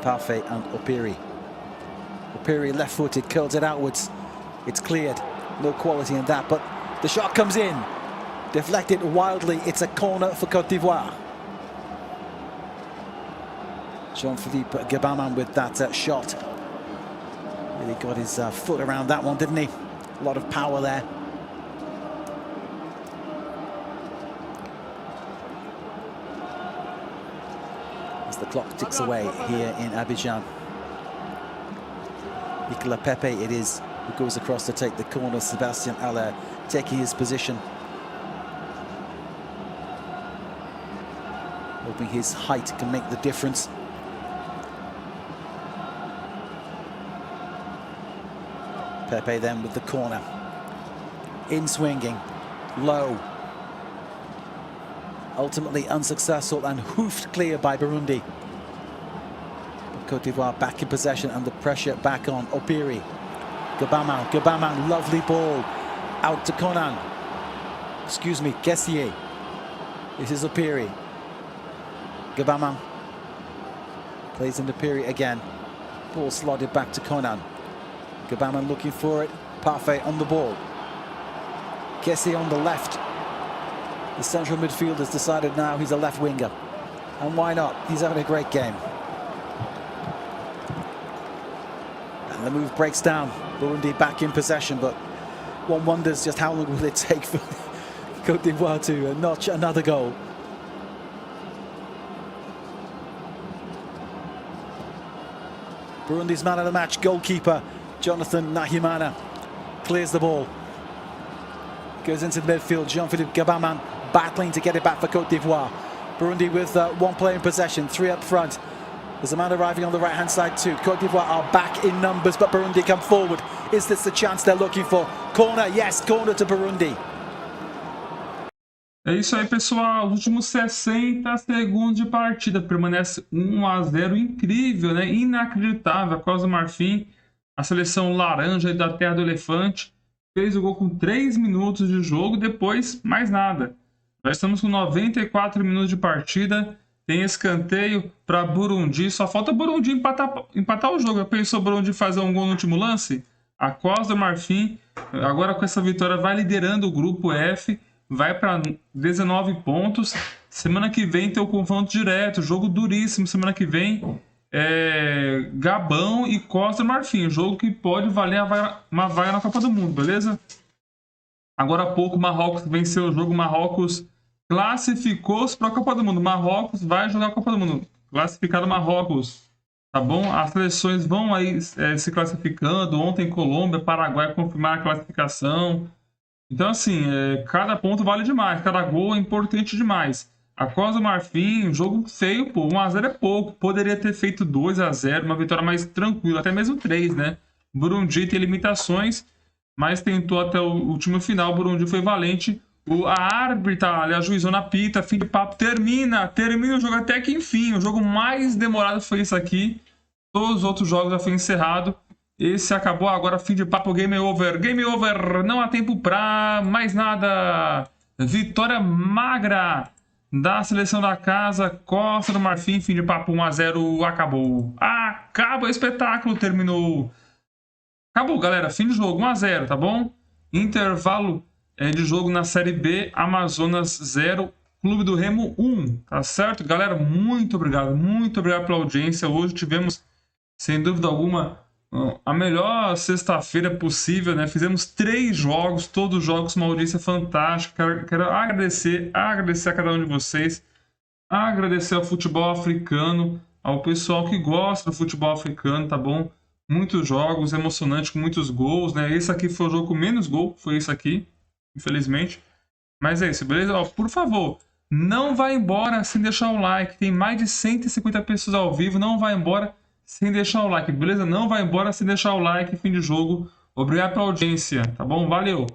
Parfait and Operi. Operi left-footed, curls it outwards. It's cleared. No quality in that, but the shot comes in. Deflected wildly. It's a corner for Côte d'Ivoire. Jean-Philippe Gabama with that shot. Really got his foot around that one, didn't he? A lot of power there. As the clock ticks away here in Abidjan. Nicolas Pepe it is who goes across to take the corner. Sébastien Allaire taking his position. Hoping his height can make the difference. Pepe then with the corner. In swinging, low. Ultimately unsuccessful and hoofed clear by Burundi. Côte d'Ivoire back in possession and the pressure back on Operi. Gabama, lovely ball. Out to Conan. Excuse me, Kessier. This is Operi. Gabama plays into Operi again. Ball slotted back to Conan. Gabama looking for it. Parfait on the ball. Kessier on the left. The central midfield has decided now he's a left winger. And why not? He's having a great game. And the move breaks down. Burundi back in possession, but one wonders just how long will it take for Côte d'Ivoire to notch another goal. Burundi's man of the match, goalkeeper Jonathan Nahimana, clears the ball. Goes into the midfield, Jean-Philippe Gabama battling to get it back for Côte d'Ivoire. Burundi with one player in possession, 3 up front. There's a man arriving on the right-hand side too. Côte d'Ivoire are back in numbers, but Burundi come forward. Is this the chance they're looking for? Corner, yes, corner to Burundi. É isso aí, pessoal. Os últimos 60 segundos de partida. Permanece 1-0. Incrível, né? Inacreditável. A Costa do Marfim, a seleção laranja da Terra do Elefante, fez o gol com 3 minutos de jogo. Depois, mais nada. Já estamos com 94 minutos de partida. Tem escanteio para Burundi. Só falta Burundi empatar o jogo. Já pensou Burundi fazer um gol no último lance? A Costa do Marfim, agora com essa vitória, vai liderando o Grupo F. Vai para 19 pontos. Semana que vem tem o confronto direto. Jogo duríssimo semana que vem. Gabão e Costa do Marfim. Jogo que pode valer uma vaga na Copa do Mundo, beleza? Agora há pouco, Marrocos venceu o jogo. Marrocos classificou-se para a Copa do Mundo. Marrocos vai jogar a Copa do Mundo. Classificado Marrocos. Tá bom? As seleções vão aí se classificando. Ontem, Colômbia, Paraguai confirmaram a classificação. Então, assim, cada ponto vale demais. Cada gol é importante demais. A Costa do Marfim, um jogo feio, pô. 1-0 é pouco. Poderia ter feito 2-0, uma vitória mais tranquila. Até mesmo 3, né? Burundi tem limitações, mas tentou até o último final. O Burundi foi valente. A árbitra, ali, a juizona apita, fim de papo, termina o jogo até que enfim. O jogo mais demorado foi esse aqui. Todos os outros jogos já foi encerrado. Esse acabou agora, fim de papo, game over. Game over, não há tempo pra mais nada. Vitória magra da seleção da casa, Costa do Marfim, fim de papo 1-0, acabou. Acaba o espetáculo, terminou. Acabou, galera, fim de jogo, 1-0, tá bom? Intervalo de jogo na Série B, Amazonas 0, Clube do Remo 1, tá certo? Galera, muito obrigado pela audiência. Hoje tivemos, sem dúvida alguma, a melhor sexta-feira possível, né? Fizemos 3 jogos, todos os jogos, uma audiência fantástica. Quero agradecer a cada um de vocês, agradecer ao futebol africano, ao pessoal que gosta do futebol africano, tá bom? Muitos jogos, emocionantes, com muitos gols, né? Esse aqui foi o jogo com menos gol, foi esse aqui, infelizmente. Mas é isso, beleza? Ó, por favor, não vá embora sem deixar o like. Tem mais de 150 pessoas ao vivo, não vá embora sem deixar o like, beleza? Não vai embora sem deixar o like, fim de jogo. Obrigado pela audiência, tá bom? Valeu!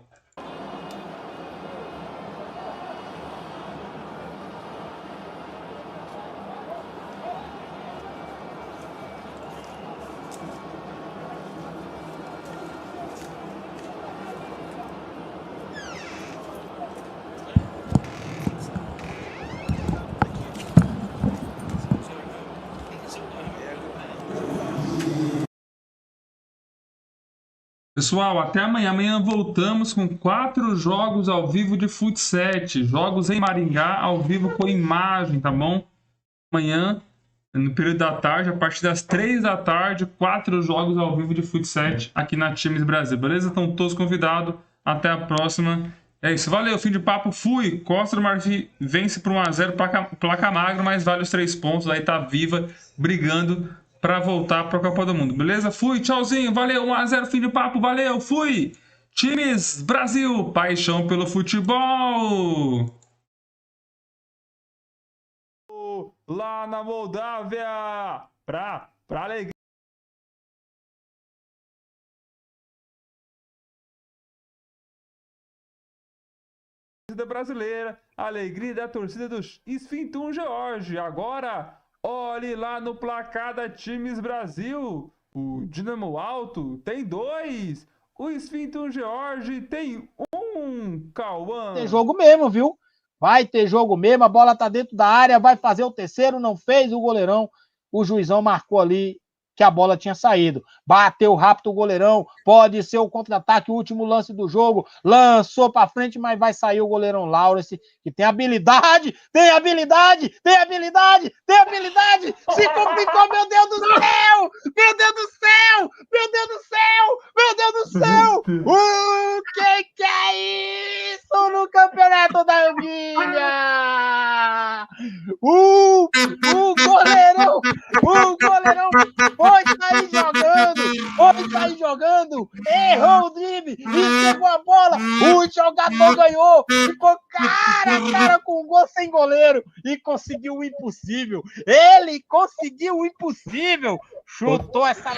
Pessoal, até amanhã. Amanhã voltamos com 4 jogos ao vivo de futsal. Jogos em Maringá, ao vivo com imagem, tá bom? Amanhã, no período da tarde, a partir das 3 da tarde, 4 jogos ao vivo de futsal aqui na Times Brasil, beleza? Estão todos convidados. Até a próxima. É isso, valeu, fim de papo, fui. Costa do Marfim vence por 1-0, placa magra, mas vale os 3 pontos. Aí tá viva, brigando para voltar para a Copa do Mundo, beleza? Fui, tchauzinho, valeu, 1-0, fim de papo, valeu, fui! Times Brasil, paixão pelo futebol! Lá na Moldávia, pra alegria da brasileira, alegria da torcida do Esfintum George. Agora, olhe lá no placar da Times Brasil. O Dinamo Alto tem 2. O Esfintum George tem 1. Cauã. Tem jogo mesmo, viu? Vai ter jogo mesmo. A bola tá dentro da área. Vai fazer o terceiro. Não fez o goleirão. O juizão marcou ali que a bola tinha saído. Bateu rápido o goleirão. Pode ser o contra-ataque, o último lance do jogo. Lançou pra frente, mas vai sair o goleirão Lawrence, que tem habilidade. Tem habilidade. Se complicou, meu Deus do céu. O que é isso no campeonato da Anguilha? O goleirão foi sair jogando, errou o drible e pegou a bola. O jogador ganhou, ficou cara a cara com o gol sem goleiro e conseguiu o impossível. Ele conseguiu o impossível, chutou essa...